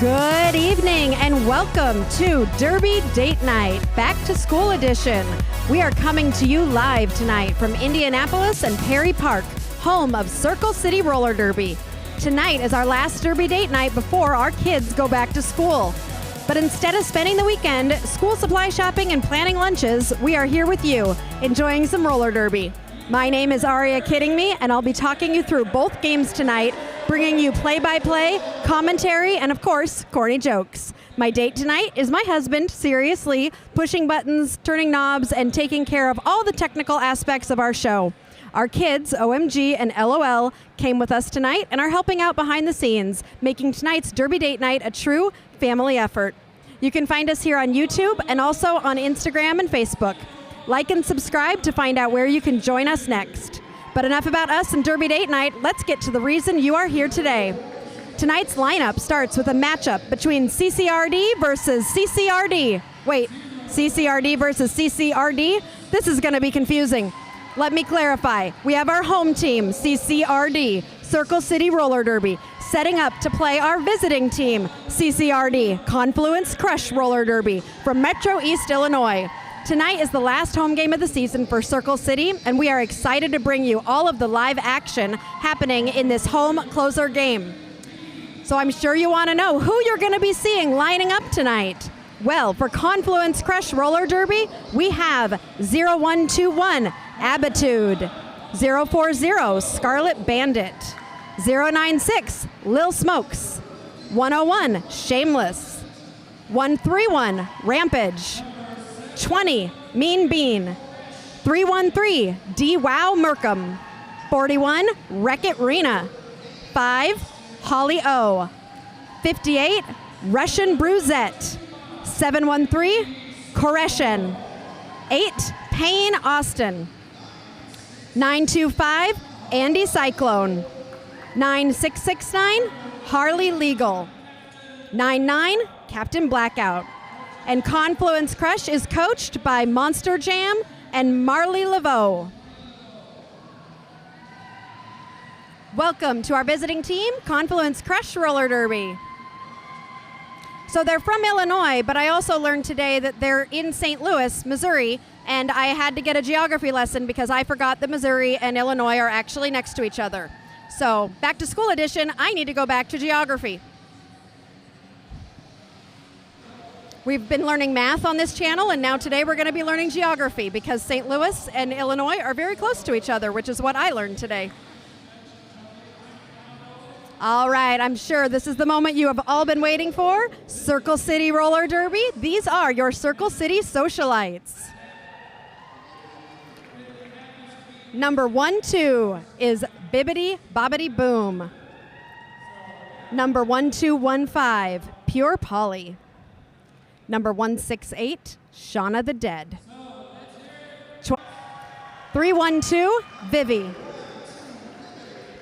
Good evening and welcome to Derby Date Night, Back to School Edition. We are coming to you live tonight from Indianapolis and Perry Park, home of Circle City Roller Derby. Tonight is our last Derby Date Night before our kids go back to school. But instead of spending the weekend school supply shopping and planning lunches, we are here with you, enjoying some roller derby. My name is Aria Kidding Me, and I'll be talking you through both games tonight, bringing you play-by-play, commentary, and of course, corny jokes. My date tonight is my husband, seriously, pushing buttons, turning knobs, and taking care of all the technical aspects of our show. Our kids, OMG and LOL, came with us tonight and are helping out behind the scenes, making tonight's Derby Date Night a true family effort. You can find us here on YouTube and also on Instagram and Facebook. Like and subscribe to find out where you can join us next. But enough about us and Derby Date Night. Let's get to the reason you are here today. Tonight's lineup starts with a matchup between CCRD versus CCRD. Wait, CCRD versus CCRD? This is going to be confusing. Let me clarify. We have our home team, CCRD, Circle City Roller Derby, setting up to play our visiting team, CCRD, Confluence Crush Roller Derby from Metro East, Illinois. Tonight is the last home game of the season for Circle City, and we are excited to bring you all of the live action happening in this home closer game. So I'm sure you want to know who you're going to be seeing lining up tonight. Well, for Confluence Crush Roller Derby, we have 0121 Abitude, 040 Scarlet Bandit, 096 Lil Smokes, 101 Shameless, 131 Rampage, 20 Mean Bean, 313 D-Wow Merkham, 41 Wreck-It Rena, 5 Holly O, 58 Russian Bruzette, 713 Koreshen, 8 Payne Austin, 925 Andy Cyclone, 9669 Harley Legal, 99 Captain Blackout. And Confluence Crush is coached by Monster Jam and Marley Laveau. Welcome to our visiting team, Confluence Crush Roller Derby. So they're from Illinois, but I also learned today that they're in St. Louis, Missouri, and I had to get a geography lesson because I forgot that Missouri and Illinois are actually next to each other. So back to school edition, I need to go back to geography. We've been learning math on this channel, and now today we're going to be learning geography because St. Louis and Illinois are very close to each other, which is what I learned today. All right, I'm sure this is the moment you have all been waiting for. Circle City Roller Derby. These are your Circle City Socialites. Number 12 is Bibbidi Bobbidi Boom. Number 1215, Pure Polly. Number 168, Shauna the Dead. 312, Vivi.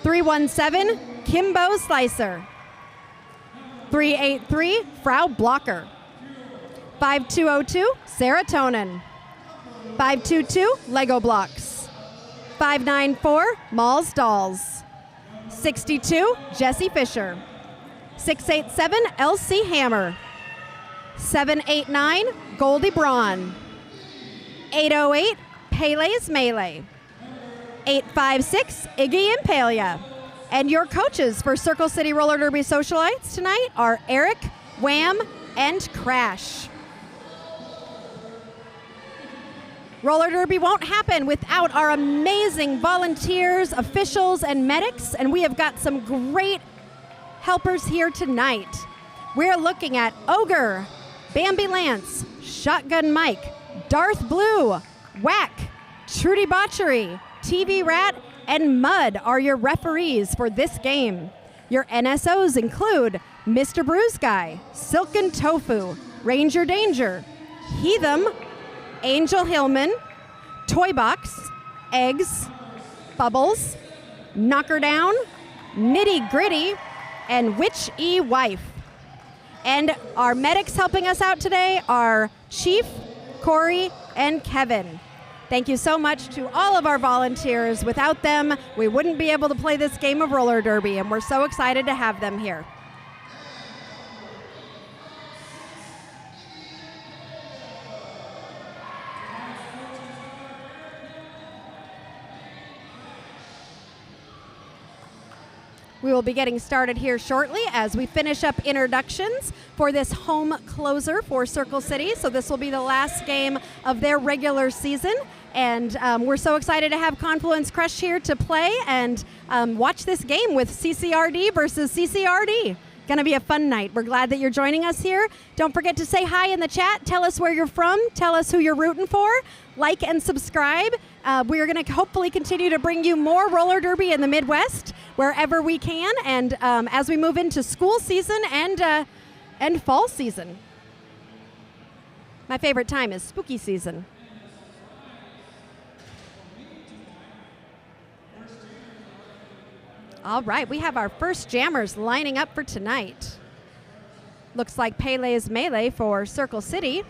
317, Kimbo Slicer. 383, Frau Blocker. 5202, Serotonin. 522, Lego Blocks. 594, Malls Dolls. 62, Jesse Fisher. 687, LC Hammer. 789, Goldie Braun. 808, Pele's Melee. 856, Iggy Impalia. And your coaches for Circle City Roller Derby Socialites tonight are Eric, Wham, and Crash. Roller Derby won't happen without our amazing volunteers, officials, and medics, and we have got some great helpers here tonight. We're looking at Ogre, Bambi Lance, Shotgun Mike, Darth Blue, Whack, Trudy Botchery, TV Rat, and Mud are your referees for this game. Your NSOs include Mr. Bruise Guy, Silken Tofu, Ranger Danger, Heathem, Angel Hillman, Toy Box, Eggs, Bubbles, Knocker Down, Nitty Gritty, and Witch E Wife. And our medics helping us out today are Chief, Corey, and Kevin. Thank you so much to all of our volunteers. Without them, we wouldn't be able to play this game of roller derby, and we're so excited to have them here. We will be getting started here shortly as we finish up introductions for this home closer for Circle City. So this will be the last game of their regular season. And we're so excited to have Confluence Crush here to play and watch this game with CCRD versus CCRD. Going to be a fun night. We're glad that you're joining us here. Don't forget to say hi in the chat. Tell us where you're from. Tell us who you're rooting for. Like and subscribe. We are going to hopefully continue to bring you more roller derby in the Midwest wherever we can, and as we move into school season and fall season. My favorite time is spooky season. All right, we have our first jammers lining up for tonight. Looks like Pele's Melee for Circle City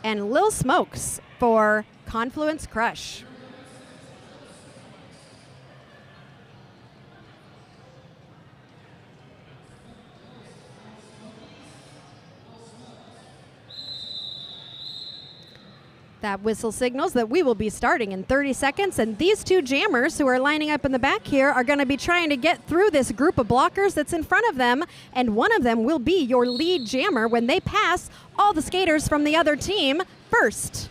and Lil Smokes for Confluence Crush. That whistle signals that we will be starting in 30 seconds, and these two jammers who are lining up in the back here are going to be trying to get through this group of blockers that's in front of them, and one of them will be your lead jammer when they pass all the skaters from the other team first.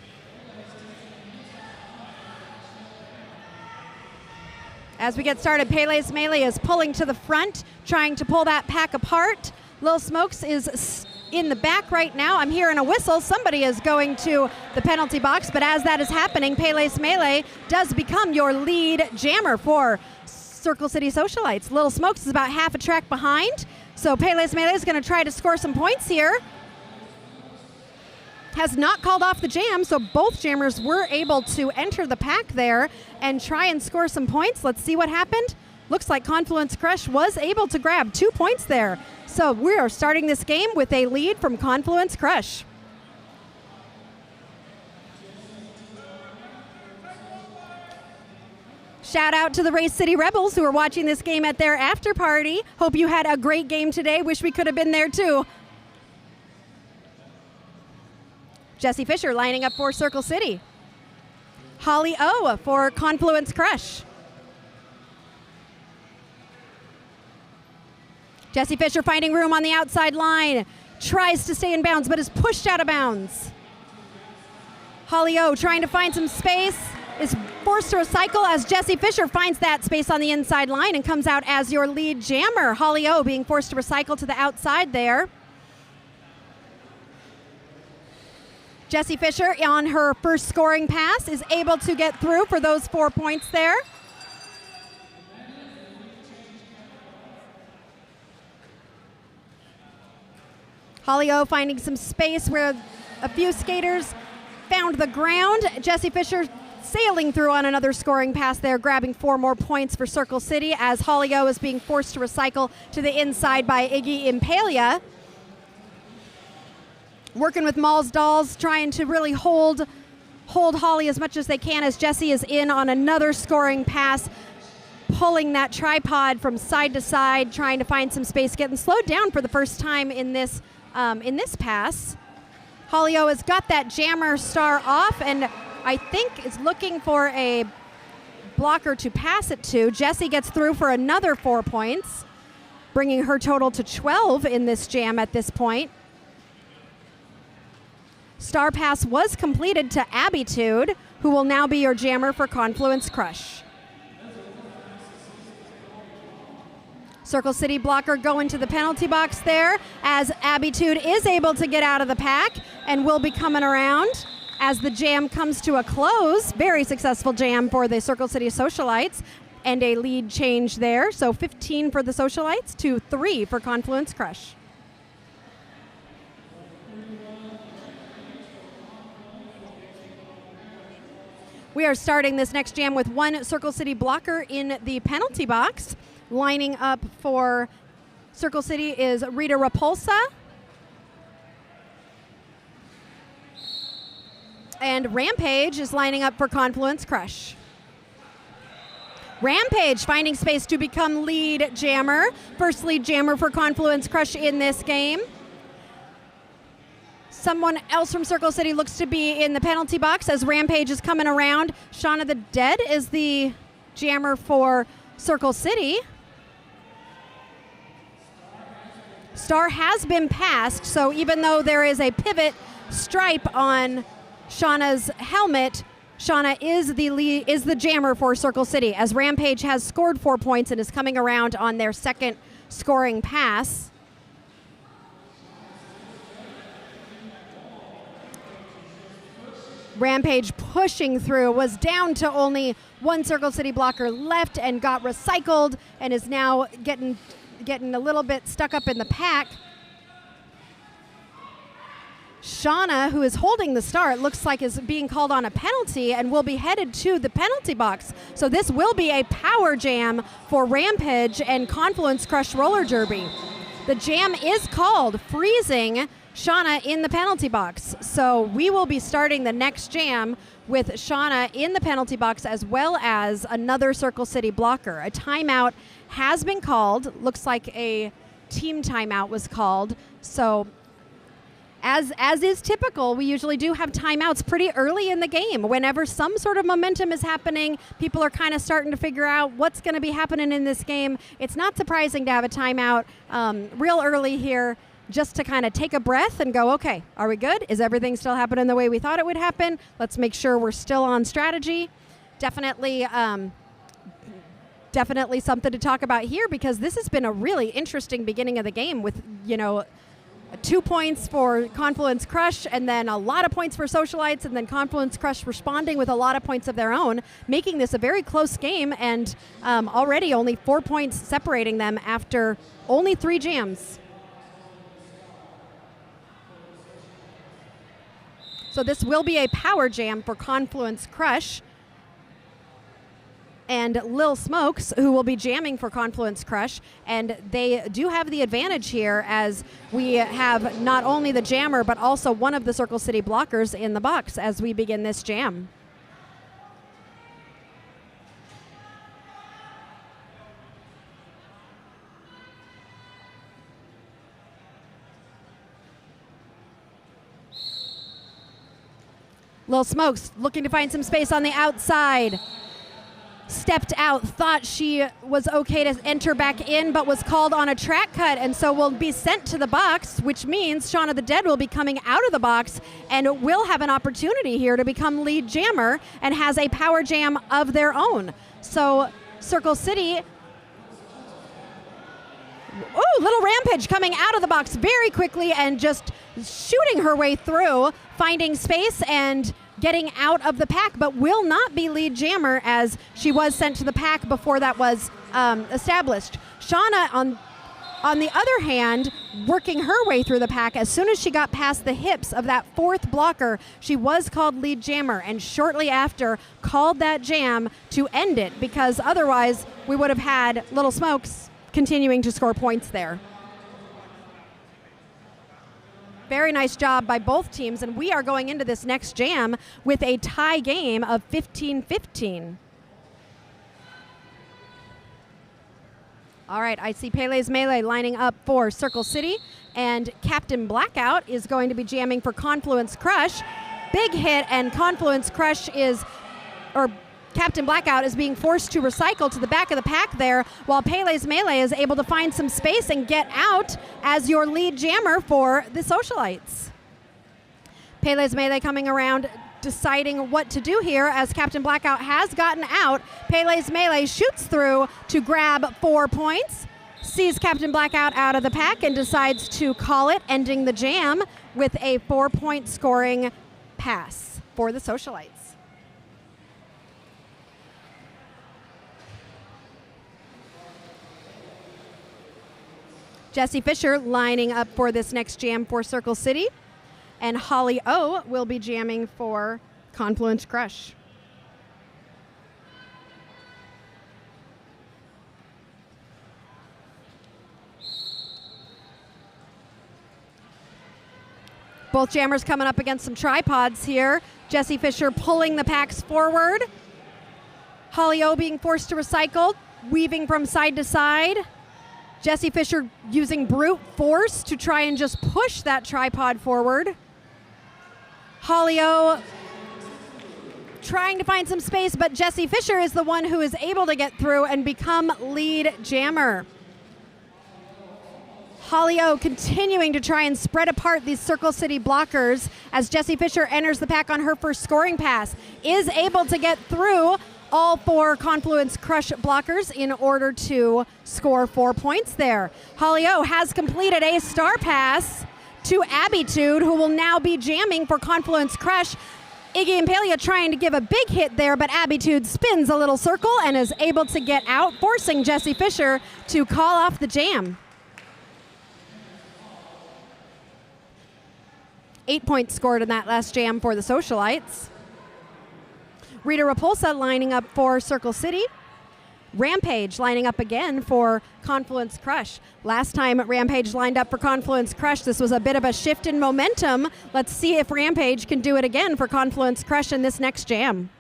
As we get started, Pele's Melee is pulling to the front, trying to pull that pack apart. Lil Smokes is in the back right now. I'm hearing a whistle. Somebody is going to the penalty box, but as that is happening, Pele's Melee does become your lead jammer for Circle City Socialites. Lil Smokes is about half a track behind, so Pele's Melee is going to try to score some points here. Has not called off the jam, so both jammers were able to enter the pack there and try and score some points. Let's see what happened. Looks like Confluence Crush was able to grab 2 points there. So we are starting this game with a lead from Confluence Crush. Shout out to the Race City Rebels who are watching this game at their after party. Hope you had a great game today. Wish we could have been there too. Jesse Fisher lining up for Circle City. Holly O for Confluence Crush. Jesse Fisher finding room on the outside line. Tries to stay in bounds, but is pushed out of bounds. Holly O trying to find some space. Is forced to recycle as Jesse Fisher finds that space on the inside line and comes out as your lead jammer. Holly O being forced to recycle to the outside there. Jesse Fisher on her first scoring pass is able to get through for those 4 points there. Holly O finding some space where a few skaters found the ground. Jesse Fisher sailing through on another scoring pass there, grabbing 4 more points for Circle City as Holly O is being forced to recycle to the inside by Iggy Impalia. Working with Malls Dolls, trying to really hold Holly as much as they can as Jesse is in on another scoring pass, pulling that tripod from side to side, trying to find some space, getting slowed down for the first time in this pass. Holly O has got that jammer star off and I think is looking for a blocker to pass it to. Jessie gets through for another 4 points, bringing her total to 12 in this jam at this point. Star pass was completed to Abitude, who will now be your jammer for Confluence Crush. Circle City blocker going to the penalty box there as Abitude is able to get out of the pack and will be coming around as the jam comes to a close. Very successful jam for the Circle City Socialites and a lead change there. So 15 for the Socialites to 3 for Confluence Crush. We are starting this next jam with one Circle City blocker in the penalty box. Lining up for Circle City is Rita Repulsa. And Rampage is lining up for Confluence Crush. Rampage finding space to become lead jammer. First lead jammer for Confluence Crush in this game. Someone else from Circle City looks to be in the penalty box as Rampage is coming around. Shauna the Dead is the jammer for Circle City. Star has been passed, so even though there is a pivot stripe on Shauna's helmet, Shauna is the jammer for Circle City, as Rampage has scored 4 points and is coming around on their second scoring pass. Rampage pushing through, was down to only one Circle City blocker left and got recycled and is now getting a little bit stuck up in the pack. Shauna, who is holding the star, it looks like is being called on a penalty and will be headed to the penalty box. So this will be a power jam for Rampage and Confluence Crush Roller Derby. The jam is called, freezing Shauna in the penalty box. So we will be starting the next jam with Shauna in the penalty box as well as another Circle City blocker. A timeout has been called. Looks like a team timeout was called. So as is typical, we usually do have timeouts pretty early in the game. Whenever some sort of momentum is happening, people are kind of starting to figure out what's going to be happening in this game. It's not surprising to have a timeout real early here, just to kind of take a breath and go, okay, are we good? Is everything still happening the way we thought it would happen? Let's make sure we're still on strategy. Definitely something to talk about here, because this has been a really interesting beginning of the game with, 2 points for Confluence Crush and then a lot of points for Socialites, and then Confluence Crush responding with a lot of points of their own, making this a very close game, and already only 4 points separating them after only 3 jams. So this will be a power jam for Confluence Crush. And Lil Smokes, who will be jamming for Confluence Crush. And they do have the advantage here, as we have not only the jammer, but also one of the Circle City blockers in the box as we begin this jam. Lil Smokes looking to find some space on the outside. Stepped out, thought she was okay to enter back in, but was called on a track cut, and so will be sent to the box, which means Shauna the Dead will be coming out of the box and will have an opportunity here to become lead jammer and has a power jam of their own. So Circle City, little Rampage coming out of the box very quickly and just shooting her way through, finding space and getting out of the pack, but will not be lead jammer, as she was sent to the pack before that was established. Shauna, on the other hand, working her way through the pack. As soon as she got past the hips of that 4th blocker, she was called lead jammer, and shortly after called that jam to end it, because otherwise we would have had Little Smokes continuing to score points there. Very nice job by both teams, and we are going into this next jam with a tie game of 15-15. All right, I see Pele's Melee lining up for Circle City, and Captain Blackout is going to be jamming for Confluence Crush. Big hit, and Confluence Crush Captain Blackout is being forced to recycle to the back of the pack there, while Pele's Melee is able to find some space and get out as your lead jammer for the Socialites. Pele's Melee coming around, deciding what to do here, as Captain Blackout has gotten out. Pele's Melee shoots through to grab 4 points, sees Captain Blackout out of the pack, and decides to call it, ending the jam with a 4-point scoring pass for the Socialites. Jesse Fisher lining up for this next jam for Circle City, and Holly O will be jamming for Confluence Crush. Both jammers coming up against some tripods here. Jesse Fisher pulling the packs forward. Holly O being forced to recycle, weaving from side to side. Jesse Fisher using brute force to try and just push that tripod forward. Holly O trying to find some space, but Jesse Fisher is the one who is able to get through and become lead jammer. Holly O continuing to try and spread apart these Circle City blockers as Jessie Fisher enters the pack on her first scoring pass. Is able to get through all 4 Confluence Crush blockers in order to score 4 points there. Holly O has completed a star pass to Abitude, who will now be jamming for Confluence Crush. Iggy Impalia trying to give a big hit there, but Abitude spins a little circle and is able to get out, forcing Jessie Fisher to call off the jam. 8 points scored in that last jam for the Socialites. Rita Repulsa lining up for Circle City. Rampage lining up again for Confluence Crush. Last time Rampage lined up for Confluence Crush, this was a bit of a shift in momentum. Let's see if Rampage can do it again for Confluence Crush in this next jam.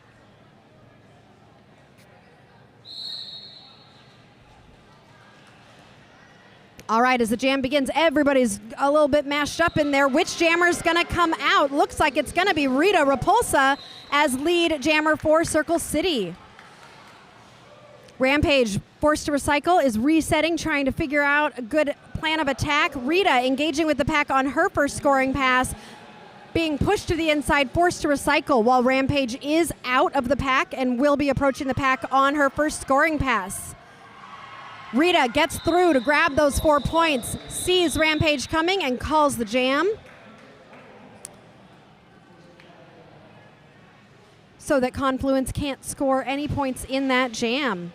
All right, as the jam begins, everybody's a little bit mashed up in there. Which jammer's gonna come out? Looks like it's gonna be Rita Repulsa as lead jammer for Circle City. Rampage, forced to recycle, is resetting, trying to figure out a good plan of attack. Rita engaging with the pack on her first scoring pass, being pushed to the inside, forced to recycle, while Rampage is out of the pack and will be approaching the pack on her first scoring pass. Rita gets through to grab those 4 points, sees Rampage coming and calls the jam. So that Confluence can't score any points in that jam.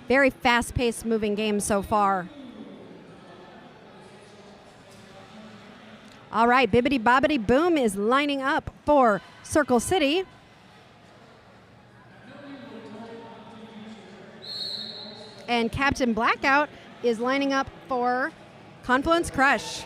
Very fast-paced moving game so far. All right, Bibbidi Bobbidi Boom is lining up for Circle City. And Captain Blackout is lining up for Confluence Crush.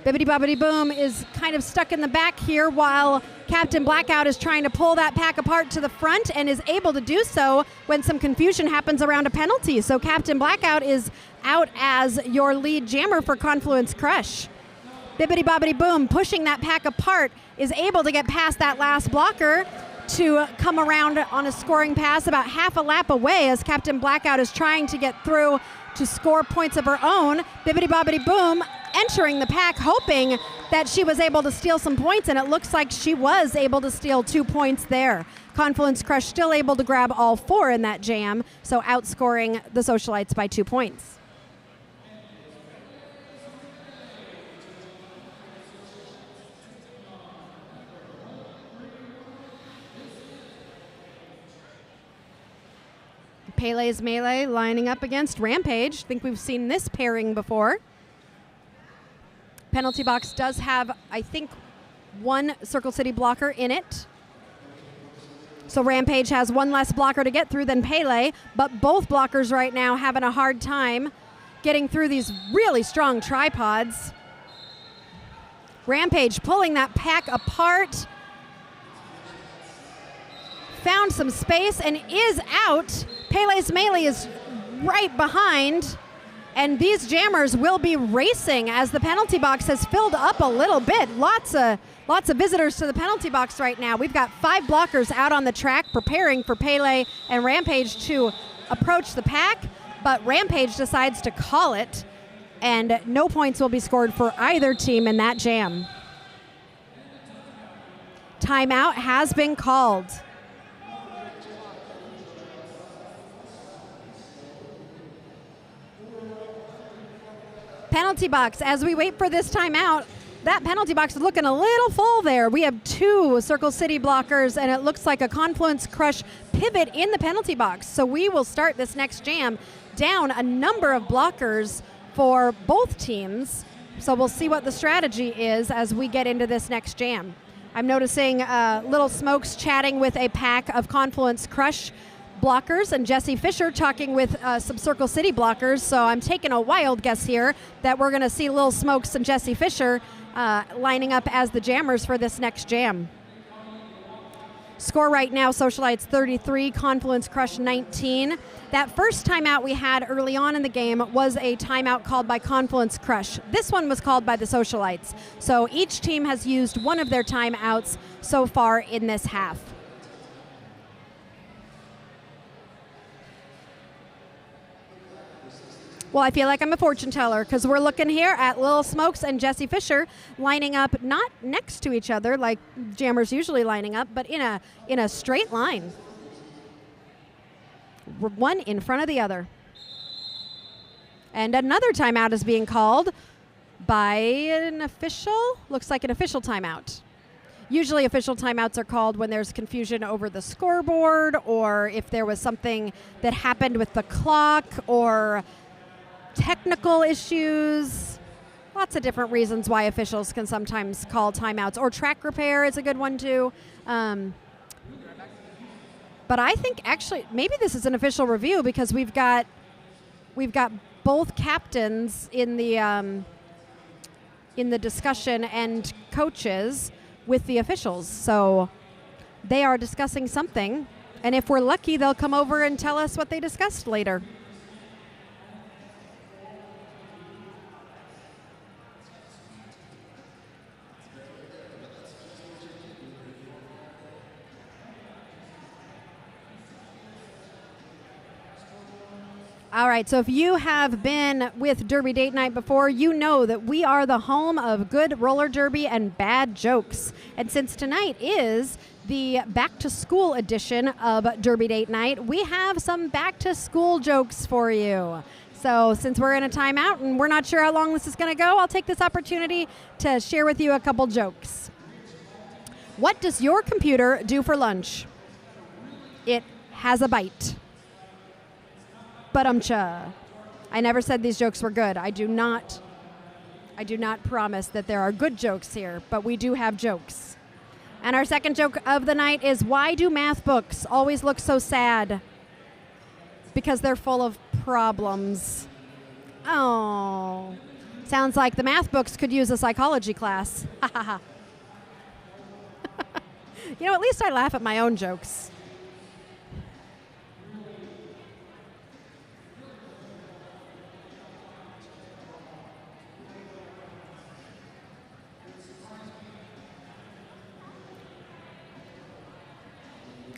Bibbidi Bobbidi Boom is kind of stuck in the back here while Captain Blackout is trying to pull that pack apart to the front and is able to do so when some confusion happens around a penalty. So Captain Blackout is out as your lead jammer for Confluence Crush. Bibbidi Bobbidi Boom pushing that pack apart is able to get past that last blocker to come around on a scoring pass about half a lap away as Captain Blackout is trying to get through to score points of her own. Bibbidi Bobbidi Boom entering the pack, hoping that she was able to steal some points, and it looks like she was able to steal 2 points there. Confluence Crush still able to grab all 4 in that jam, so outscoring the Socialites by 2 points. Pele's Melee lining up against Rampage. I think we've seen this pairing before. Penalty box does have, I think, 1 Circle City blocker in it. So Rampage has 1 less blocker to get through than Pele, but both blockers right now having a hard time getting through these really strong tripods. Rampage pulling that pack apart. Found some space and is out. Pele's Melee is right behind, and these jammers will be racing as the penalty box has filled up a little bit. Lots of visitors to the penalty box right now. We've got 5 blockers out on the track preparing for Pele and Rampage to approach the pack, but Rampage decides to call it, and no points will be scored for either team in that jam. Timeout has been called. Penalty box, as we wait for this timeout, that penalty box is looking a little full there. We have 2 Circle City blockers, and it looks like a Confluence Crush pivot in the penalty box. So we will start this next jam down a number of blockers for both teams. So we'll see what the strategy is as we get into this next jam. I'm noticing Little Smokes chatting with a pack of Confluence Crush blockers, and Jessie Fisher talking with some Circle City blockers. So I'm taking a wild guess here that we're going to see Little Smokes and Jessie Fisher lining up as the jammers for this next jam. Score right now, Socialites 33, Confluence Crush 19. That first timeout we had early on in the game was a timeout called by Confluence Crush. This one was called by the Socialites. So each team has used one of their timeouts so far in this half. Well, I feel like I'm a fortune teller because we're looking here at Little Smokes and Jesse Fisher lining up not next to each other like jammers usually lining up, but in a straight line. One in front of the other. And another timeout is being called by an official. Looks like an official timeout. Usually official timeouts are called when there's confusion over the scoreboard or if there was something that happened with the clock or technical issues. Lots of different reasons why officials can sometimes call timeouts. Or track repair is a good one too. But I think actually maybe this is an official review because we've got both captains in the discussion and coaches with the officials. So they are discussing something, and if we're lucky, they'll come over and tell us what they discussed later. All right, so if you have been with Derby Date Night before, you know that we are the home of good roller derby and bad jokes. And since tonight is the back-to-school edition of Derby Date Night, we have some back-to-school jokes for you. So since we're in a timeout and we're not sure how long this is going to go, I'll take this opportunity to share with you a couple jokes. What does your computer do for lunch? It has a bite. But I never said these jokes were good. I do not promise that there are good jokes here, but we do have jokes. And our second joke of the night is, why do math books always look so sad? Because they're full of problems. Oh, sounds like the math books could use a psychology class. Ha ha ha. You know, at least I laugh at my own jokes.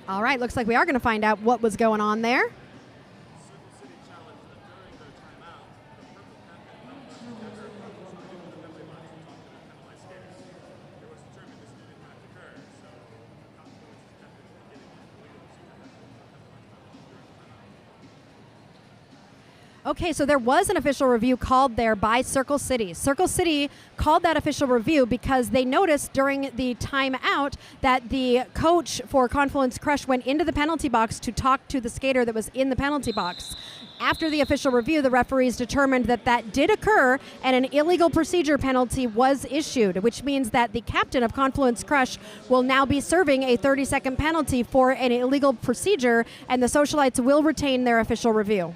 All right, looks like we are going to find out what was going on there. Okay, so there was an official review called there by Circle City. Circle City called that official review because they noticed during the timeout that the coach for Confluence Crush went into the penalty box to talk to the skater that was in the penalty box. After the official review, the referees determined that that did occur and an illegal procedure penalty was issued, which means that the captain of Confluence Crush will now be serving a 30-second penalty for an illegal procedure, and the Socialites will retain their official review.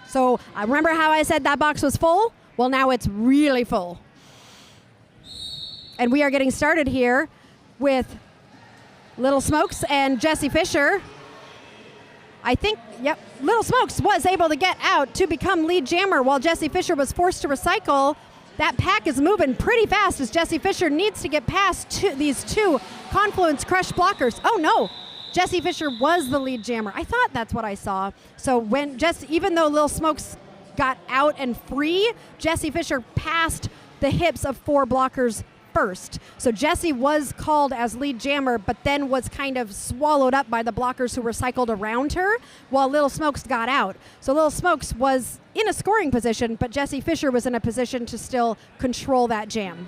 So I remember how I said that box was full? Well, now it's really full. And we are getting started here with Little Smokes and Jesse Fisher. I think, yep, Little Smokes was able to get out to become lead jammer while Jesse Fisher was forced to recycle. That pack is moving pretty fast as Jesse Fisher needs to get past these two Confluence Crush blockers. Oh, no. Jesse Fisher was the lead jammer. I thought that's what I saw. So when even though Lil Smokes got out and free, Jesse Fisher passed the hips of four blockers first. So Jesse was called as lead jammer, but then was kind of swallowed up by the blockers who were cycled around her while Lil Smokes got out. So Lil Smokes was in a scoring position, but Jesse Fisher was in a position to still control that jam.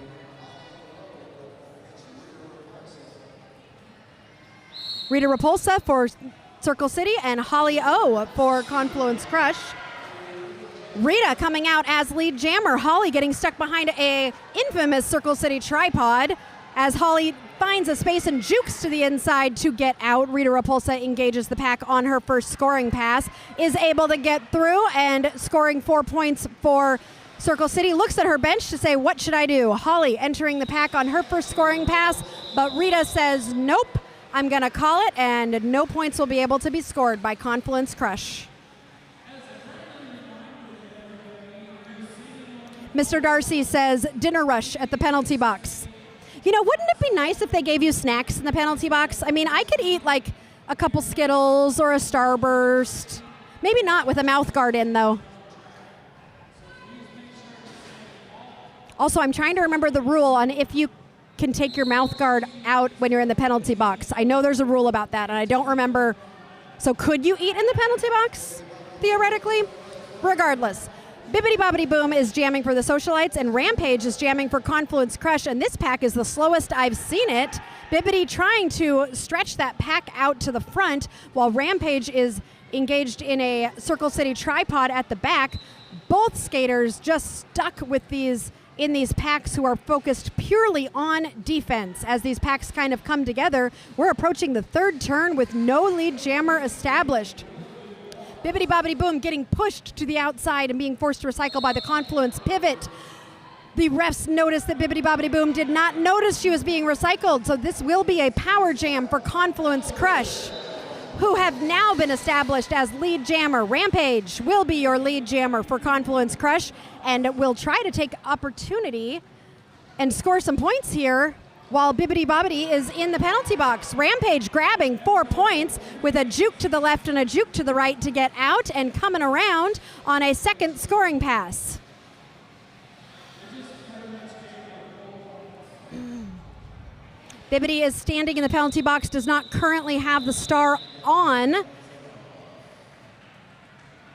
Rita Repulsa for Circle City and Holly O for Confluence Crush. Rita coming out as lead jammer. Holly getting stuck behind a infamous Circle City tripod as Holly finds a space and jukes to the inside to get out. Rita Repulsa engages the pack on her first scoring pass, is able to get through and scoring 4 points for Circle City. Looks at her bench to say, what should I do? Holly entering the pack on her first scoring pass, but Rita says, nope. I'm going to call it, and no points will be able to be scored by Confluence Crush. Mr. Darcy says, dinner rush at the penalty box. You know, wouldn't it be nice if they gave you snacks in the penalty box? I mean, I could eat like a couple Skittles or a Starburst, Maybe not with a mouth guard in, though. Also, I'm trying to remember the rule on if you can take your mouth guard out when you're in the penalty box. I know there's a rule about that, and I don't remember. So could you eat in the penalty box, theoretically? Regardless, Bibbidi Bobbidi Boom is jamming for the Socialites, and Rampage is jamming for Confluence Crush, and this pack is the slowest I've seen it. Bibbidi trying to stretch that pack out to the front, while Rampage is engaged in a Circle City tripod at the back. Both skaters just stuck with these in these packs who are focused purely on defense. As these packs kind of come together, we're approaching the third turn with no lead jammer established. Bibbidi Bobbidi Boom getting pushed to the outside and being forced to recycle by the Confluence pivot. The refs noticed that Bibbidi Bobbidi Boom did not notice she was being recycled, so this will be a power jam for Confluence Crush, who have now been established as lead jammer. Rampage will be your lead jammer for Confluence Crush, and will try to take opportunity and score some points here while Bibbidi Bobbidi is in the penalty box. Rampage grabbing 4 points with a juke to the left and a juke to the right to get out, and coming around on a second scoring pass. Bibbidi is standing in the penalty box, does not currently have the star on,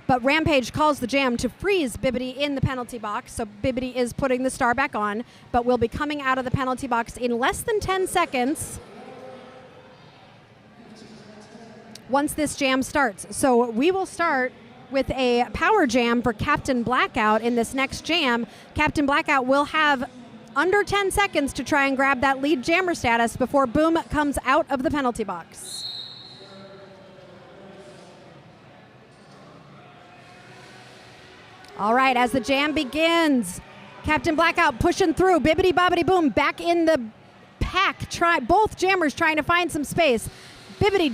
but Rampage calls the jam to freeze Bibbidi in the penalty box, so Bibbidi is putting the star back on, but will be coming out of the penalty box in less than 10 seconds once this jam starts. So we will start with a power jam for Captain Blackout in this next jam. Captain Blackout will have under 10 seconds to try and grab that lead jammer status before Boom comes out of the penalty box. All right, as the jam begins, Captain Blackout pushing through. Bibbidi Bobbidi Boom back in the pack. Both jammers trying to find some space. Bibbidi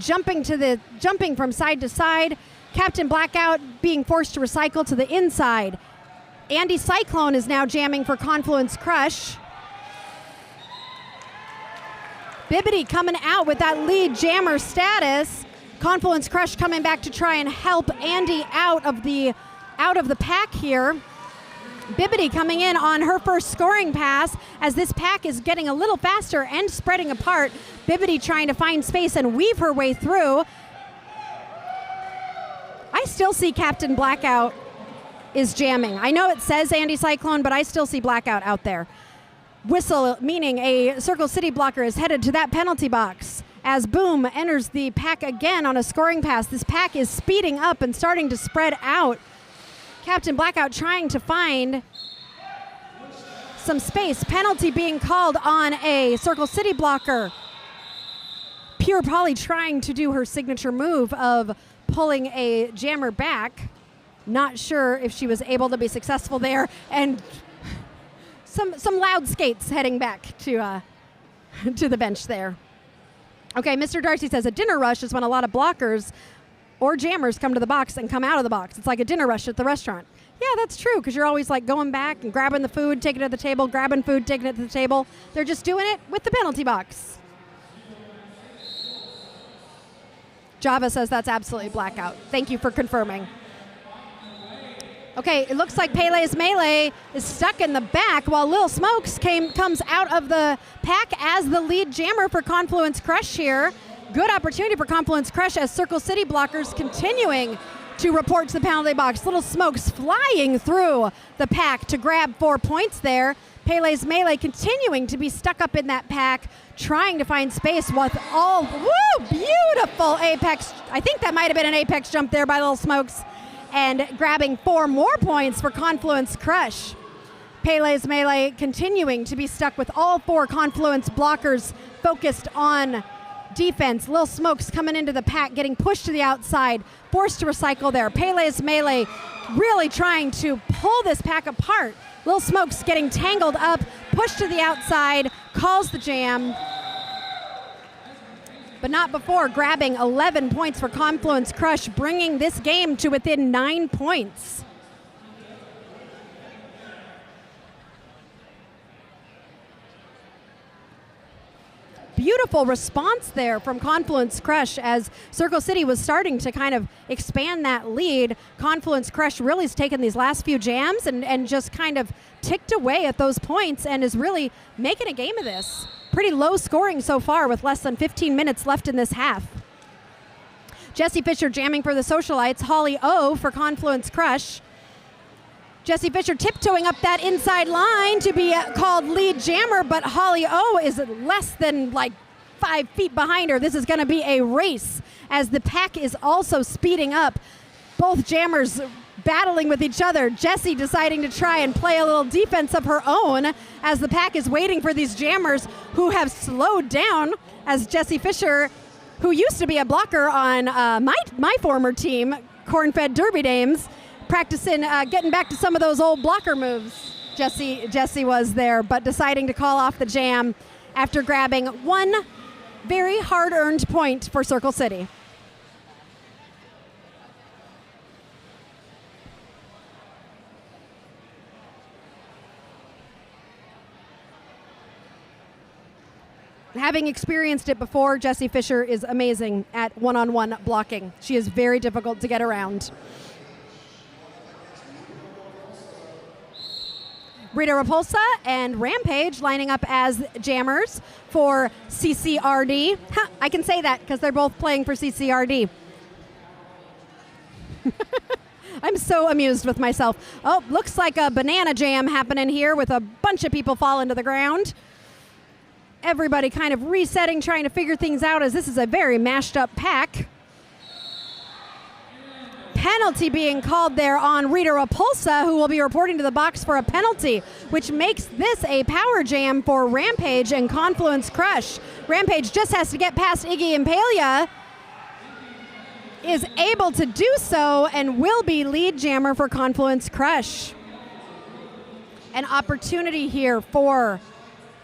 jumping from side to side. Captain Blackout being forced to recycle to the inside. Andy Cyclone is now jamming for Confluence Crush. Bibbidi coming out with that lead jammer status. Confluence Crush coming back to try and help Andy out of the pack here. Bibbidi coming in on her first scoring pass as this pack is getting a little faster and spreading apart. Bibbidi trying to find space and weave her way through. I still see Captain Blackout is jamming. I know it says Andy Cyclone, but I still see Blackout out there. Whistle, meaning a Circle City blocker is headed to that penalty box as Boom enters the pack again on a scoring pass. This pack is speeding up and starting to spread out. Captain Blackout trying to find some space. Penalty being called on a Circle City blocker. Pure Polly trying to do her signature move of pulling a jammer back. Not sure if she was able to be successful there, and some loud skates heading back to the bench there. Okay, Mr. Darcy says a dinner rush is when a lot of blockers or jammers come to the box and come out of the box. It's like a dinner rush at the restaurant. Yeah, that's true, because you're always like going back and grabbing the food, taking it to the table, grabbing food, taking it to the table. They're just doing it with the penalty box. Java says that's absolutely Blackout. Thank you for confirming. Okay, it looks like Pele's Melee is stuck in the back while Lil Smokes comes out of the pack as the lead jammer for Confluence Crush here. Good opportunity for Confluence Crush as Circle City blockers continuing to report to the penalty box. Little Smokes flying through the pack to grab 4 points there. Pele's Melee continuing to be stuck up in that pack, trying to find space with all, woo, beautiful apex. I think that might have been an apex jump there by Little Smokes. And grabbing 4 more points for Confluence Crush. Pele's Melee continuing to be stuck with all 4 Confluence blockers focused on defense. Lil Smokes coming into the pack, getting pushed to the outside, forced to recycle there. Pele's Melee really trying to pull this pack apart. Lil Smokes getting tangled up, pushed to the outside, calls the jam. But not before grabbing 11 points for Confluence Crush, bringing this game to within 9 points. beautiful response there from Confluence Crush as Circle City was starting to kind of expand that lead. Confluence Crush really has taken these last few jams and just kind of ticked away at those points and is really making a game of this. Pretty low scoring so far with less than 15 minutes left in this half. Jesse Fisher jamming for the Socialites. Holly O for Confluence Crush. Jesse Fisher tiptoeing up that inside line to be called lead jammer, but Holly O is less than like 5 feet behind her. This is going to be a race as the pack is also speeding up. Both jammers battling with each other. Jesse deciding to try and play a little defense of her own as the pack is waiting for these jammers who have slowed down, as Jesse Fisher, who used to be a blocker on my former team, Corn-Fed Derby Dames, practicing getting back to some of those old blocker moves. Jesse was there, but deciding to call off the jam after grabbing one very hard-earned point for Circle City. Having experienced it before, Jesse Fisher is amazing at one-on-one blocking. She is very difficult to get around. Rita Repulsa and Rampage lining up as jammers for CCRD. I can say that because they're both playing for CCRD. I'm so amused with myself. Oh, looks like a banana jam happening here with a bunch of people falling to the ground. Everybody kind of resetting, trying to figure things out as this is a very mashed up pack. Penalty being called there on Rita Repulsa, who will be reporting to the box for a penalty, which makes this a power jam for Rampage and Confluence Crush. Rampage just has to get past Iggy Impalia, is able to do so, and will be lead jammer for Confluence Crush. An opportunity here for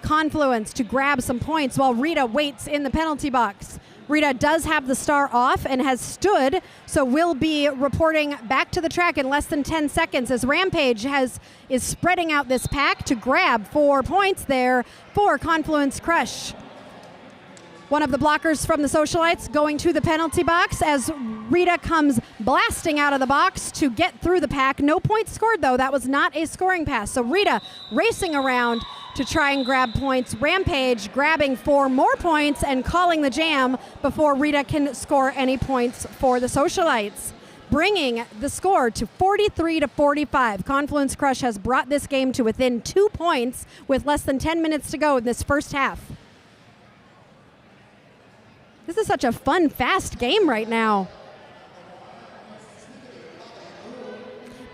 Confluence to grab some points while Rita waits in the penalty box. Rita does have the star off and has stood, so will be reporting back to the track in less than 10 seconds as Rampage is spreading out this pack to grab 4 points there for Confluence Crush. One of the blockers from the Socialites going to the penalty box as Rita comes blasting out of the box to get through the pack. No points scored though, that was not a scoring pass. So Rita racing around to try and grab points. Rampage grabbing 4 more points and calling the jam before Rita can score any points for the Socialites, bringing the score to 43-45. Confluence Crush has brought this game to within 2 points with less than 10 minutes to go in this first half. This is such a fun, fast game right now.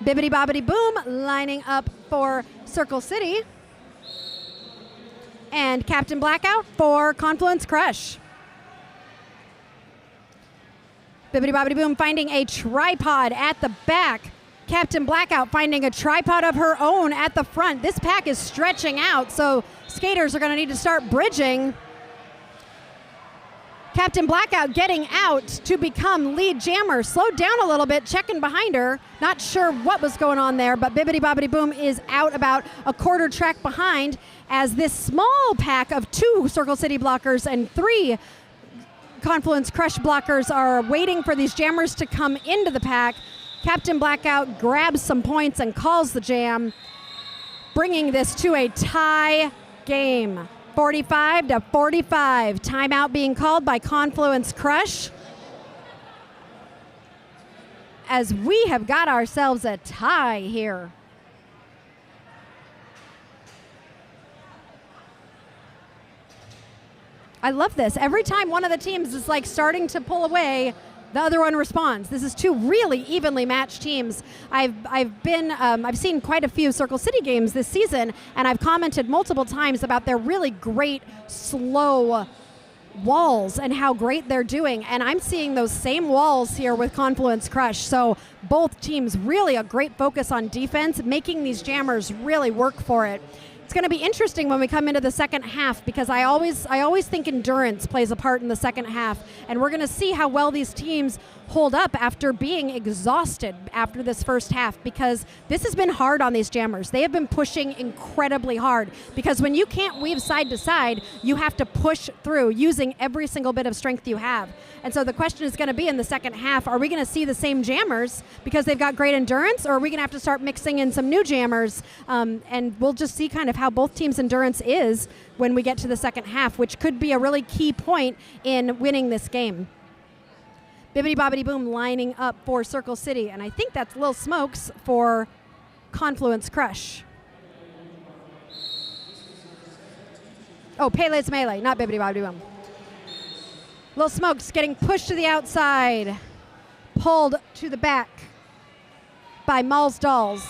Bibbidi Bobbidi Boom lining up for Circle City. And Captain Blackout for Confluence Crush. Bibbidi Bobbidi Boom finding a tripod at the back. Captain Blackout finding a tripod of her own at the front. This pack is stretching out, so skaters are going to need to start bridging. Captain Blackout getting out to become lead jammer. Slowed down a little bit, checking behind her. Not sure what was going on there, but Bibbidi Bobbidi Boom is out about a quarter track behind as this small pack of 2 Circle City blockers and 3 Confluence Crush blockers are waiting for these jammers to come into the pack. Captain Blackout grabs some points and calls the jam, bringing this to a tie game. 45-45. Timeout being called by Confluence Crush as we have got ourselves a tie here. I love this. Every time one of the teams is like starting to pull away, the other one responds. This is 2 really evenly matched teams. I've seen quite a few Circle City games this season, and I've commented multiple times about their really great slow walls and how great they're doing. And I'm seeing those same walls here with Confluence Crush. So both teams really a great focus on defense, making these jammers really work for it. It's going to be interesting when we come into the second half because I always think endurance plays a part in the second half, and we're going to see how well these teams hold up after being exhausted after this first half, because this has been hard on these jammers. They have been pushing incredibly hard because when you can't weave side to side, you have to push through using every single bit of strength you have. And so the question is going to be in the second half, are we going to see the same jammers because they've got great endurance, or are we going to have to start mixing in some new jammers? And we'll just see kind of how both teams' endurance is when we get to the second half, which could be a really key point in winning this game. Bibbidi Bobbidi Boom lining up for Circle City, and I think that's Lil Smokes for Confluence Crush. Oh, Pele's Melee, not Bibbidi Bobbidi Boom. Lil Smokes getting pushed to the outside, pulled to the back by Malls Dolls,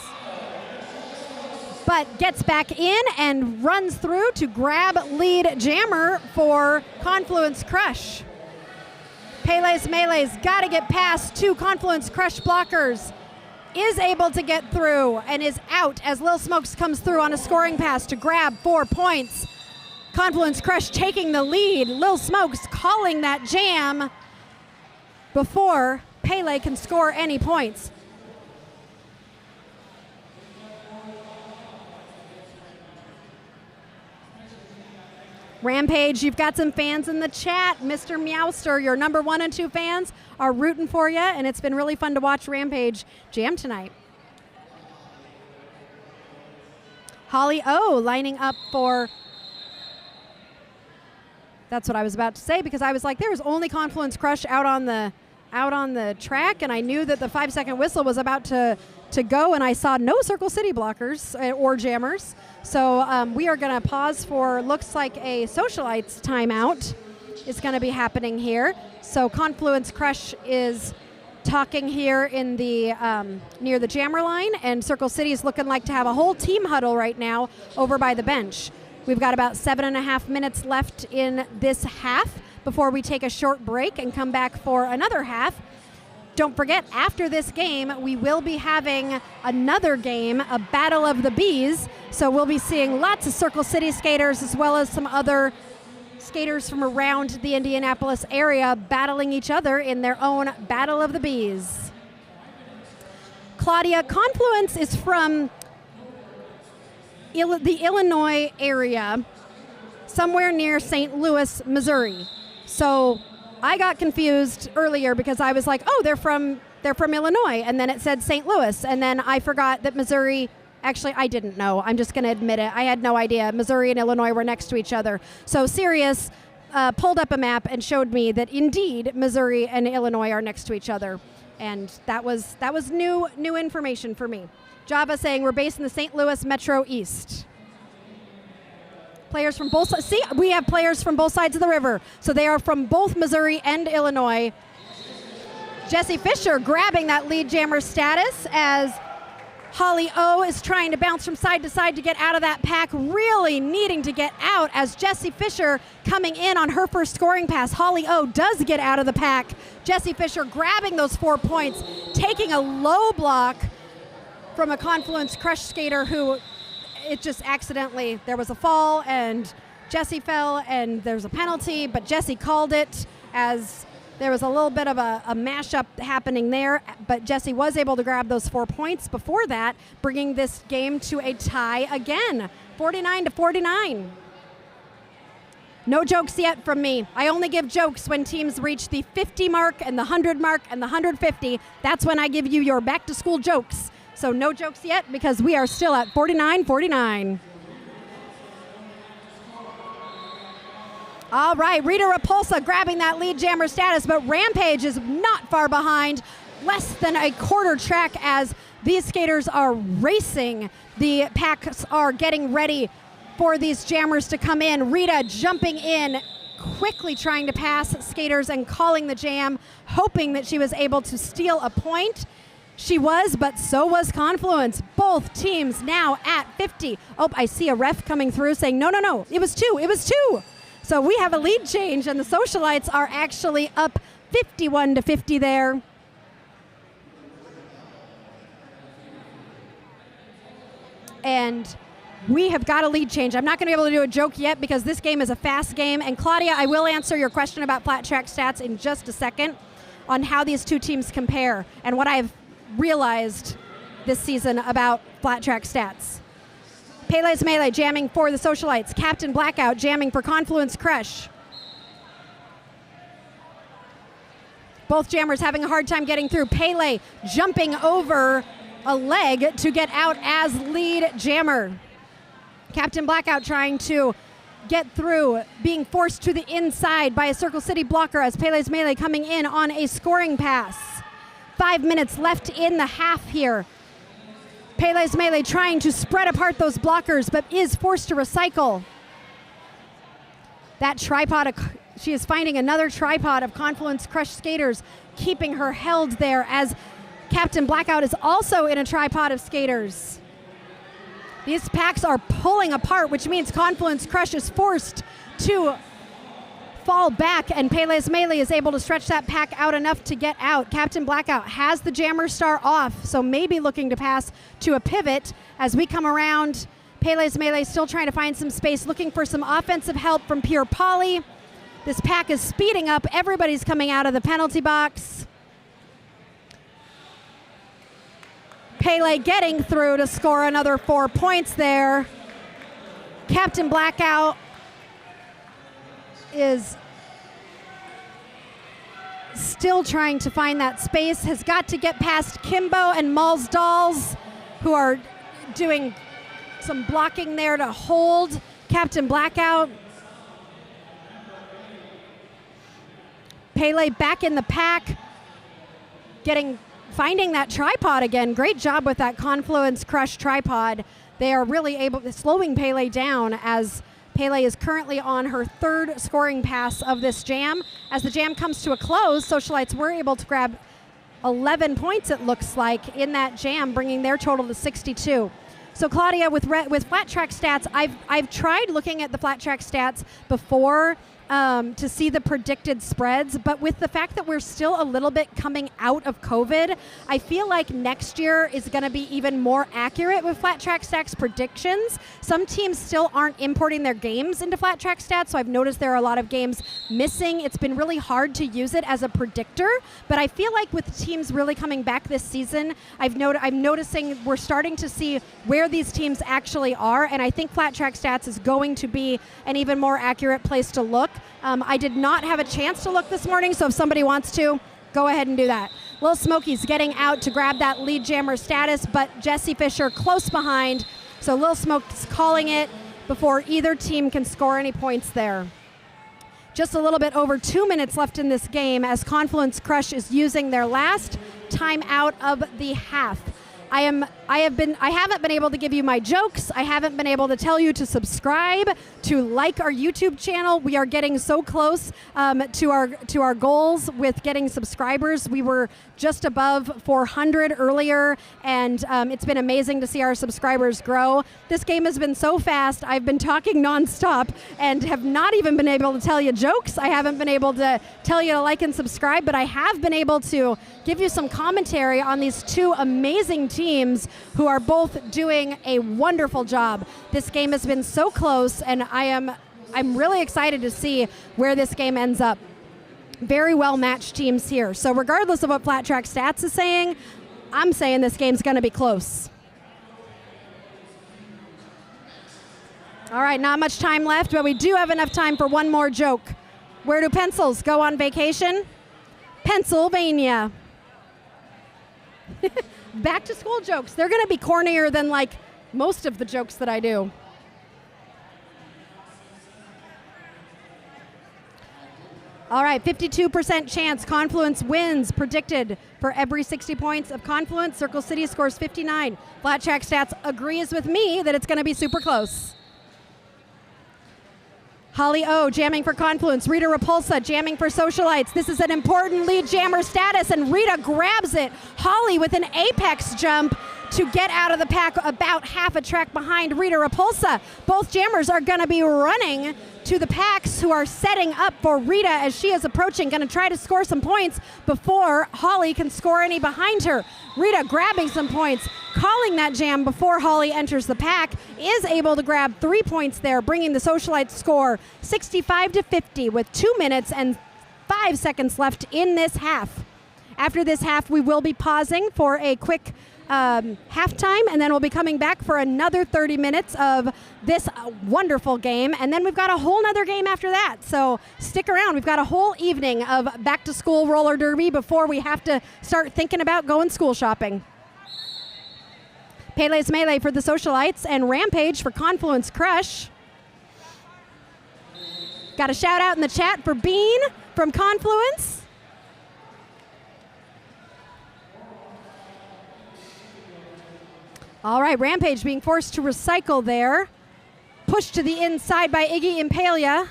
but gets back in and runs through to grab lead jammer for Confluence Crush. Pele's Melee's got to get past two Confluence Crush blockers, is able to get through and is out as Lil Smokes comes through on a scoring pass to grab 4 points. Confluence Crush taking the lead. Lil Smokes calling that jam before Pele can score any points. Rampage, you've got some fans in the chat. Mr. Meowster, your number 1 and 2 fans are rooting for you, and it's been really fun to watch Rampage jam tonight. Holly O lining up for... That's what I was about to say, because I was like, there was only Confluence Crush out on the track, and I knew that the 5-second whistle was about to go, and I saw no Circle City blockers or jammers. So we are going to pause for, looks like a Socialites timeout is going to be happening here. So Confluence Crush is talking here in the near the jammer line, and Circle City is looking like to have a whole team huddle right now over by the bench. We've got about 7.5 minutes left in this half before we take a short break and come back for another half. Don't forget, after this game, we will be having another game, a Battle of the Bees. So we'll be seeing lots of Circle City skaters as well as some other skaters from around the Indianapolis area battling each other in their own Battle of the Bees. Claudia, Confluence is from the Illinois area, somewhere near St. Louis, Missouri. So I got confused earlier because I was like, oh, they're from Illinois, and then it said St. Louis, and then I forgot that Missouri, actually I didn't know, I'm just going to admit it, I had no idea Missouri and Illinois were next to each other. So Sirius pulled up a map and showed me that indeed Missouri and Illinois are next to each other, and that was new information for me. Java saying we're based in the St. Louis Metro East. Players from both sides. See, we have players from both sides of the river. So they are from both Missouri and Illinois. Jesse Fisher grabbing that lead jammer status as Holly O is trying to bounce from side to side to get out of that pack, really needing to get out as Jesse Fisher coming in on her first scoring pass. Holly O does get out of the pack. Jesse Fisher grabbing those 4 points, taking a low block from a Confluence Crush skater who it just accidentally, there was a fall and Jesse fell and there's a penalty, but Jesse called it as there was a little bit of a mashup happening there, but Jesse was able to grab those 4 points before that, bringing this game to a tie again, 49-49. No jokes yet from me. I only give jokes when teams reach the 50 mark and the 100 mark and the 150. That's when I give you your back to school jokes. So no jokes yet because we are still at 49-49. All right, Rita Repulsa grabbing that lead jammer status, but Rampage is not far behind, less than a quarter track as these skaters are racing. The packs are getting ready for these jammers to come in. Rita jumping in, quickly trying to pass skaters and calling the jam, hoping that she was able to steal a point. She was, but so was Confluence. Both teams now at 50. Oh, I see a ref coming through saying, no, it was two. So we have a lead change, and the Socialites are actually up 51-50 there. And we have got a lead change. I'm not going to be able to do a joke yet because this game is a fast game. And Claudia, I will answer your question about flat track stats in just a second on how these two teams compare and what I've realized this season about flat track stats. Pele's Melee jamming for the Socialites. Captain Blackout jamming for Confluence Crush. Both jammers having a hard time getting through. Pele jumping over a leg to get out as lead jammer. Captain Blackout trying to get through, being forced to the inside by a Circle City blocker as Pele's Melee coming in on a scoring pass. 5 minutes left in the half here. Pele's Melee trying to spread apart those blockers, but is forced to recycle. That tripod, she is finding another tripod of Confluence Crush skaters, keeping her held there as Captain Blackout is also in a tripod of skaters. These packs are pulling apart, which means Confluence Crush is forced to fall back, and Pele's Melee is able to stretch that pack out enough to get out. Captain Blackout has the jammer star off, so maybe looking to pass to a pivot as we come around. Pele's Melee still trying to find some space, looking for some offensive help from Pure Poly. This pack is speeding up. Everybody's coming out of the penalty box. Pele getting through to score another 4 points there. Captain Blackout is still trying to find that space, has got to get past Kimbo and Mal's Dolls, who are doing some blocking there to hold Captain Blackout. Pele back in the pack, finding that tripod again. Great job with that Confluence Crush tripod. They are really slowing Pele down as Pele is currently on her third scoring pass of this jam. As the jam comes to a close, Socialites were able to grab 11 points, it looks like, in that jam, bringing their total to 62. So Claudia, with flat track stats, I've tried looking at the flat track stats before to see the predicted spreads, but with the fact that we're still a little bit coming out of COVID, I feel like next year is going to be even more accurate with flat track stats predictions. Some teams still aren't importing their games into flat track stats, so I've noticed there are a lot of games missing. It's been really hard to use it as a predictor, but I feel like with teams really coming back this season, I'm noticing we're starting to see where these teams actually are, and I think flat track stats is going to be an even more accurate place to look. I did not have a chance to look this morning, so if somebody wants to, go ahead and do that. Lil Smokey's getting out to grab that lead jammer status, but Jesse Fisher close behind, so Lil Smoke's calling it before either team can score any points there. Just a little bit over 2 minutes left in this game as Confluence Crush is using their last timeout of the half. I haven't been able to give you my jokes. I haven't been able to tell you to subscribe, to like our YouTube channel. We are getting so close to our goals with getting subscribers. We were just above 400 earlier, and it's been amazing to see our subscribers grow. This game has been so fast. I've been talking nonstop and have not even been able to tell you jokes. I haven't been able to tell you to like and subscribe, but I have been able to give you some commentary on these two amazing teams who are both doing a wonderful job. This game has been so close, and I'm really excited to see where this game ends up. Very well matched teams here. So regardless of what Flat Track Stats is saying, I'm saying this game's going to be close. All right, not much time left, but we do have enough time for one more joke. Where do pencils go on vacation? Pennsylvania. Back to school jokes. They're going to be cornier than like most of the jokes that I do. All right, 52% chance Confluence wins predicted for every 60 points of Confluence. Circle City scores 59. Flat Track Stats agrees with me that it's going to be super close. Holly O jamming for Confluence. Rita Repulsa jamming for Socialites. This is an important lead jammer status, and Rita grabs it. Holly with an apex jump to get out of the pack about half a track behind Rita Repulsa. Both jammers are going to be running to the packs who are setting up for Rita as she is approaching, going to try to score some points before Holly can score any behind her. Rita grabbing some points, calling that jam before Holly enters the pack, is able to grab 3 points there, bringing the Socialites score 65-50 with 2 minutes and 5 seconds left in this half. After this half, we will be pausing for a quick halftime, and then we'll be coming back for another 30 minutes of this wonderful game, and then we've got a whole nother game after that, so stick around. We've got a whole evening of back-to-school roller derby before we have to start thinking about going school shopping. Pele's Melee for the Socialites and Rampage for Confluence Crush. Got a shout out in the chat for Bean from Confluence. All right, Rampage being forced to recycle there. Pushed to the inside by Iggy Impalia.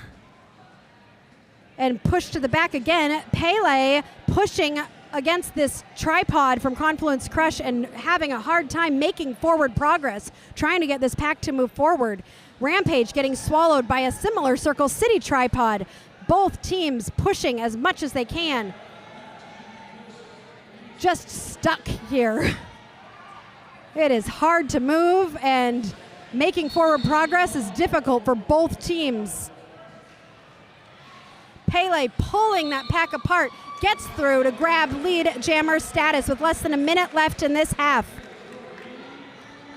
And pushed to the back again. Pele pushing against this tripod from Confluence Crush and having a hard time making forward progress, trying to get this pack to move forward. Rampage getting swallowed by a similar Circle City tripod. Both teams pushing as much as they can. Just stuck here. It is hard to move, and making forward progress is difficult for both teams. Pele pulling that pack apart, gets through to grab lead jammer status with less than a minute left in this half.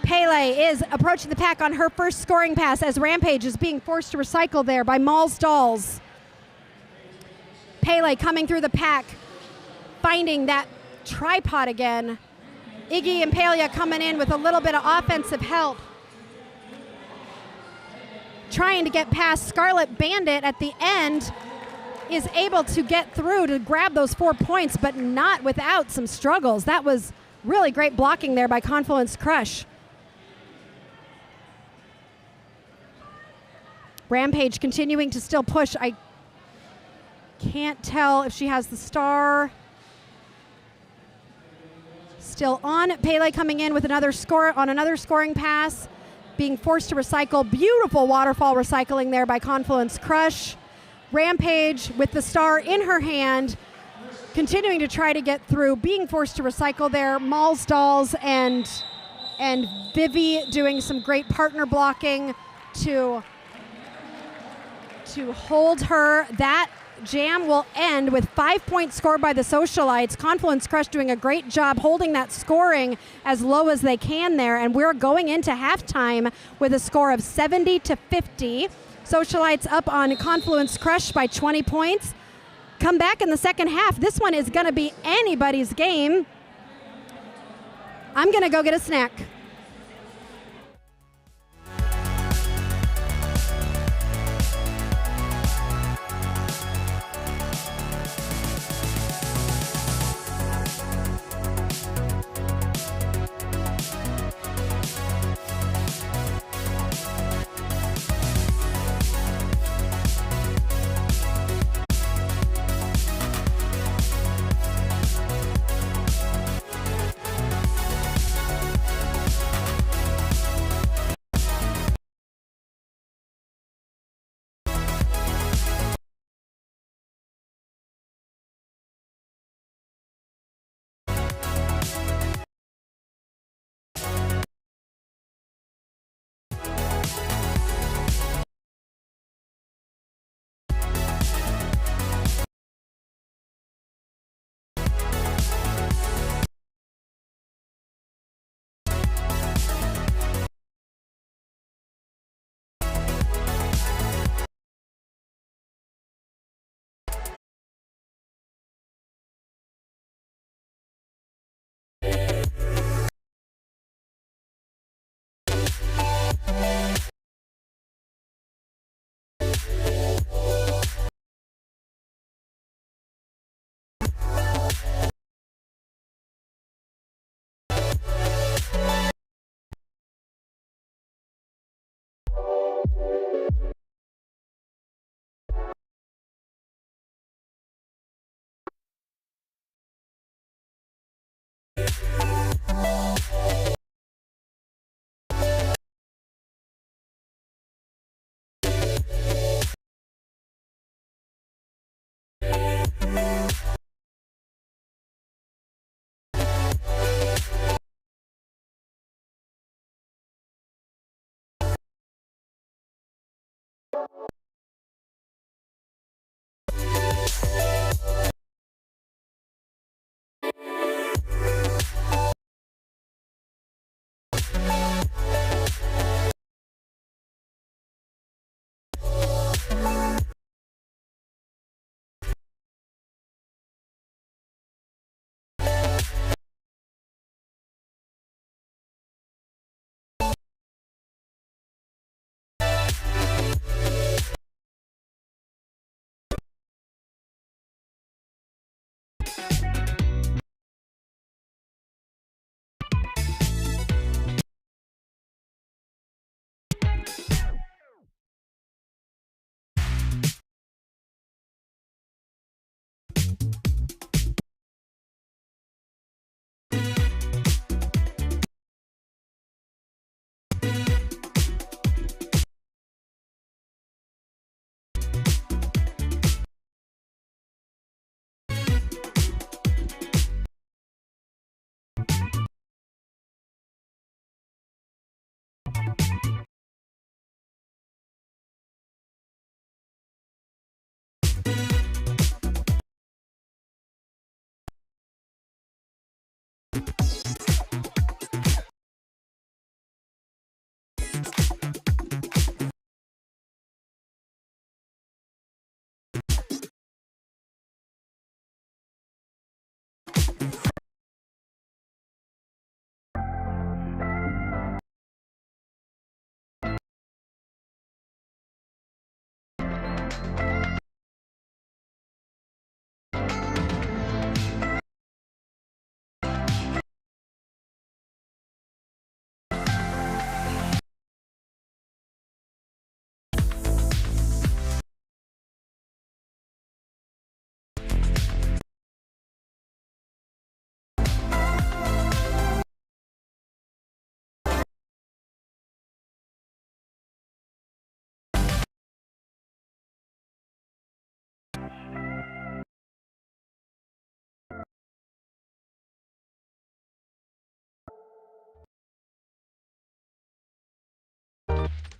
Pele is approaching the pack on her first scoring pass as Rampage is being forced to recycle there by Mal's Dolls. Pele coming through the pack, finding that tripod again. Iggy Impalia coming in with a little bit of offensive help. Trying to get past Scarlet Bandit at the end, is able to get through to grab those 4 points, but not without some struggles. That was really great blocking there by Confluence Crush. Rampage continuing to still push. I can't tell if she has the star. Still on. Pele coming in with another score on another scoring pass, being forced to recycle. Beautiful waterfall recycling there by Confluence Crush. Rampage with the star in her hand, continuing to try to get through, being forced to recycle there. Mal's Dolls and Vivi doing some great partner blocking to hold her. That jam will end with 5 points scored by the Socialites. Confluence Crush doing a great job holding that scoring as low as they can there, and we're going into halftime with a score of 70-50. Socialites up on Confluence Crush by 20 points. Come back in the second half. This one is going to be anybody's game. I'm going to go get a snack.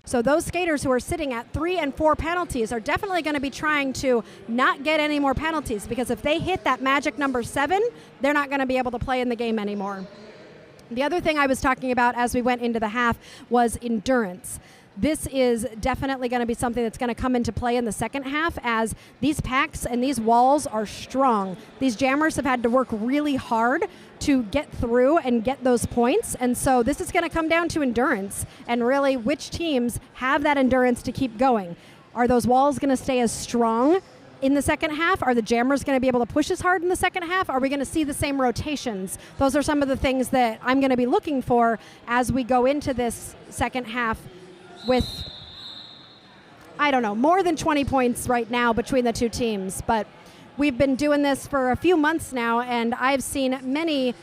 So those skaters who are sitting at 3 and 4 penalties are definitely going to be trying to not get any more penalties, because if they hit that magic number 7, they're not going to be able to play in the game anymore. The other thing I was talking about as we went into the half was endurance. This is definitely going to be something that's going to come into play in the second half, as these packs and these walls are strong. These jammers have had to work really hard to get through and get those points, and so this is going to come down to endurance and really which teams have that endurance to keep going. Are those walls going to stay as strong in the second half? Are the jammers going to be able to push as hard in the second half? Are we going to see the same rotations? Those are some of the things that I'm going to be looking for as we go into this second half with, I don't know, more than 20 points right now between the two teams. But we've been doing this for a few months now, and I've seen many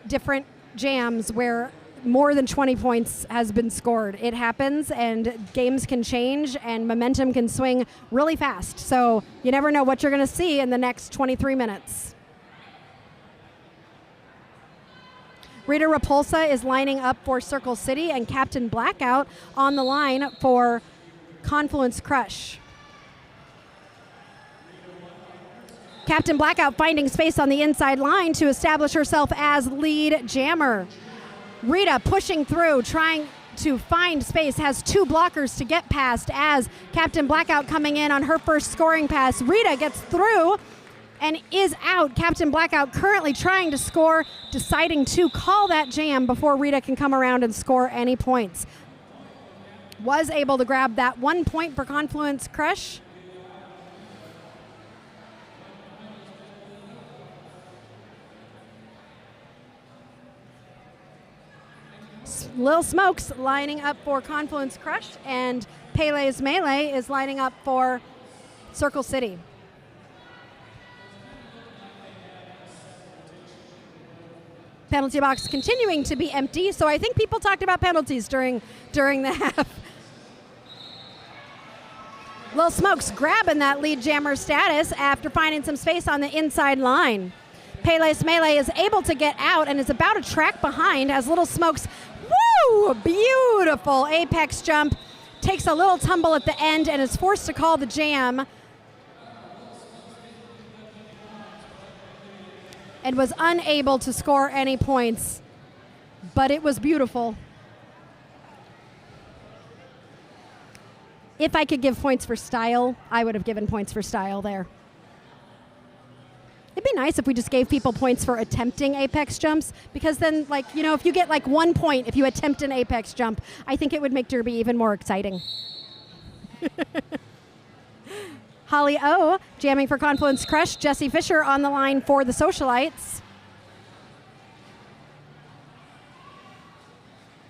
different jams where more than 20 points has been scored. It happens, and games can change, and momentum can swing really fast. So you never know what you're going to see in the next 23 minutes. Rita Repulsa is lining up for Circle City, and Captain Blackout on the line for Confluence Crush. Captain Blackout finding space on the inside line to establish herself as lead jammer. Rita pushing through, trying to find space, has 2 blockers to get past as Captain Blackout coming in on her first scoring pass. Rita gets through and is out. Captain Blackout currently trying to score, deciding to call that jam before Rita can come around and score any points. Was able to grab that 1 point for Confluence Crush. Lil Smokes lining up for Confluence Crush, and Pele's Melee is lining up for Circle City. Penalty box continuing to be empty, so I think people talked about penalties during the half. Lil Smokes grabbing that lead jammer status after finding some space on the inside line. Pele's Melee is able to get out and is about a track behind as Little Smokes, woo, beautiful apex jump takes a little tumble at the end and is forced to call the jam. And was unable to score any points, but it was beautiful. If I could give points for style, I would have given points for style there. It'd be nice if we just gave people points for attempting apex jumps, because then, like, you know, if you get like 1 point if you attempt an apex jump, I think it would make Derby even more exciting. Holly O jamming for Confluence Crush. Jesse Fisher on the line for the Socialites.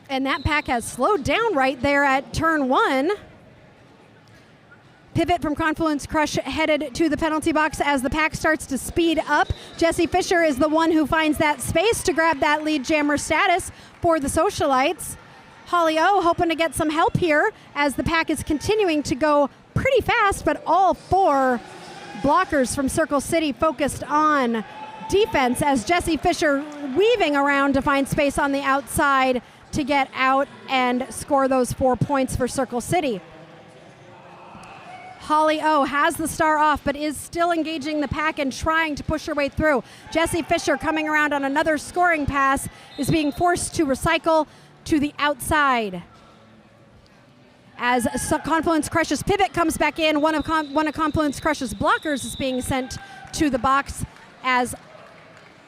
And that pack has slowed down right there at turn 1. Pivot from Confluence Crush headed to the penalty box as the pack starts to speed up. Jesse Fisher is the one who finds that space to grab that lead jammer status for the Socialites. Holly O hoping to get some help here as the pack is continuing to go pretty fast, but all 4 blockers from Circle City focused on defense as Jesse Fisher weaving around to find space on the outside to get out and score those 4 points for Circle City. Holly O has the star off, but is still engaging the pack and trying to push her way through. Jesse Fisher coming around on another scoring pass is being forced to recycle to the outside. As Confluence Crush's pivot comes back in, one of Confluence Crush's blockers is being sent to the box as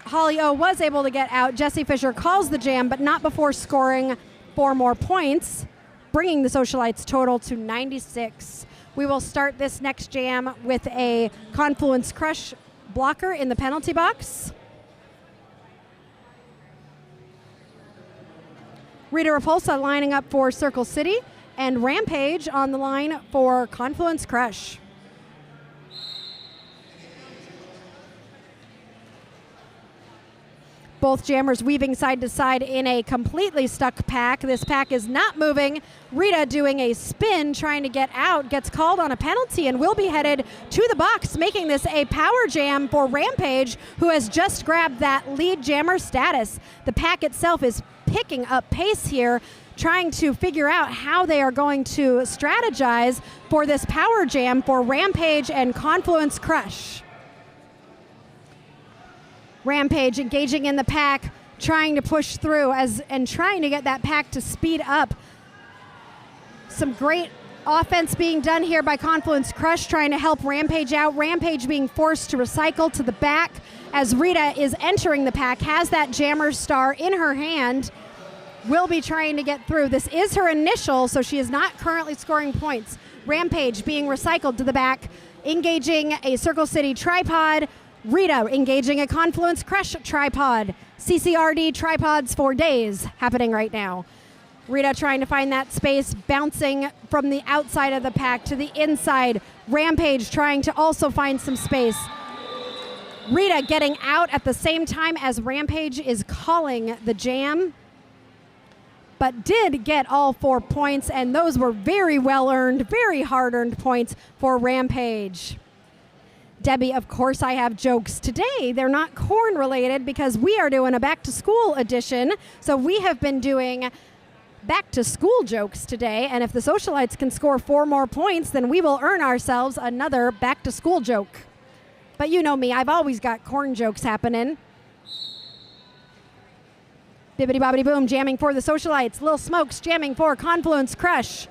Holly O was able to get out. Jesse Fisher calls the jam, but not before scoring 4 more points, bringing the Socialites total to 96. We will start this next jam with a Confluence Crush blocker in the penalty box. Rita Repulsa lining up for Circle City, and Rampage on the line for Confluence Crush. Both jammers weaving side to side in a completely stuck pack. This pack is not moving. Rita doing a spin, trying to get out, gets called on a penalty and will be headed to the box, making this a power jam for Rampage, who has just grabbed that lead jammer status. The pack itself is picking up pace here, trying to figure out how they are going to strategize for this power jam for Rampage and Confluence Crush. Rampage engaging in the pack, trying to push through and trying to get that pack to speed up. Some great offense being done here by Confluence Crush, trying to help Rampage out. Rampage being forced to recycle to the back as Rita is entering the pack, has that jammer star in her hand, will be trying to get through. This is her initial, so she is not currently scoring points. Rampage being recycled to the back, engaging a Circle City tripod. Rita engaging a Confluence Crush tripod. CCRD tripods for days happening right now. Rita trying to find that space, bouncing from the outside of the pack to the inside. Rampage trying to also find some space. Rita getting out at the same time as Rampage is calling the jam, but did get all 4 points, and those were very well earned, very hard earned points for Rampage. Debbie, of course I have jokes today. They're not corn related because we are doing a back to school edition. So we have been doing back to school jokes today. And if the Socialites can score 4 more points, then we will earn ourselves another back to school joke. But you know me, I've always got corn jokes happening. Bibbidi Bobbidi Boom jamming for the Socialites. Lil Smokes jamming for Confluence Crush.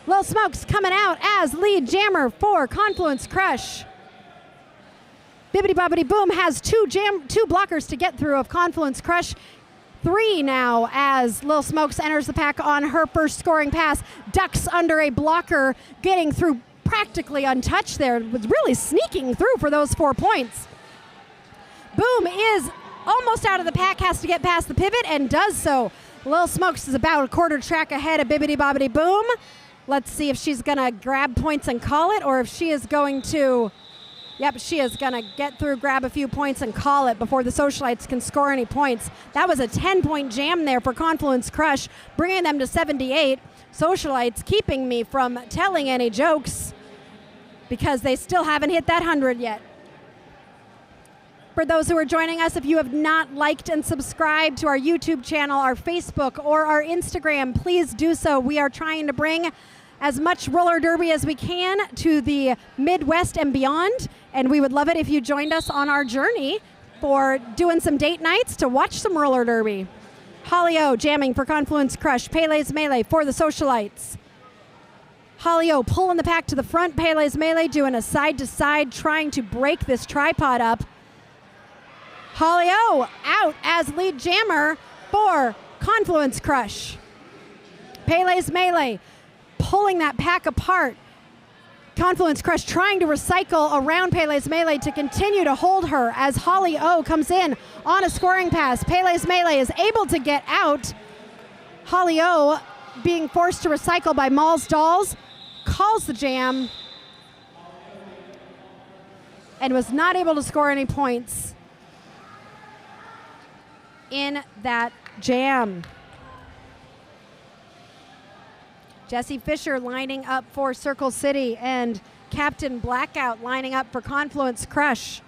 Lil Smokes coming out as lead jammer for Confluence Crush. Bibbidi Bobbidi Boom has two blockers to get through of Confluence Crush. 3 now as Lil Smokes enters the pack on her first scoring pass. Ducks under a blocker, getting through practically untouched there. Was really sneaking through for those 4 points. Boom is almost out of the pack, has to get past the pivot and does so. Lil Smokes is about a quarter track ahead of Bibbidi Bobbidi Boom. Let's see if she's going to grab points and call it, or if she is going to, she is going to get through, grab a few points and call it before the Socialites can score any points. That was a 10-point jam there for Confluence Crush, bringing them to 78. Socialites keeping me from telling any jokes because they still haven't hit that 100 yet. For those who are joining us, if you have not liked and subscribed to our YouTube channel, our Facebook, or our Instagram, please do so. We are trying to bring as much roller derby as we can to the Midwest and beyond, and we would love it if you joined us on our journey for doing some date nights to watch some roller derby. Holly O jamming for Confluence Crush, Pele's Melee for the Socialites. Holly O pulling the pack to the front, Pele's Melee doing a side-to-side, trying to break this tripod up. Holly O out as lead jammer for Confluence Crush. Pele's Melee pulling that pack apart. Confluence Crush trying to recycle around Pele's Melee to continue to hold her as Holly O comes in on a scoring pass. Pele's Melee is able to get out. Holly O being forced to recycle by Maul's Dolls, calls the jam, and was not able to score any points in that jam. Jesse Fisher lining up for Circle City and Captain Blackout lining up for Confluence Crush.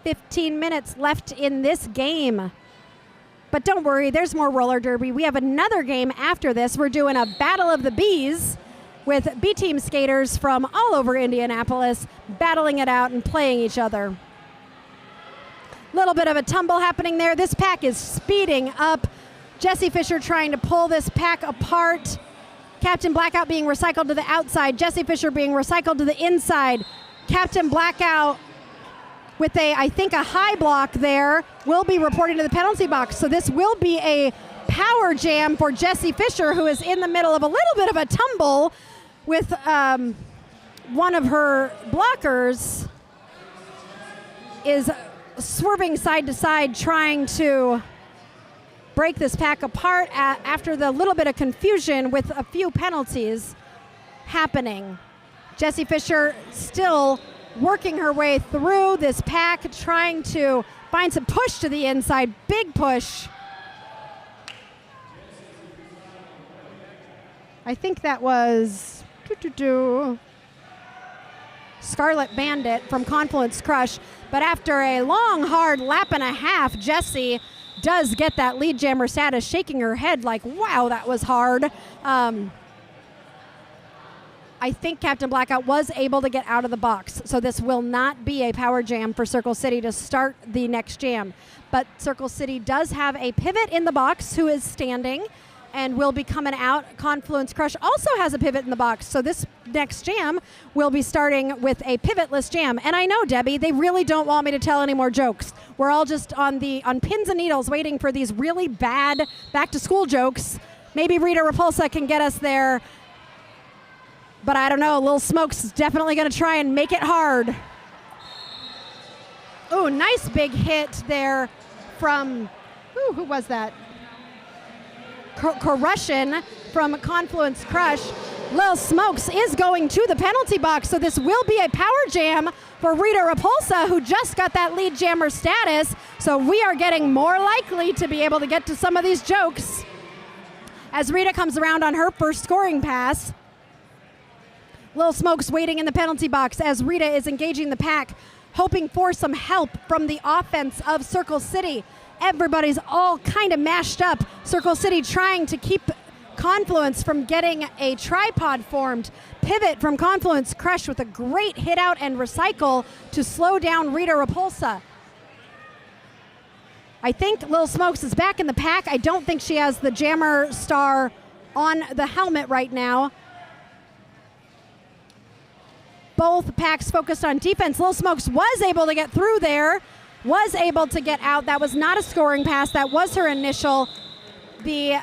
15 minutes left in this game. But don't worry, there's more roller derby. We have another game after this. We're doing a Battle of the Bees with B-team skaters from all over Indianapolis battling it out and playing each other. Little bit of a tumble happening there. This pack is speeding up. Jesse Fisher trying to pull this pack apart. Captain Blackout being recycled to the outside. Jesse Fisher being recycled to the inside. Captain Blackout with I think a high block there, will be reporting to the penalty box. So this will be a power jam for Jesse Fisher, who is in the middle of a little bit of a tumble with one of her blockers is swerving side to side, trying to break this pack apart after the little bit of confusion with a few penalties happening. Jesse Fisher still working her way through this pack, trying to find some push to the inside. Big push. I think that was Scarlet Bandit from Confluence Crush. But after a long, hard lap and a half, Jessie does get that lead jammer status, shaking her head like, wow, that was hard. I think Captain Blackout was able to get out of the box, so this will not be a power jam for Circle City to start the next jam. But Circle City does have a pivot in the box who is standing and will be coming out. Confluence Crush also has a pivot in the box, so this next jam will be starting with a pivotless jam. And I know, Debbie, they really don't want me to tell any more jokes. We're all just on pins and needles waiting for these really bad back-to-school jokes. Maybe Rita Repulsa can get us there. But I don't know, Lil Smokes is definitely going to try and make it hard. Ooh, nice big hit there from, who was that? Corrussion from Confluence Crush. Lil Smokes is going to the penalty box, so this will be a power jam for Rita Repulsa, who just got that lead jammer status. So we are getting more likely to be able to get to some of these jokes as Rita comes around on her first scoring pass. Lil Smokes waiting in the penalty box as Rita is engaging the pack, hoping for some help from the offense of Circle City. Everybody's all kind of mashed up. Circle City trying to keep Confluence from getting a tripod formed. Pivot from Confluence Crush with a great hit out and recycle to slow down Rita Repulsa. I think Lil Smokes is back in the pack. I don't think she has the jammer star on the helmet right now. Both packs focused on defense. Lil Smokes was able to get through there, was able to get out. That was not a scoring pass. That was her initial. The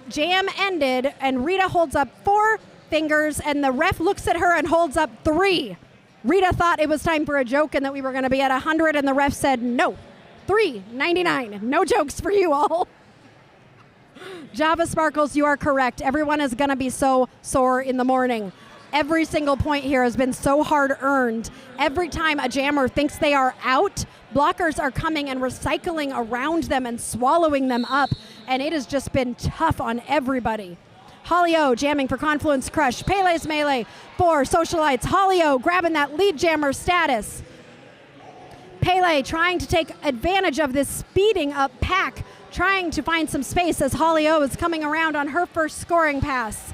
jam ended, and Rita holds up 4 fingers, and the ref looks at her and holds up 3. Rita thought it was time for a joke and that we were going to be at 100, and the ref said, no, 3.99. No jokes for you all. Java Sparkles, you are correct. Everyone is going to be so sore in the morning. Every single point here has been so hard earned. Every time a jammer thinks they are out, blockers are coming and recycling around them and swallowing them up, and it has just been tough on everybody. Holly O jamming for Confluence Crush. Pele's Melee for Socialites. Holly O grabbing that lead jammer status. Pele trying to take advantage of this speeding up pack, trying to find some space as Holly O is coming around on her first scoring pass.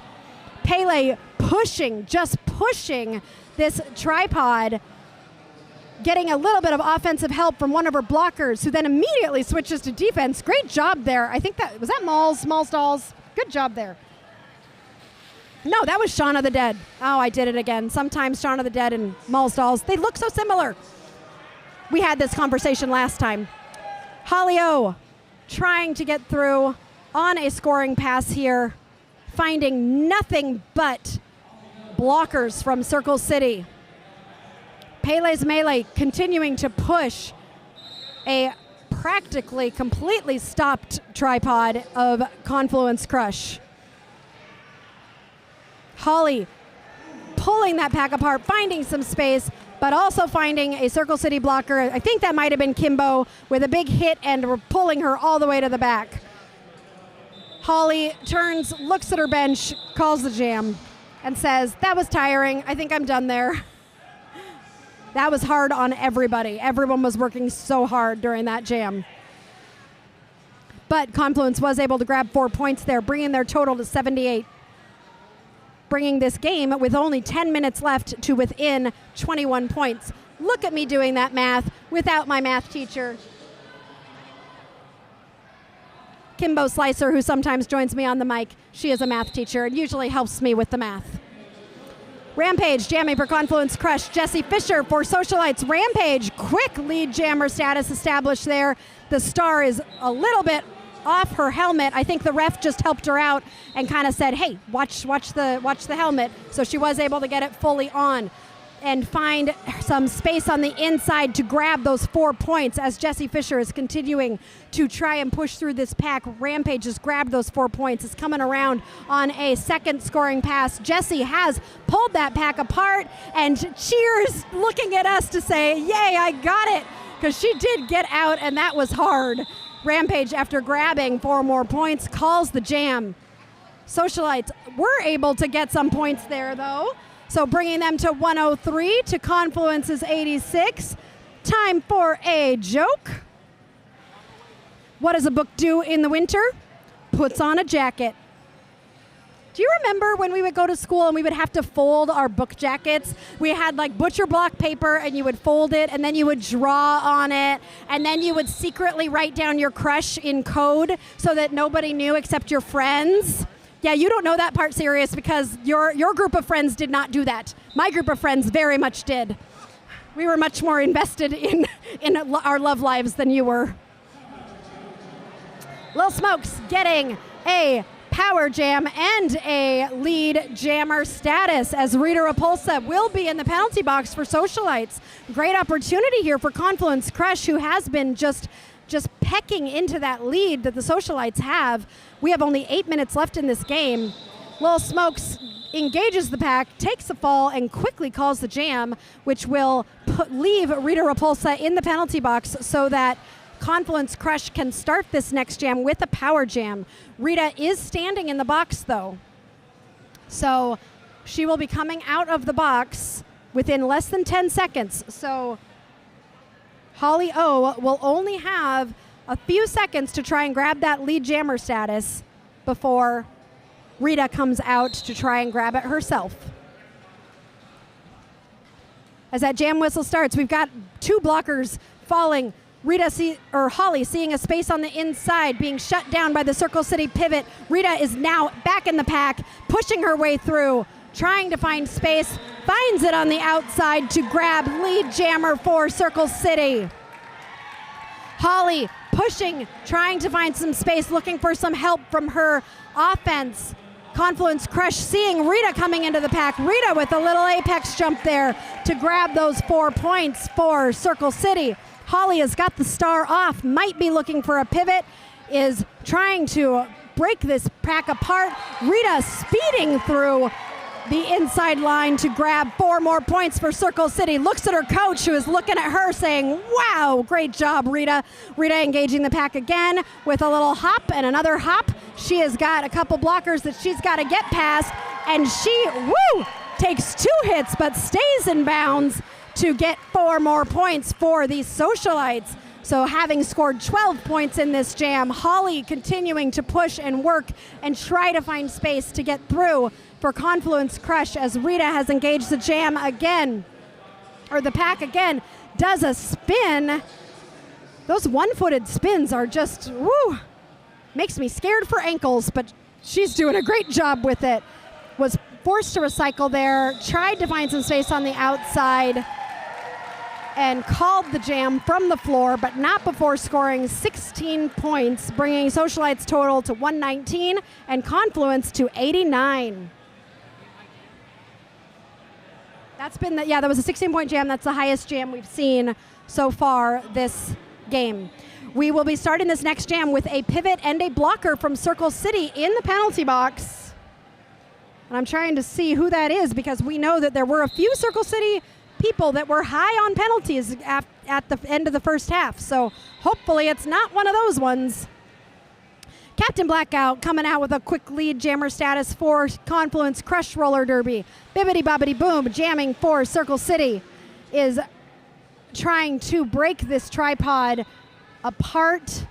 Pele pushing, just pushing this tripod, getting a little bit of offensive help from one of her blockers, who then immediately switches to defense. Great job there. I think was that Malls Dolls? Good job there. No, that was Shaun of the Dead. Oh, I did it again. Sometimes Shaun of the Dead and Malls Dolls, they look so similar. We had this conversation last time. Holly O trying to get through on a scoring pass here, finding nothing but blockers from Circle City. Pele's Melee continuing to push a practically completely stopped tripod of Confluence Crush. Holly pulling that pack apart, finding some space, but also finding a Circle City blocker. I think that might have been Kimbo with a big hit, and we're pulling her all the way to the back. Holly turns, looks at her bench, calls the jam, and says, that was tiring. I think I'm done there. That was hard on everybody. Everyone was working so hard during that jam. But Confluence was able to grab 4 points there, bringing their total to 78. Bringing this game with only 10 minutes left to within 21 points. Look at me doing that math without my math teacher. Kimbo Slicer, who sometimes joins me on the mic, she is a math teacher and usually helps me with the math. Rampage jamming for Confluence Crush. Jessie Fisher for Socialites. Rampage, quick lead jammer status established there. The star is a little bit off her helmet. I think the ref just helped her out and kind of said, hey, watch the helmet. So she was able to get it fully on and find some space on the inside to grab those 4 points as Jessie Fisher is continuing to try and push through this pack. Rampage has grabbed those 4 points. It's coming around on a second scoring pass. Jessie has pulled that pack apart and cheers, looking at us to say, yay, I got it, because she did get out and that was hard. Rampage, after grabbing 4 more points, calls the jam. Socialites were able to get some points there, though. So bringing them to 103 to Confluence's 86. Time for a joke. What does a book do in the winter? Puts on a jacket. Do you remember when we would go to school and we would have to fold our book jackets? We had like butcher block paper and you would fold it and then you would draw on it and then you would secretly write down your crush in code so that nobody knew except your friends. Yeah, you don't know that part, Sirius, because your group of friends did not do that. My group of friends very much did. We were much more invested in our love lives than you were. Lil Smokes getting a power jam and a lead jammer status as Rita Repulsa will be in the penalty box for Socialites. Great opportunity here for Confluence Crush, who has been just pecking into that lead that the Socialites have. We have only 8 minutes left in this game. Lil Smokes engages the pack, takes a fall, and quickly calls the jam, which will leave Rita Repulsa in the penalty box so that Confluence Crush can start this next jam with a power jam. Rita is standing in the box, though. So she will be coming out of the box within less than 10 seconds. So Holly O will only have a few seconds to try and grab that lead jammer status before Rita comes out to try and grab it herself. As that jam whistle starts, we've got 2 blockers falling. Holly seeing a space on the inside, being shut down by the Circle City pivot. Rita is now back in the pack, pushing her way through, trying to find space, finds it on the outside to grab lead jammer for Circle City. Holly pushing, trying to find some space, looking for some help from her offense. Confluence Crush seeing Rita coming into the pack. Rita with a little apex jump there to grab those 4 points for Circle City. Holly has got the star off, might be looking for a pivot, is trying to break this pack apart. Rita speeding through the inside line to grab 4 more points for Circle City. Looks at her coach, who is looking at her saying, wow, great job, Rita. Rita engaging the pack again with a little hop and another hop, She has got a couple blockers that she's got to get past, and she, takes 2 hits but stays in bounds to get 4 more points for the Socialites. So having scored 12 points in this jam, Holly continuing to push and work and try to find space to get through for Confluence Crush as Rita has engaged the jam again, or the pack again, does a spin. Those one-footed spins are just, makes me scared for ankles, but she's doing a great job with it. Was forced to recycle there, tried to find some space on the outside, and called the jam from the floor, but not before scoring 16 points, bringing Socialites total to 119 and Confluence to 89. That's been that was a 16-point jam. That's the highest jam we've seen so far this game. We will be starting this next jam with a pivot and a blocker from Circle City in the penalty box. And I'm trying to see who that is because we know that there were a few Circle City people that were high on penalties at the end of the first half. So hopefully it's not one of those ones. Captain Blackout coming out with a quick lead jammer status for Confluence Crush Roller Derby. Bibbidi Bobbidi Boom jamming for Circle City is trying to break this tripod apart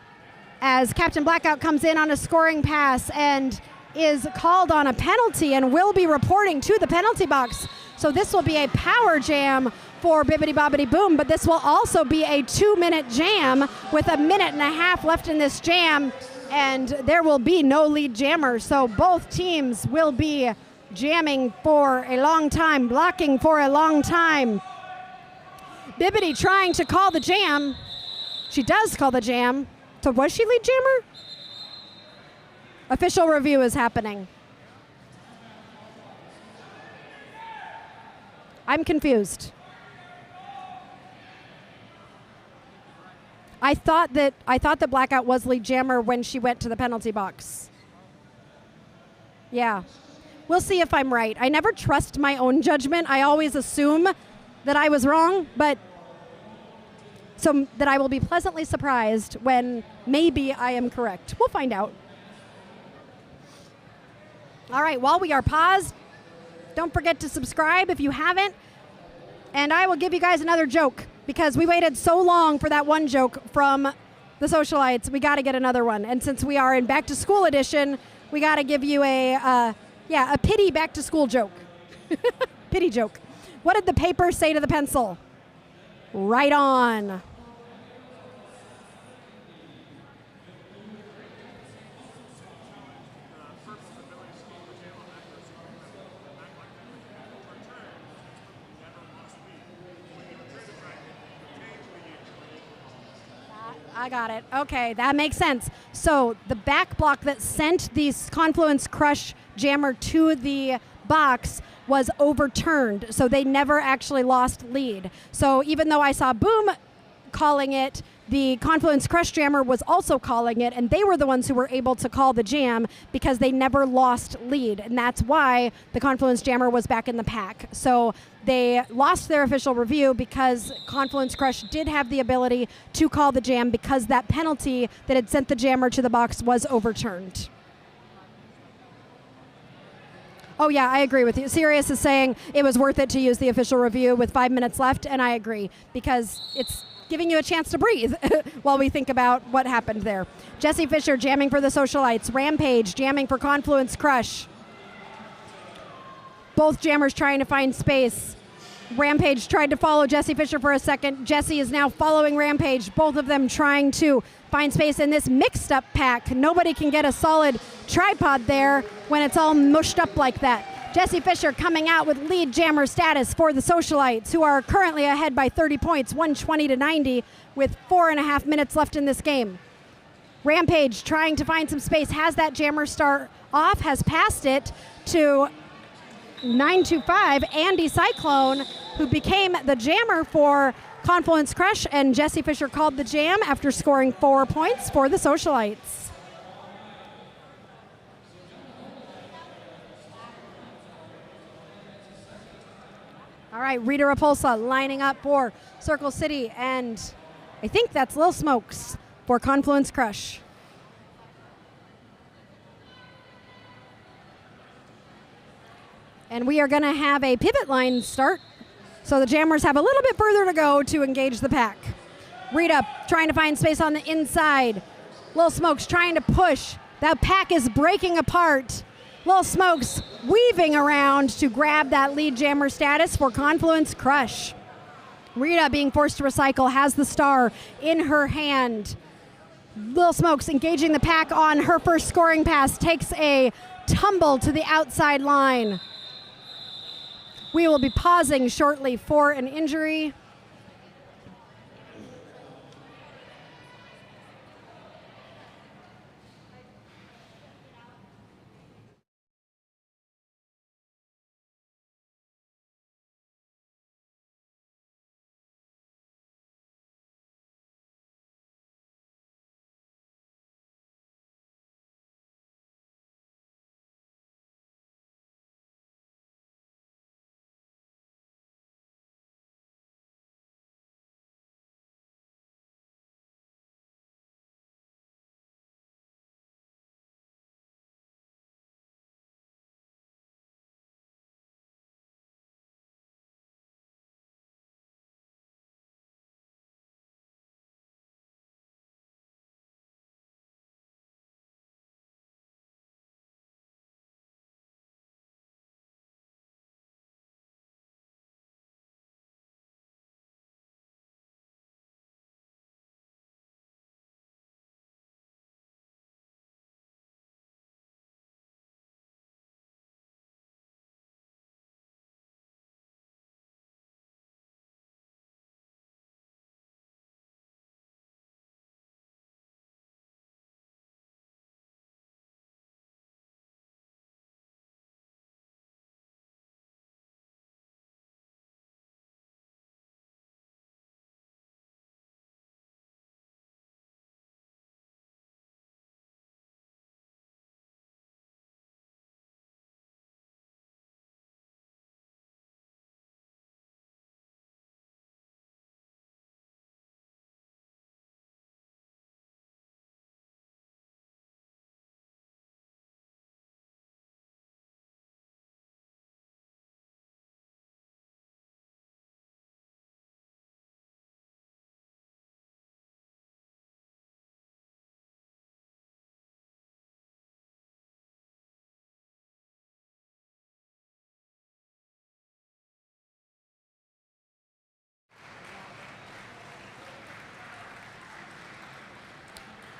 as Captain Blackout comes in on a scoring pass and is called on a penalty and will be reporting to the penalty box. So this will be a power jam for Bibbidi Bobbidi Boom, but this will also be a 2-minute jam with a minute and a half left in this jam, and there will be no lead jammer. So both teams will be jamming for a long time, blocking for a long time. Bibbidi trying to call the jam. She does call the jam. So was she lead jammer? Official review is happening. I'm confused. I thought that Blackout was lead jammer when she went to the penalty box. Yeah. We'll see if I'm right. I never trust my own judgment. I always assume that I was wrong, but so that I will be pleasantly surprised when maybe I am correct. We'll find out. All right, while we are paused, don't forget to subscribe if you haven't. And I will give you guys another joke because we waited so long for that one joke from the Socialites. We got to get another one. And since we are in back to school edition, we got to give you a pity back to school joke. Pity joke. What did the paper say to the pencil? Right on. I got it. Okay, that makes sense. So the back block that sent the Confluence Crush jammer to the box was overturned, so they never actually lost lead. So even though I saw Boom calling it, the Confluence Crush jammer was also calling it, and they were the ones who were able to call the jam because they never lost lead, and that's why the Confluence jammer was back in the pack. So they lost their official review because Confluence Crush did have the ability to call the jam because that penalty that had sent the jammer to the box was overturned. Oh yeah, I agree with you. Sirius is saying it was worth it to use the official review with 5 minutes left, and I agree because it's giving you a chance to breathe while we think about what happened there. Jesse Fisher jamming for the Socialites. Rampage jamming for Confluence Crush. Both jammers trying to find space. Rampage tried to follow Jesse Fisher for a second. Jesse is now following Rampage. Both of them trying to find space in this mixed up pack. Nobody can get a solid tripod there when it's all mushed up like that. Jesse Fisher coming out with lead jammer status for the Socialites, who are currently ahead by 30 points, 120-90, with 4.5 minutes left in this game. Rampage trying to find some space, has that jammer start off, has passed it to 925, Andy Cyclone, who became the jammer for Confluence Crush, and Jesse Fisher called the jam after scoring 4 points for the Socialites. All right, Rita Repulsa lining up for Circle City, and I think that's Lil Smokes for Confluence Crush. And we are going to have a pivot line start. So the jammers have a little bit further to go to engage the pack. Rita trying to find space on the inside. Lil Smokes trying to push. That pack is breaking apart. Lil Smokes weaving around to grab that lead jammer status for Confluence Crush. Rita being forced to recycle, has the star in her hand. Lil Smokes engaging the pack on her first scoring pass, takes a tumble to the outside line. We will be pausing shortly for an injury.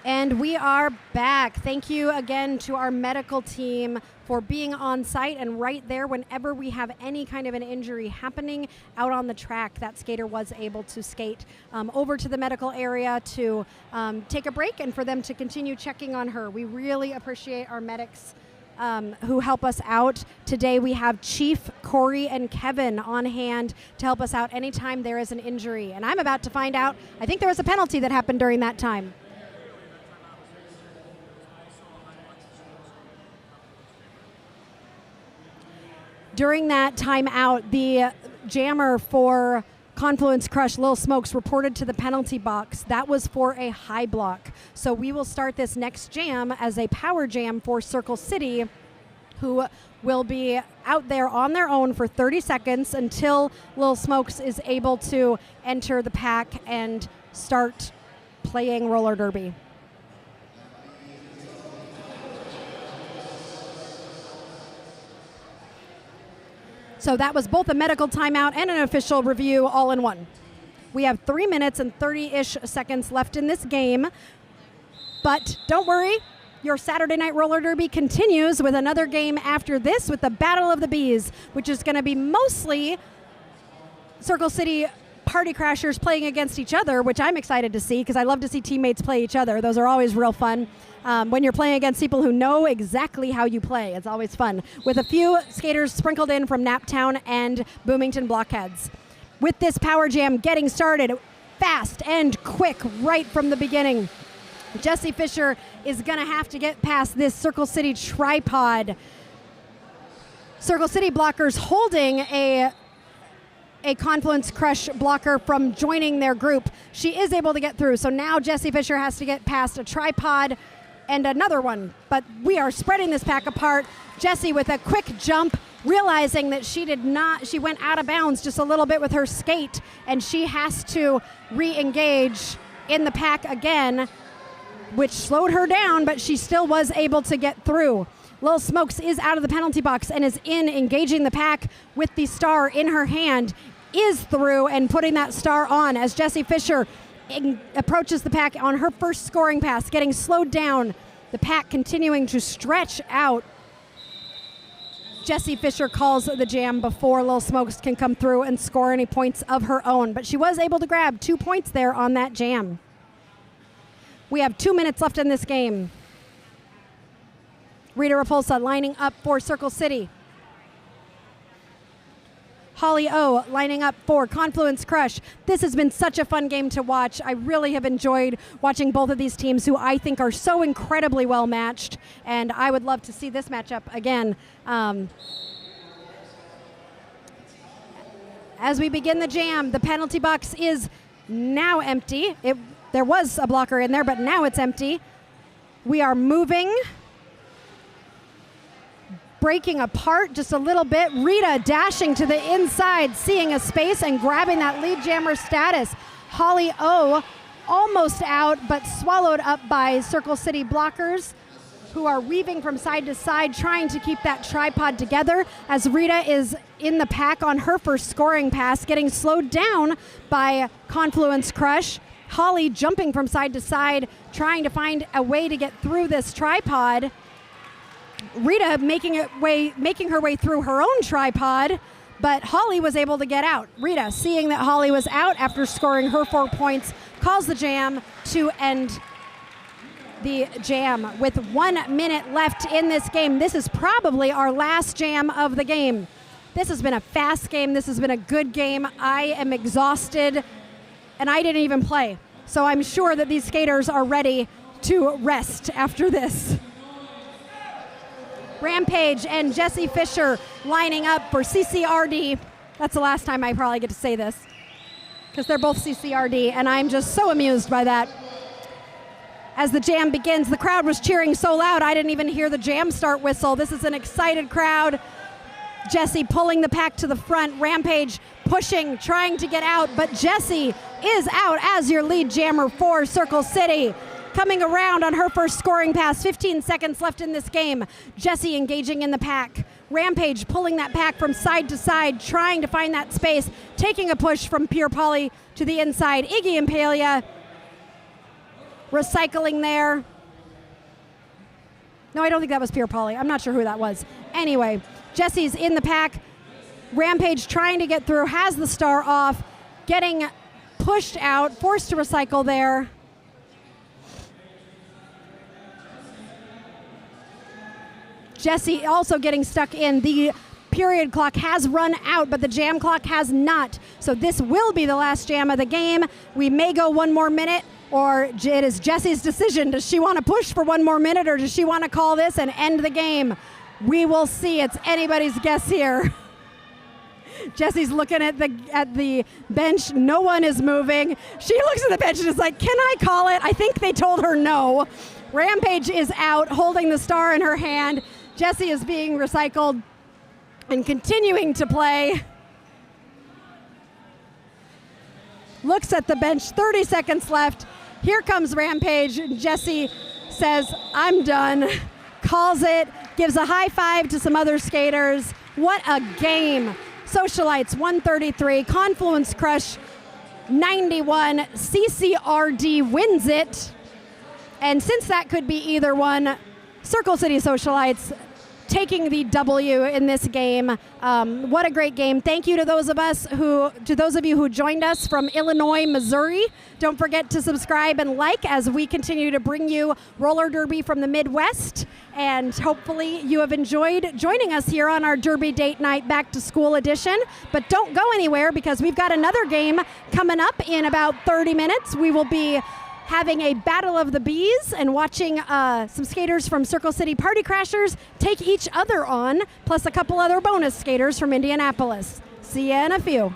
And we are back. Thank you again to our medical team for being on site and right there whenever we have any kind of an injury happening out on the track. That skater was able to skate over to the medical area to take a break and for them to continue checking on her. We really appreciate our medics who help us out. Today we have Chief, Corey, and Kevin on hand to help us out anytime there is an injury. And I'm about to find out, I think there was a penalty that happened during that time. During that timeout, the jammer for Confluence Crush, Lil Smokes, reported to the penalty box. That was for a high block. So we will start this next jam as a power jam for Circle City, who will be out there on their own for 30 seconds until Lil Smokes is able to enter the pack and start playing roller derby. So that was both a medical timeout and an official review all in one. We have 3 minutes and 30-ish seconds left in this game. But don't worry, your Saturday Night Roller Derby continues with another game after this with the Battle of the Bees, which is going to be mostly Circle City party crashers playing against each other, which I'm excited to see because I love to see teammates play each other. Those are always real fun. When you're playing against people who know exactly how you play. It's always fun. With a few skaters sprinkled in from Naptown and Boomington Blockheads. With this power jam getting started fast and quick right from the beginning. Jesse Fisher is going to have to get past this Circle City tripod. Circle City blockers holding a Confluence Crush blocker from joining their group. She is able to get through. So now Jesse Fisher has to get past a tripod and another one. But we are spreading this pack apart. Jesse with a quick jump realizing that she went out of bounds just a little bit with her skate, and she has to re-engage in the pack again, which slowed her down, but she still was able to get through. Lil Smokes is out of the penalty box and is engaging the pack with the star in her hand, is through and putting that star on as Jessie Fisher approaches the pack on her first scoring pass, getting slowed down. The pack continuing to stretch out. Jessie Fisher calls the jam before Lil Smokes can come through and score any points of her own, but she was able to grab 2 points there on that jam. We have 2 minutes left in this game. Rita Repulsa lining up for Circle City. Holly O lining up for Confluence Crush. This has been such a fun game to watch. I really have enjoyed watching both of these teams, who I think are so incredibly well matched, and I would love to see this matchup again. As we begin the jam, the penalty box is now empty. There was a blocker in there, but now it's empty. We are moving, breaking apart just a little bit. Rita dashing to the inside, seeing a space and grabbing that lead jammer status. Holly O almost out, but swallowed up by Circle City blockers, who are weaving from side to side, trying to keep that tripod together as Rita is in the pack on her first scoring pass, getting slowed down by Confluence Crush. Holly jumping from side to side, trying to find a way to get through this tripod. Rita making her way through her own tripod, but Holly was able to get out. Rita, seeing that Holly was out after scoring her 4 points, calls the jam to end the jam with 1 minute left in this game. This is probably our last jam of the game. This has been a fast game. This has been a good game. I am exhausted, and I didn't even play. So I'm sure that these skaters are ready to rest after this. Rampage and Jessie Fisher lining up for CCRD. That's the last time I probably get to say this, because they're both CCRD, and I'm just so amused by that. As the jam begins, the crowd was cheering so loud I didn't even hear the jam start whistle. This is an excited crowd. Jessie pulling the pack to the front. Rampage pushing, trying to get out, but Jessie is out as your lead jammer for Circle City. Coming around on her first scoring pass, 15 seconds left in this game. Jessie engaging in the pack. Rampage pulling that pack from side to side, trying to find that space, taking a push from Pure Poly to the inside. Iggy Impalia recycling there. No, I don't think that was Pure Poly. I'm not sure who that was. Anyway, Jessie's in the pack. Rampage trying to get through, has the star off, getting pushed out, forced to recycle there. Jessie also getting stuck in. The period clock has run out, but the jam clock has not. So this will be the last jam of the game. We may go 1 more minute, or it is Jessie's decision. Does she want to push for 1 more minute, or does she want to call this and end the game? We will see. It's anybody's guess here. Jessie's looking at the bench. No one is moving. She looks at the bench and is like, can I call it? I think they told her no. Rampage is out, holding the star in her hand. Jessie is being recycled and continuing to play. Looks at the bench, 30 seconds left. Here comes Rampage. Jessie says, I'm done. Calls it, gives a high five to some other skaters. What a game. Socialites 133, Confluence Crush 91, CCRD wins it. And since that could be either one, Circle City Socialites taking the W in this game. What a great game. Thank you to those of you who joined us from Illinois, Missouri. Don't forget to subscribe and like as we continue to bring you roller derby from the Midwest. And hopefully you have enjoyed joining us here on our Derby Date Night Back to School edition. But don't go anywhere, because we've got another game coming up in about 30 minutes. We will be having a Battle of the Bees and watching some skaters from Circle City Party Crashers take each other on, plus a couple other bonus skaters from Indianapolis. See ya in a few.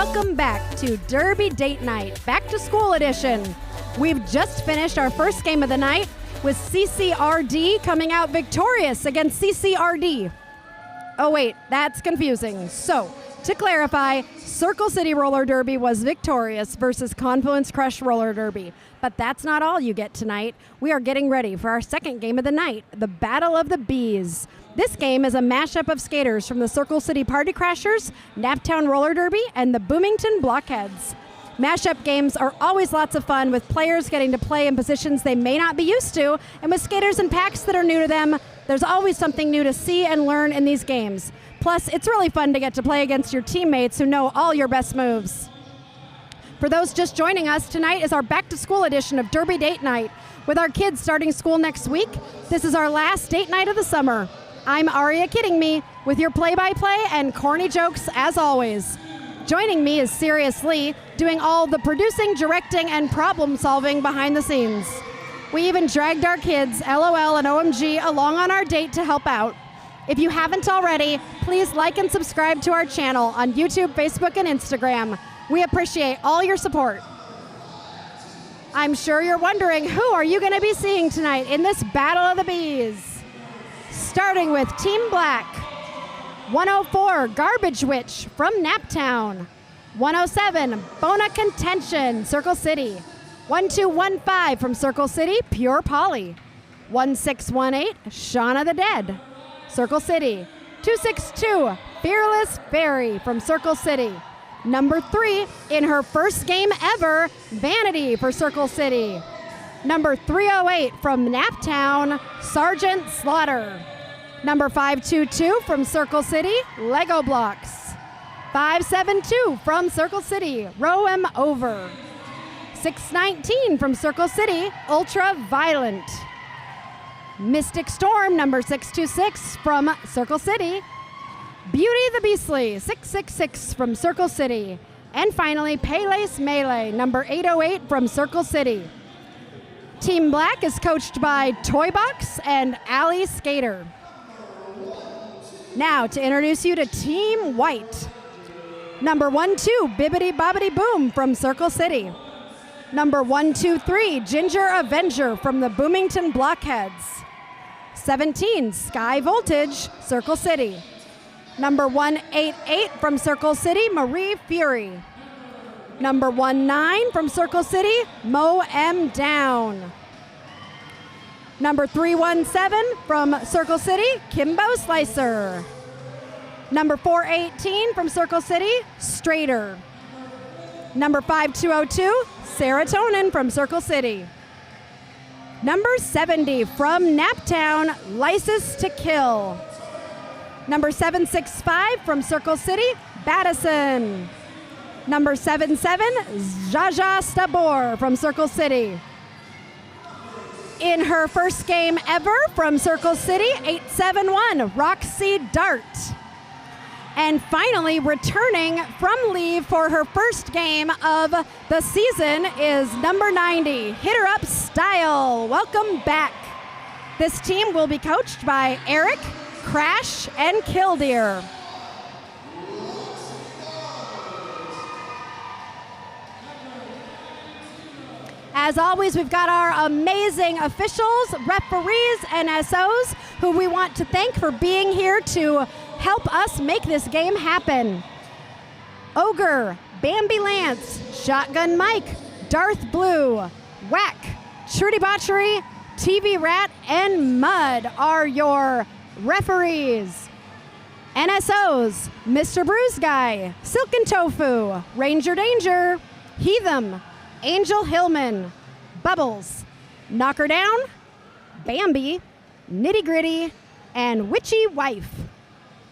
welcome back to Derby Date Night, Back to School Edition. We've just finished our first game of the night with CCRD coming out victorious against CCRD. Oh wait, that's confusing. So, to clarify, Circle City Roller Derby was victorious versus Confluence Crush Roller Derby. But that's not all you get tonight. We are getting ready for our second game of the night, the Battle of the Bees. This game is a mashup of skaters from the Circle City Party Crashers, Naptown Roller Derby, and the Boomington Blockheads. Mashup games are always lots of fun, with players getting to play in positions they may not be used to, and with skaters and packs that are new to them. There's always something new to see and learn in these games. Plus, it's really fun to get to play against your teammates who know all your best moves. For those just joining us, tonight is our back-to-school edition of Derby Date Night. With our kids starting school next week, this is our last date night of the summer. I'm Aria Kidding Me, with your play-by-play and corny jokes as always. Joining me is Sirius Lee, doing all the producing, directing, and problem-solving behind the scenes. We even dragged our kids, LOL and OMG, along on our date to help out. If you haven't already, please like and subscribe to our channel on YouTube, Facebook, and Instagram. We appreciate all your support. I'm sure you're wondering, who are you going to be seeing tonight in this Battle of the Bees? Starting with Team Black, 104, Garbage Witch from Naptown. 107, Bona Contention, Circle City. 1215 from Circle City, Pure Polly. 1618, Shauna the Dead, Circle City. 262, Fearless Fairy from Circle City. Number 3, in her first game ever, Vanity for Circle City. Number 308 from Naptown, Sergeant Slaughter. Number 522 from Circle City, Lego Blocks. 572 from Circle City, Row 'em Over. 619 from Circle City, Ultra Violent. Mystic Storm, number 626 from Circle City. Beauty the Beastly, 666 from Circle City. And finally, Pele's Melee, number 808 from Circle City. Team Black is coached by Toybox and Allie Skater. Now to introduce you to Team White. Number 12, Bibbidi Bobbidi Boom from Circle City. Number 123, Ginger Avenger from the Boomington Blockheads. 17, Sky Voltage, Circle City. Number 188 from Circle City, Marie Fury. Number 19 from Circle City, Mo M. Down. Number 317 from Circle City, Kimbo Slicer. Number 418 from Circle City, Straighter. Number 5202, Serotonin from Circle City. Number 70 from Naptown, License to Kill. Number 765 from Circle City, Battison. Number 77, Jaja Stabor from Circle City. In her first game ever from Circle City, 871, Roxy Dart. And finally, returning from leave for her first game of the season is number 90, Hitter Up Style. Welcome back. This team will be coached by Eric, Crash, and Killdeer. As always, we've got our amazing officials, referees, and SOs who we want to thank for being here to help us make this game happen. Ogre, Bambi Lance, Shotgun Mike, Darth Blue, Whack, Trudy Botchery, TV Rat, and Mud are your referees. NSOs, Mr. Bruise Guy, Silken Tofu, Ranger Danger, Heathem, Angel Hillman, Bubbles, Knocker Down, Bambi, Nitty Gritty, and Witchy Wife.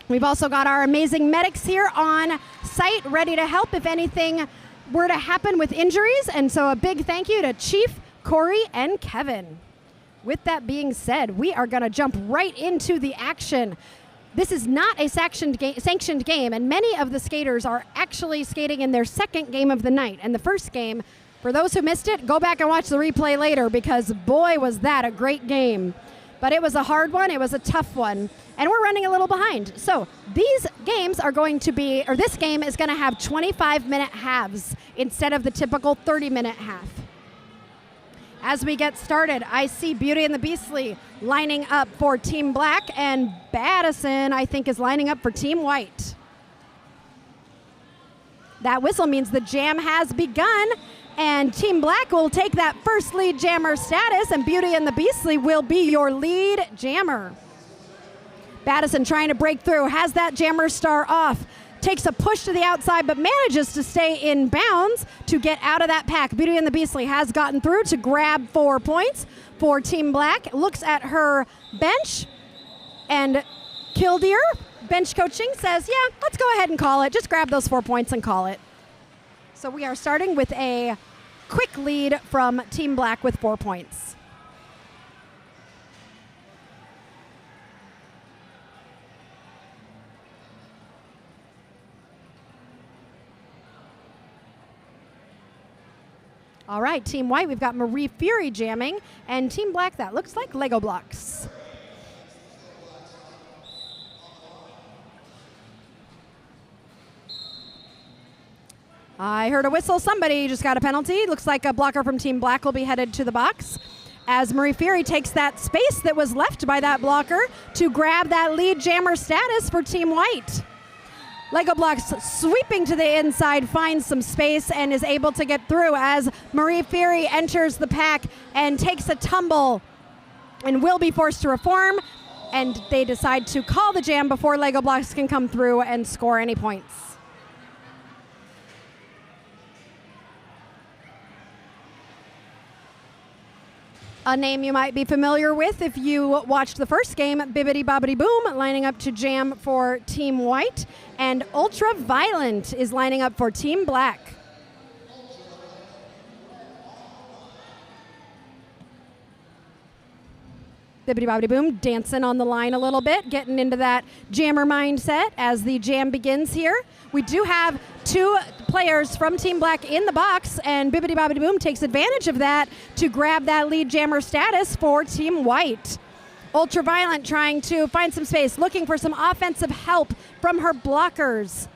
We've also got our amazing medics here on site ready to help if anything were to happen with injuries. And so a big thank you to Chief, Corey, and Kevin. With that being said, we are going to jump right into the action. This is not a sanctioned game, and many of the skaters are actually skating in their second game of the night. And the first game, for those who missed it, go back and watch the replay later because boy, was that a great game. But it was a hard one. It was a tough one. And we're running a little behind. So these games are going to be, or this game is going to have 25-minute halves instead of the typical 30-minute half. As we get started, I see Beauty and the Beastly lining up for Team Black, and Baddison, I think, is lining up for Team White. That whistle means the jam has begun, and Team Black will take that first lead jammer status, and Beauty and the Beastly will be your lead jammer. Baddison trying to break through, has that jammer star off, takes a push to the outside, but manages to stay in bounds to get out of that pack. Beauty and the Beastly has gotten through to grab 4 points for Team Black. Looks at her bench, and Killdeer, bench coaching, says, yeah, let's go ahead and call it. Just grab those 4 points and call it. So we are starting with a quick lead from Team Black with 4 points. All right, Team White, we've got Marie Fury jamming, and Team Black, that looks like Lego blocks. I heard a whistle. Somebody just got a penalty. Looks like a blocker from Team Black will be headed to the box as Marie Fury takes that space that was left by that blocker to grab that lead jammer status for Team White. Lego blocks sweeping to the inside, finds some space, and is able to get through as Marie Fury enters the pack and takes a tumble and will be forced to reform, and they decide to call the jam before Lego blocks can come through and score any points. A name you might be familiar with if you watched the first game, Bibbidi Bobbidi Boom, lining up to jam for Team White, and Ultra Violent is lining up for Team Black. Bibbidi Bobbidi Boom dancing on the line a little bit, getting into that jammer mindset as the jam begins here. We do have 2 players from Team Black in the box, and Bibbidi Bobbidi Boom takes advantage of that to grab that lead jammer status for Team White. Ultraviolent trying to find some space, looking for some offensive help from her blockers.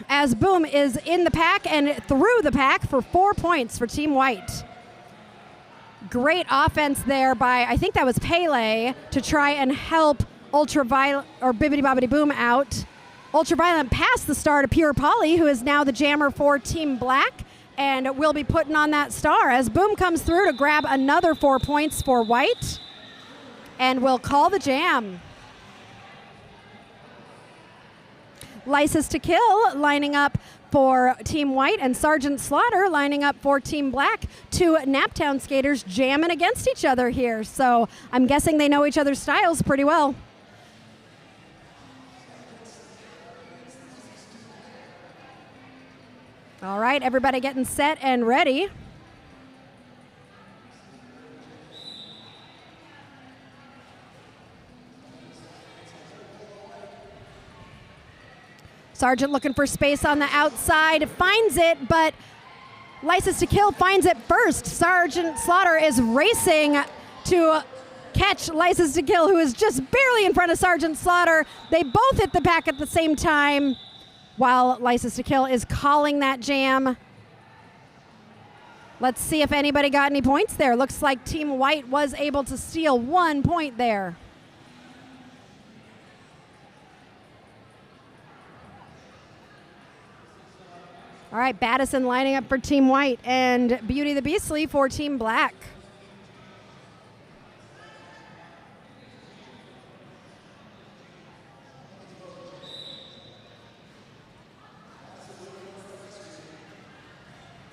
As Boom is in the pack and through the pack for 4 points for Team White. Great offense there by, I think that was Pele, to try and help Ultraviolent or Bibbidi Bobbidi Boom out. Ultraviolent passed the star to Pure Polly, who is now the jammer for Team Black, and will be putting on that star as Boom comes through to grab another 4 points for White, and will call the jam. License to Kill lining up for Team White, and Sergeant Slaughter lining up for Team Black. 2 Naptown skaters jamming against each other here, so I'm guessing they know each other's styles pretty well. All right, everybody getting set and ready. Sergeant looking for space on the outside, finds it, but License to Kill finds it first. Sergeant Slaughter is racing to catch License to Kill, who is just barely in front of Sergeant Slaughter. They both hit the pack at the same time, while License to Kill is calling that jam. Let's see if anybody got any points there. Looks like Team White was able to steal 1 point there. All right, Baddison lining up for Team White, and Beauty the Beastly for Team Black.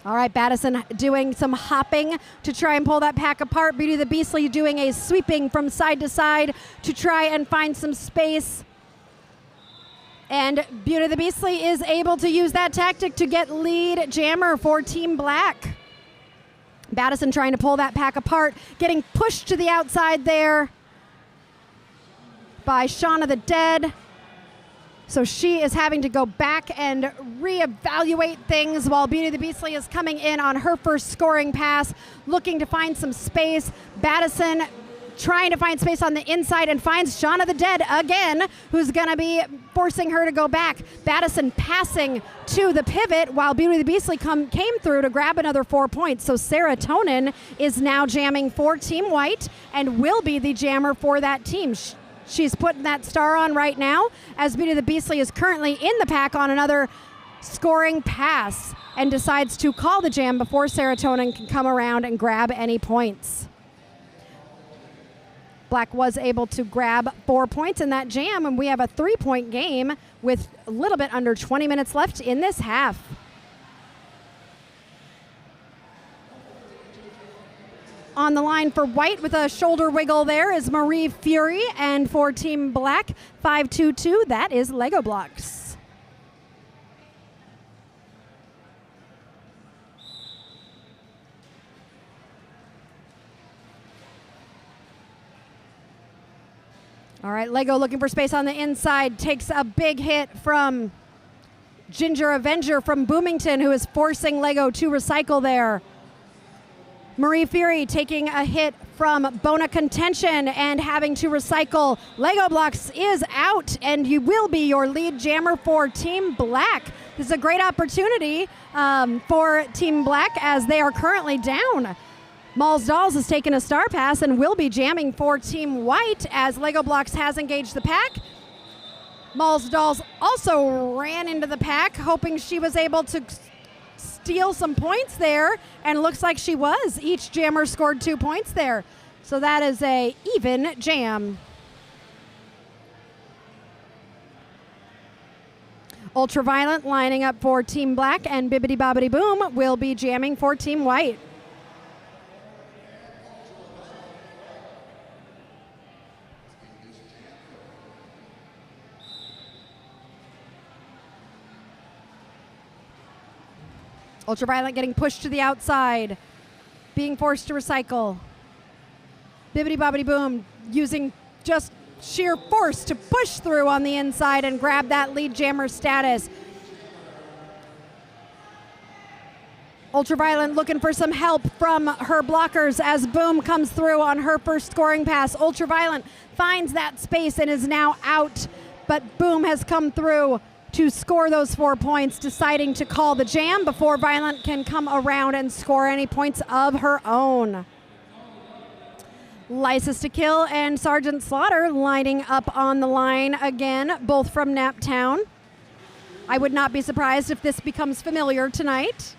All right, Baddison doing some hopping to try and pull that pack apart. Beauty the Beastly doing a sweeping from side to side to try and find some space. And Beauty the Beastly is able to use that tactic to get lead jammer for Team Black. Baddison trying to pull that pack apart, getting pushed to the outside there by Shaun of the Dead. So she is having to go back and reevaluate things while Beauty the Beastly is coming in on her first scoring pass, looking to find some space. Battison trying to find space on the inside and finds Shauna the Dead again, who's going to be forcing her to go back. Battison passing to the pivot while Beauty the Beastly came through to grab another 4 points. So Serotonin is now jamming for Team White and will be the jammer for that team. She's putting that star on right now as Beauty the Beastly is currently in the pack on another scoring pass and decides to call the jam before Serotonin can come around and grab any points. Black was able to grab 4 points in that jam, and we have a 3-point game with a little bit under 20 minutes left in this half. On the line for White with a shoulder wiggle there is Marie Fury, and for Team Black, 5-2-2, that is Lego blocks. All right, Lego looking for space on the inside, takes a big hit from Ginger Avenger from Bloomington, who is forcing Lego to recycle there. Marie Fury taking a hit from Bona Contention and having to recycle. Lego blocks is out, and you will be your lead jammer for Team Black. This is a great opportunity for Team Black as they are currently down. Malls Dolls has taken a star pass and will be jamming for Team White as Lego blocks has engaged the pack. Malls Dolls also ran into the pack, hoping she was able to steal some points there, and looks like she was. Each jammer scored 2 points there. So that is a even jam. Ultraviolet lining up for Team Black, and Bibbidi Bobbidi Boom will be jamming for Team White. Ultraviolet getting pushed to the outside, being forced to recycle. Bibbidi Bobbidi Boom using just sheer force to push through on the inside and grab that lead jammer status. Ultraviolet looking for some help from her blockers as Boom comes through on her first scoring pass. Ultraviolet finds that space and is now out, but Boom has come through to score those 4 points, deciding to call the jam before Violent can come around and score any points of her own. License to Kill and Sergeant Slaughter lining up on the line again, both from Naptown. I would not be surprised if this becomes familiar tonight.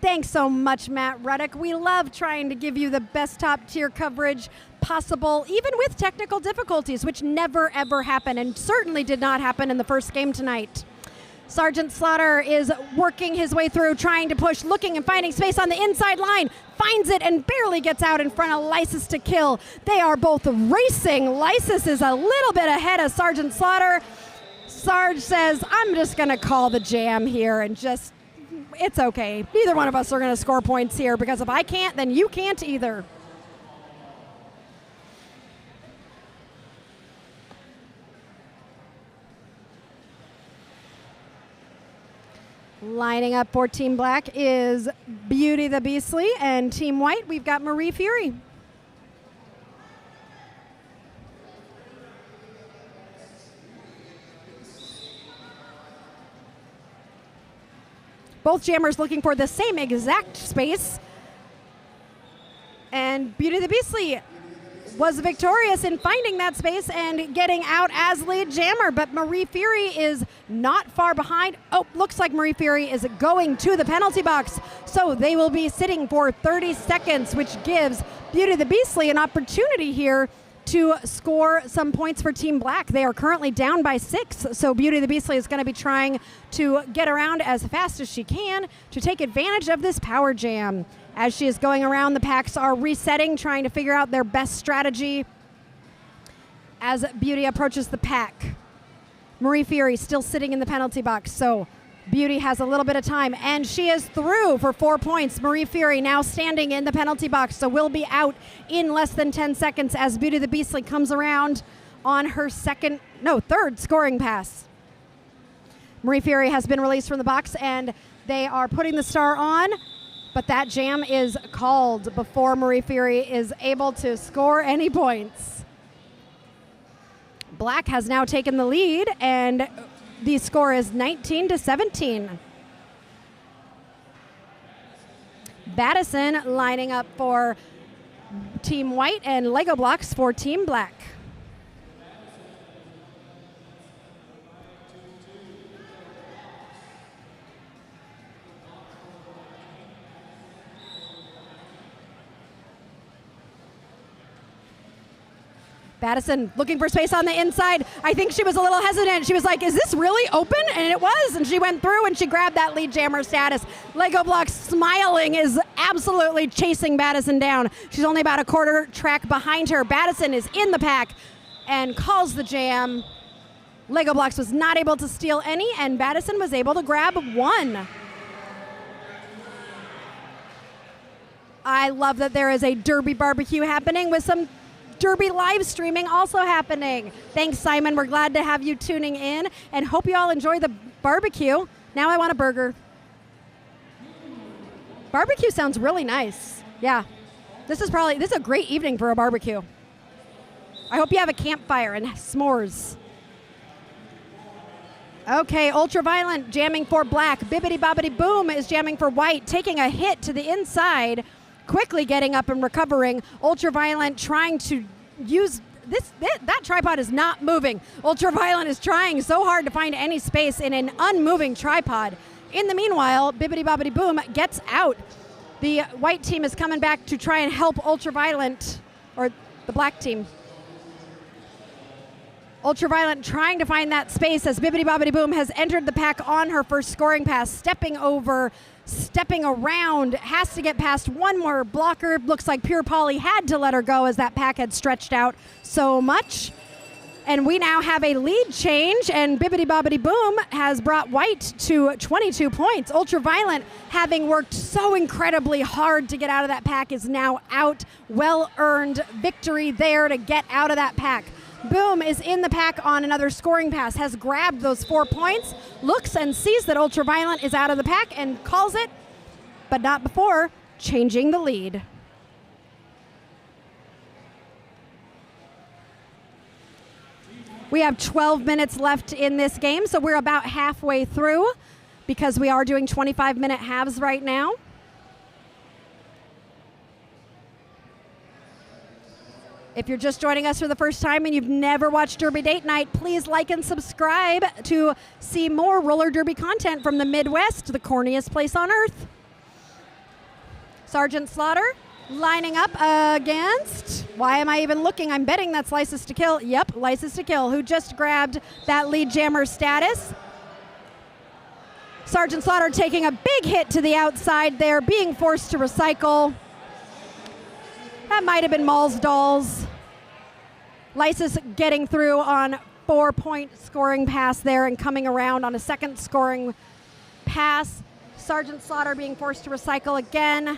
Thanks so much, Matt Ruddick. We love trying to give you the best top-tier coverage possible, even with technical difficulties, which never, ever happen, and certainly did not happen in the first game tonight. Sergeant Slaughter is working his way through, trying to push, looking and finding space on the inside line, finds it and barely gets out in front of License to Kill. They are both racing. License is a little bit ahead of Sergeant Slaughter. Sarge says, I'm just going to call the jam here and just, it's okay. Neither one of us are going to score points here, because if I can't, then you can't either. Lining up for Team Black is Beauty the Beastly, and Team White, we've got Marie Fury. Both jammers looking for the same exact space. And Beauty the Beastly was victorious in finding that space and getting out as lead jammer, but Marie Fury is not far behind. Oh, looks like Marie Fury is going to the penalty box. So they will be sitting for 30 seconds, which gives Beauty the Beastly an opportunity here to score some points for Team Black. They are currently down by 6, so Beauty the Beastly is going to be trying to get around as fast as she can to take advantage of this power jam. As she is going around, the packs are resetting, trying to figure out their best strategy as Beauty approaches the pack. Marie Fury still sitting in the penalty box, so Beauty has a little bit of time, and she is through for 4 points. Marie Fury now standing in the penalty box, so will be out in less than 10 seconds as Beauty the Beastly comes around on her third scoring pass. Marie Fury has been released from the box, and they are putting the star on, but that jam is called before Marie Fury is able to score any points. Black has now taken the lead, and the score is 19-17. Battison lining up for Team White and Lego blocks for Team Black. Battison looking for space on the inside. I think she was a little hesitant. She was like, is this really open? And it was, and she went through and she grabbed that lead jammer status. Lego Blocks smiling is absolutely chasing Battison down. She's only about a quarter track behind her. Battison is in the pack and calls the jam. Lego Blocks was not able to steal any, and Battison was able to grab one. I love that there is a Derby barbecue happening with some Derby live streaming also happening. Thanks, Simon. We're glad to have you tuning in and hope you all enjoy the barbecue. Now I want a burger. Barbecue sounds really nice. Yeah. This is a great evening for a barbecue. I hope you have a campfire and s'mores. Okay, Ultraviolent jamming for Black. Bibbidi Bobbidi Boom is jamming for White, taking a hit to the inside. Quickly getting up and recovering. Ultraviolent trying to use that tripod is not moving. Ultraviolent is trying so hard to find any space in an unmoving tripod. In the meanwhile, Bibbidi Bobbidi Boom gets out. The white team is coming back to try and help Ultraviolent, or the black team. Ultraviolent trying to find that space as Bibbidi Bobbidi Boom has entered the pack on her first scoring pass, stepping around, has to get past one more blocker. Looks like Pure Poly had to let her go as that pack had stretched out so much. And we now have a lead change, and Bibbidi Bobbidi Boom has brought White to 22 points. Ultraviolent, having worked so incredibly hard to get out of that pack, is now out. Well-earned victory there to get out of that pack. Boom is in the pack on another scoring pass, has grabbed those 4 points, looks and sees that Ultraviolent is out of the pack and calls it, but not before changing the lead. We have 12 minutes left in this game, so we're about halfway through because we are doing 25-minute halves right now. If you're just joining us for the first time and you've never watched Derby Date Night, please like and subscribe to see more roller derby content from the Midwest, the corniest place on earth. Sergeant Slaughter lining up against, why am I even looking? I'm betting that's License to Kill. Yep, License to Kill, who just grabbed that lead jammer status. Sergeant Slaughter taking a big hit to the outside there, being forced to recycle. That might have been Maul's Dolls. Lysis getting through on 4-point scoring pass there and coming around on a second scoring pass. Sergeant Slaughter being forced to recycle again.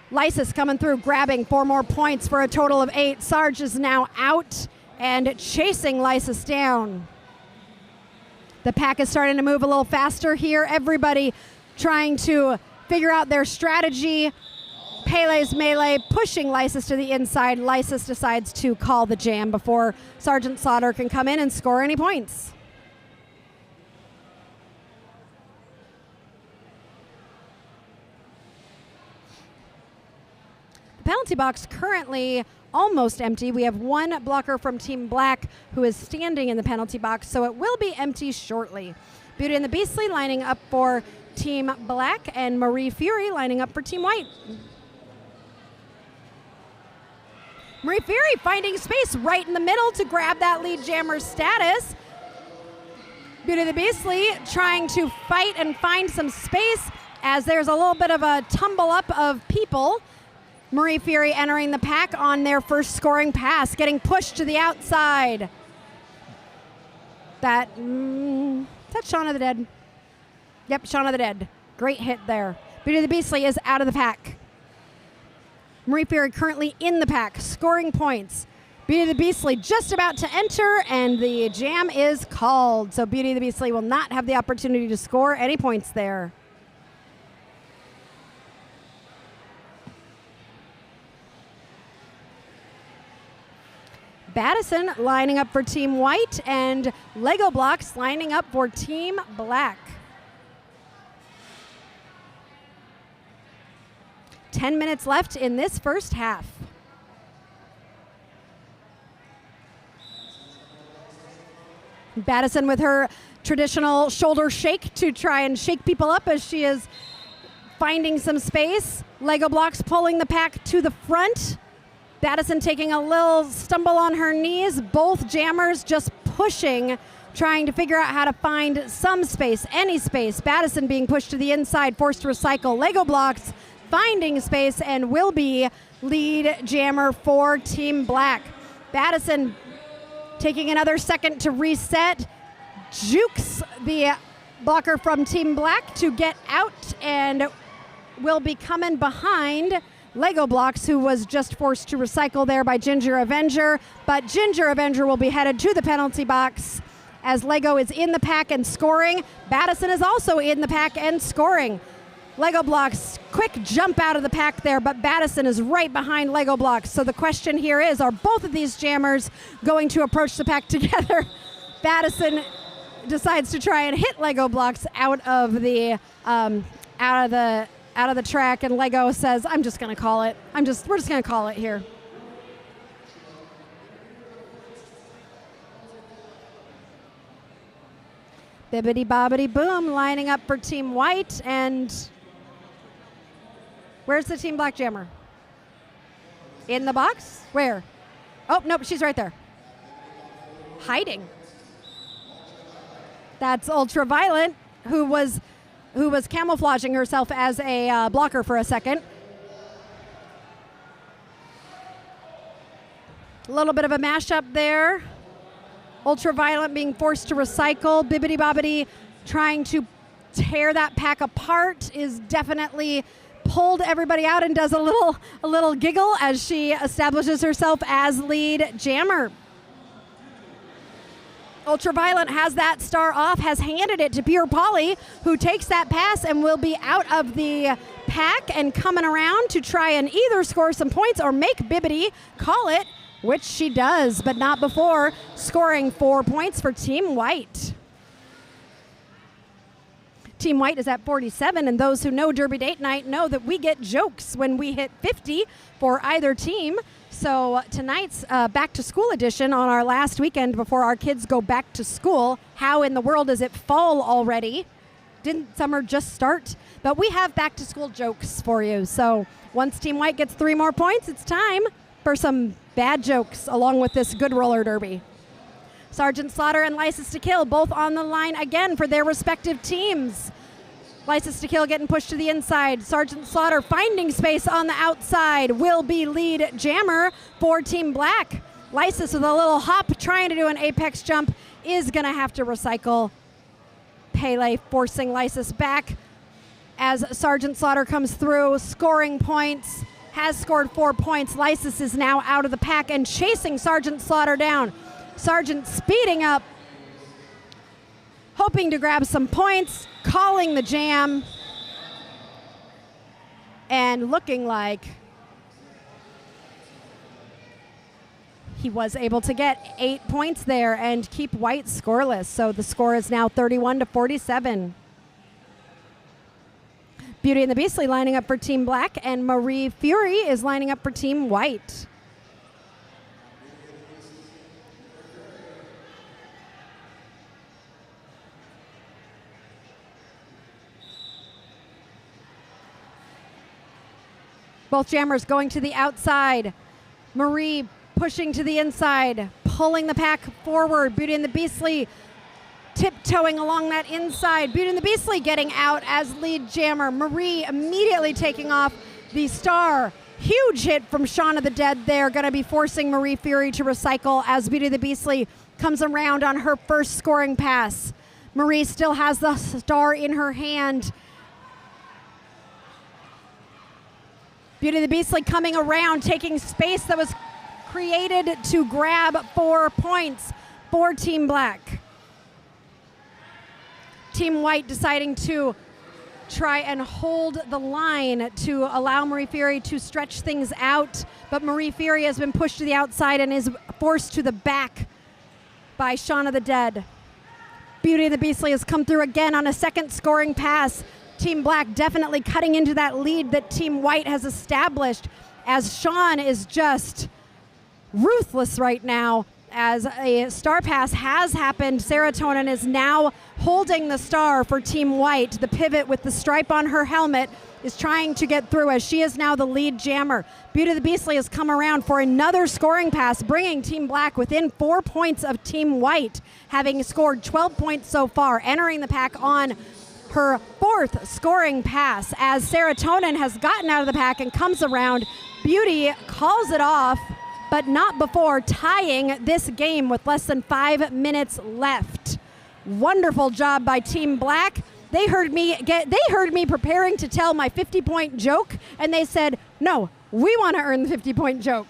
Lysis coming through, grabbing 4 more points for a total of 8. Sarge is now out and chasing Lysis down. The pack is starting to move a little faster here. Everybody trying to figure out their strategy. Pele's melee pushing Lysis to the inside. Lysis decides to call the jam before Sergeant Slaughter can come in and score any points. The penalty box currently almost empty. We have one blocker from Team Black who is standing in the penalty box, so it will be empty shortly. Beauty and the Beastly lining up for Team Black, and Marie Fury lining up for Team White. Marie Fury finding space right in the middle to grab that lead jammer status. Beauty and the Beastly trying to fight and find some space as there's a little bit of a tumble up of people. Marie Fury entering the pack on their first scoring pass, getting pushed to the outside. That's Shaun of the Dead. Yep, Shauna the Dead. Great hit there. Beauty the Beastly is out of the pack. Marie Fury currently in the pack, scoring points. Beauty the Beastly just about to enter, and the jam is called. So Beauty the Beastly will not have the opportunity to score any points there. Battison lining up for Team White, and Lego Blocks lining up for Team Black. 10 minutes left in this first half. Battison with her traditional shoulder shake to try and shake people up as she is finding some space. Lego Blocks pulling the pack to the front. Battison taking a little stumble on her knees. Both jammers just pushing, trying to figure out how to find some space, any space. Battison being pushed to the inside, forced to recycle. Lego Blocks finding space and will be lead jammer for Team Black. Battison taking another second to reset. Jukes the blocker from Team Black to get out and will be coming behind Lego Blocks, who was just forced to recycle there by Ginger Avenger. But Ginger Avenger will be headed to the penalty box as Lego is in the pack and scoring. Battison is also in the pack and scoring. Lego Blocks, quick jump out of the pack there, but Battison is right behind Lego Blocks. So the question here is, are both of these jammers going to approach the pack together? Battison decides to try and hit Lego Blocks out of the track, and Lego says, "I'm just going to call it. We're just going to call it here." Bibbidi bobbidi boom, lining up for Team White, and where's the Team Black jammer? In the box? Where? Oh, nope, she's right there. Hiding. That's Ultraviolet, who was camouflaging herself as a blocker for a second. A little bit of a mashup there. Ultraviolet being forced to recycle. Bibbidi Bobbidi trying to tear that pack apart, is definitely pulled everybody out and does a little giggle as she establishes herself as lead jammer. Ultraviolet has that star off, has handed it to Pure Polly, who takes that pass and will be out of the pack and coming around to try and either score some points or make Bibbidi call it, which she does, but not before scoring 4 points for Team White. Team White is at 47, and those who know Derby Date Night know that we get jokes when we hit 50 for either team. So tonight's back to school edition on our last weekend before our kids go back to school. How in the world is it fall already? Didn't summer just start? But we have back to school jokes for you. So once Team White gets 3 more points, it's time for some bad jokes along with this good roller derby. Sergeant Slaughter and License to Kill both on the line again for their respective teams. License to Kill getting pushed to the inside. Sergeant Slaughter finding space on the outside will be lead jammer for Team Black. License with a little hop trying to do an apex jump is going to have to recycle. Pele forcing License back as Sergeant Slaughter comes through, scoring points. Has scored 4 points. License is now out of the pack and chasing Sergeant Slaughter down. Sergeant speeding up, hoping to grab some points, calling the jam, and looking like he was able to get 8 points there and keep White scoreless. So the score is now 31-47. Beauty and the Beastly lining up for Team Black, and Marie Fury is lining up for Team White. Both jammers going to the outside. Marie pushing to the inside, pulling the pack forward. Beauty and the Beastly tiptoeing along that inside. Beauty and the Beastly getting out as lead jammer. Marie immediately taking off the star. Huge hit from Shauna the Dead there. Going to be forcing Marie Fury to recycle as Beauty and the Beastly comes around on her first scoring pass. Marie still has the star in her hand. Beauty the Beastly coming around, taking space that was created to grab 4 points for Team Black. Team White deciding to try and hold the line to allow Marie Fury to stretch things out, but Marie Fury has been pushed to the outside and is forced to the back by Shaun of the Dead. Beauty the Beastly has come through again on a second scoring pass. Team Black definitely cutting into that lead that Team White has established, as Shaun is just ruthless right now. As a star pass has happened, Serotonin is now holding the star for Team White. The pivot with the stripe on her helmet is trying to get through, as she is now the lead jammer. Beauty the Beastly has come around for another scoring pass, bringing Team Black within 4 points of Team White, having scored 12 points so far, entering the pack on her 4th scoring pass. As Serotonin has gotten out of the pack and comes around, Beauty calls it off, but not before tying this game with less than 5 minutes left. Wonderful job by Team Black. They heard me preparing to tell my 50-point joke, and they said, no, we want to earn the 50-point joke.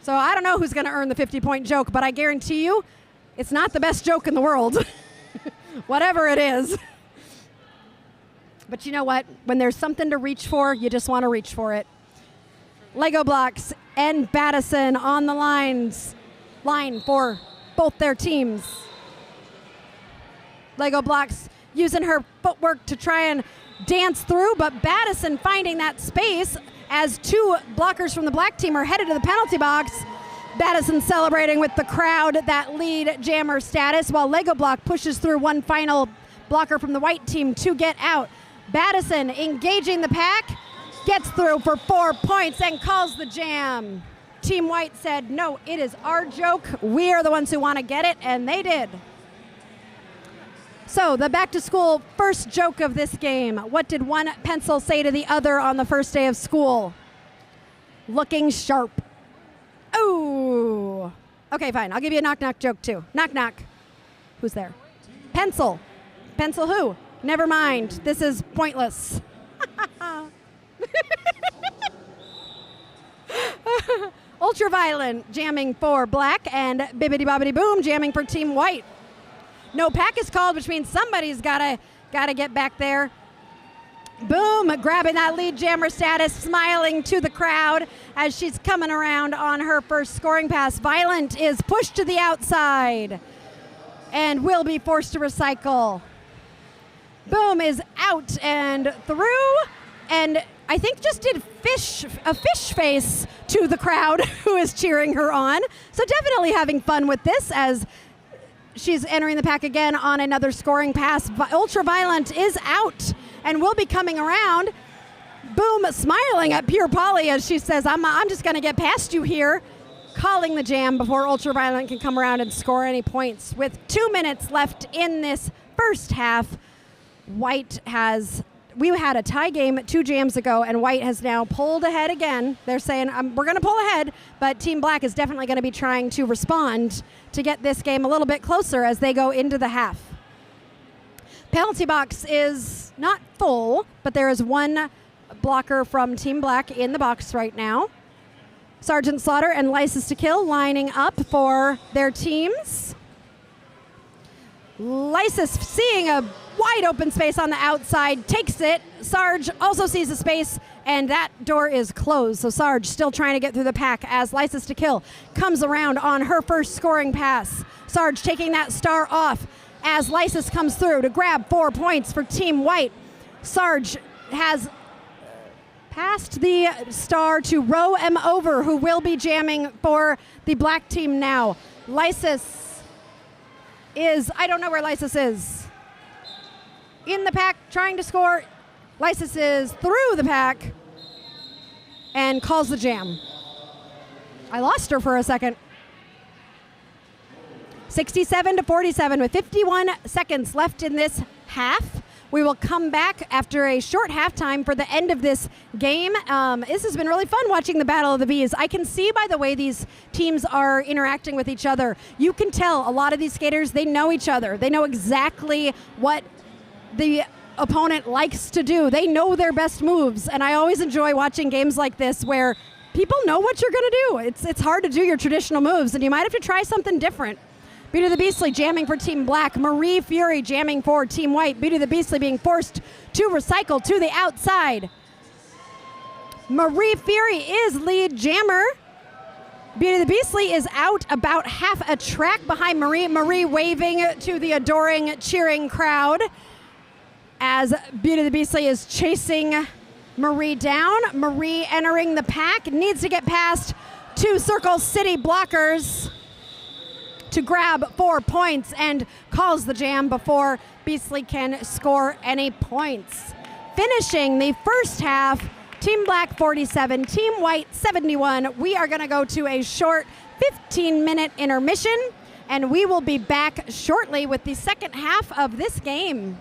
So I don't know who's going to earn the 50-point joke, but I guarantee you it's not the best joke in the world. Whatever it is. But you know what? When there's something to reach for, you just want to reach for it. Lego Blocks and Battison on the line for both their teams. Lego Blocks using her footwork to try and dance through, but Battison finding that space as 2 blockers from the black team are headed to the penalty box. Battison celebrating with the crowd that lead jammer status, while Lego Block pushes through one final blocker from the white team to get out. Battison engaging the pack, gets through for 4 points and calls the jam. Team White said, no, it is our joke. We are the ones who want to get it, and they did. So the back to school first joke of this game. What did one pencil say to the other on the first day of school? Looking sharp. Oh, okay, fine. I'll give you a knock-knock joke, too. Knock-knock. Who's there? Pencil. Pencil who? Never mind. This is pointless. Ultraviolent jamming for Black, and Bibbidi Bobbidi Boom jamming for Team White. No pack is called, which means somebody's gotta get back there. Boom, grabbing that lead jammer status, smiling to the crowd as she's coming around on her first scoring pass. Violent is pushed to the outside and will be forced to recycle. Boom is out and through, and I think just did a fish face to the crowd who is cheering her on. So definitely having fun with this as she's entering the pack again on another scoring pass. Ultraviolent is out and will be coming around. Boom, smiling at Pure Polly as she says, I'm just going to get past you here, calling the jam before Ultraviolent can come around and score any points. With 2 minutes left in this first half, we had a tie game 2 jams ago, and White has now pulled ahead again. They're saying, we're going to pull ahead, but Team Black is definitely going to be trying to respond to get this game a little bit closer as they go into the half. Penalty box is not full, but there is 1 blocker from Team Black in the box right now. Sergeant Slaughter and License to Kill lining up for their teams. Lysis seeing a wide open space on the outside, takes it. Sarge also sees the space, and that door is closed. So Sarge still trying to get through the pack as License to Kill comes around on her first scoring pass. Sarge taking that star off as Lysis comes through to grab 4 points for Team White. Sarge has passed the star to Row M Over, who will be jamming for the black team now. Lysis I don't know where Lysis is. In the pack, trying to score. Lysis is through the pack and calls the jam. I lost her for a second. 67-47 with 51 seconds left in this half. We will come back after a short halftime for the end of this game. This has been really fun watching the Battle of the Bees. I can see by the way these teams are interacting with each other. You can tell a lot of these skaters, they know each other. They know exactly what the opponent likes to do. They know their best moves, and I always enjoy watching games like this where people know what you're going to do. It's hard to do your traditional moves, and you might have to try something different. Beauty the Beastly jamming for Team Black. Marie Fury jamming for Team White. Beauty the Beastly being forced to recycle to the outside. Marie Fury is lead jammer. Beauty the Beastly is out about half a track behind Marie. Marie waving to the adoring, cheering crowd as Beauty the Beastly is chasing Marie down. Marie entering the pack, needs to get past two Circle City blockers to grab 4 points and calls the jam before Beastly can score any points. Finishing the first half, Team Black 47, Team White 71. We are gonna go to a short 15-minute intermission, and we will be back shortly with the second half of this game.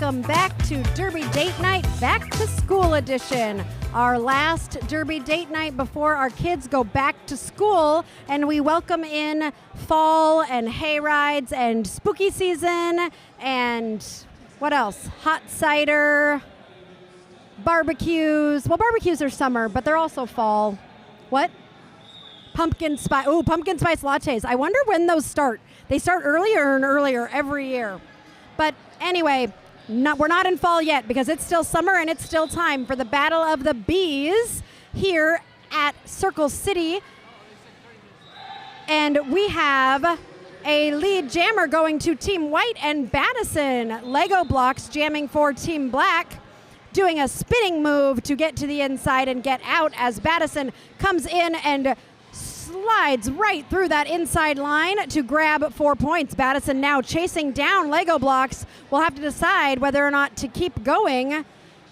Welcome back to Derby Date Night Back to School Edition, our last Derby Date Night before our kids go back to school, and we welcome in fall and hay rides and spooky season and What else? Hot cider, barbecues. Well, barbecues are summer, but they're also fall. What? Pumpkin spice. Ooh, pumpkin spice lattes. I wonder when those start. They start earlier and earlier every year. But anyway, we're not in fall yet because it's still summer and it's still time for the Battle of the Bees here at Circle City. And we have a lead jammer going to Team White and Battison. Lego blocks jamming for Team Black, doing a spinning move to get to the inside and get out as Battison comes in and slides right through that inside line to grab 4 points. Battison now chasing down Lego blocks. Will have to decide whether or not to keep going.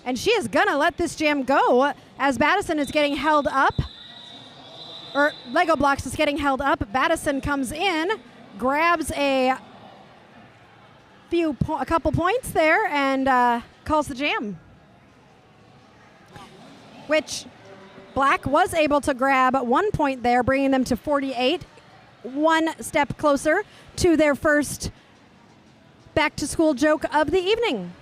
And she is gonna let this jam go as Battison is getting held up. Or Lego blocks is getting held up. Battison comes in, grabs a couple points there and calls the jam. Which Black was able to grab 1 point there, bringing them to 48, one step closer to their first back-to-school joke of the evening.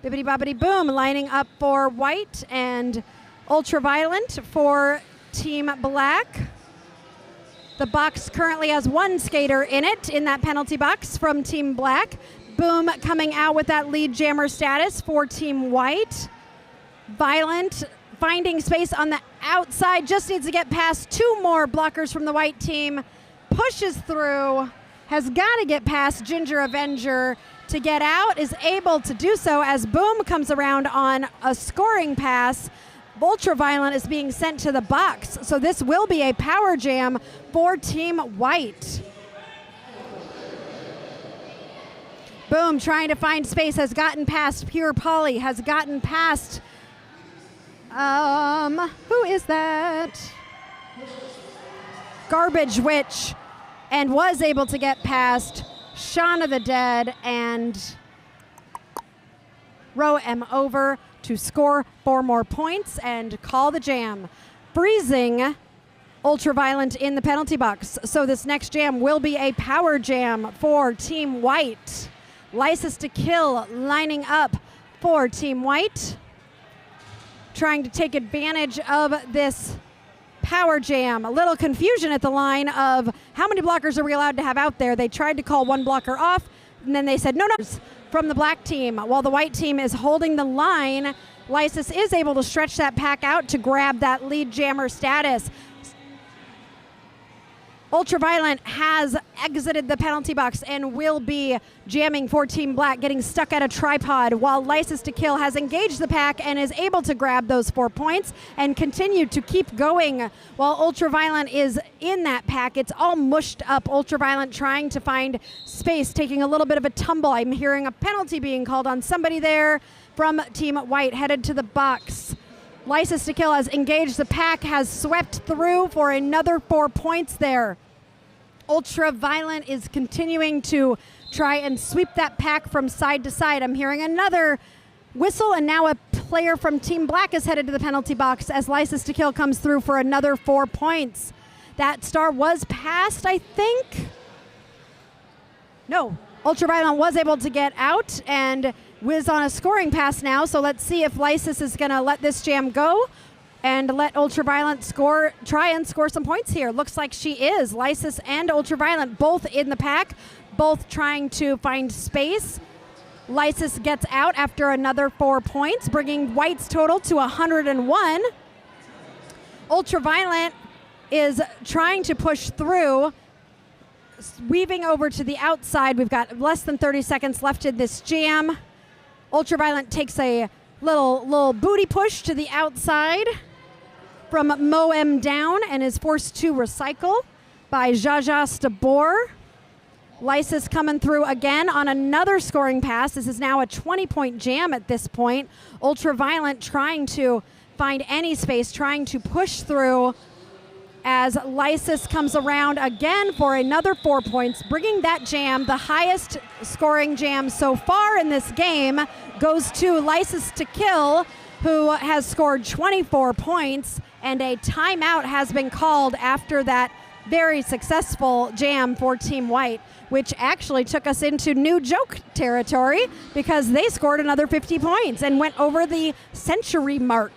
Bibbidi bobbidi boom, lining up for White and Ultraviolent for Team Black. The box currently has one skater in it, in that penalty box from Team Black. Boom coming out with that lead jammer status for Team White. Violent finding space on the outside, just needs to get past two more blockers from the White team. Pushes through, has got to get past Ginger Avenger to get out, is able to do so as Boom comes around on a scoring pass. Ultraviolent is being sent to the box, so this will be a power jam for Team White. Boom, trying to find space, has gotten past Pure Polly, has gotten past, who is that? Garbage Witch, and was able to get past Shaun of the Dead and row M over to score 4 more points and call the jam, freezing Ultraviolent in the penalty box. So this next jam will be a power jam for Team White. License to Kill lining up for Team White, trying to take advantage of this power jam. A little confusion at the line of how many blockers are we allowed to have out there. They tried to call one blocker off, and then they said no from the Black team. While the White team is holding the line, Lysis is able to stretch that pack out to grab that lead jammer status. Ultraviolent has exited the penalty box and will be jamming for Team Black, getting stuck at a tripod, while License to Kill has engaged the pack and is able to grab those 4 points and continue to keep going while Ultraviolent is in that pack. It's all mushed up. Ultraviolent trying to find space, taking a little bit of a tumble. I'm hearing a penalty being called on somebody there from Team White, headed to the box. License to Kill has engaged the pack, has swept through for another 4 points there. Ultraviolent is continuing to try and sweep that pack from side to side. I'm hearing another whistle, and now a player from Team Black is headed to the penalty box as License to Kill comes through for another 4 points. That star was passed, I think. No, Ultraviolent was able to get out and whiz on a scoring pass now, so let's see if Lysis is going to let this jam go and let Ultraviolent try and score some points here. Looks like she is. Lysis and Ultraviolent both in the pack, both trying to find space. Lysis gets out after another 4 points, bringing White's total to 101. Ultraviolent is trying to push through, weaving over to the outside. We've got less than 30 seconds left in this jam. Ultraviolent takes a little booty push to the outside from Moem down and is forced to recycle by Jaja Stabor. Lysis coming through again on another scoring pass. This is now a 20-point jam at this point. Ultraviolent trying to find any space, trying to push through as Lysis comes around again for another 4 points, bringing that jam, the highest scoring jam so far in this game, goes to Lysis to Kill, who has scored 24 points, and a timeout has been called after that very successful jam for Team White, which actually took us into new joke territory because they scored another 50 points and went over the century mark.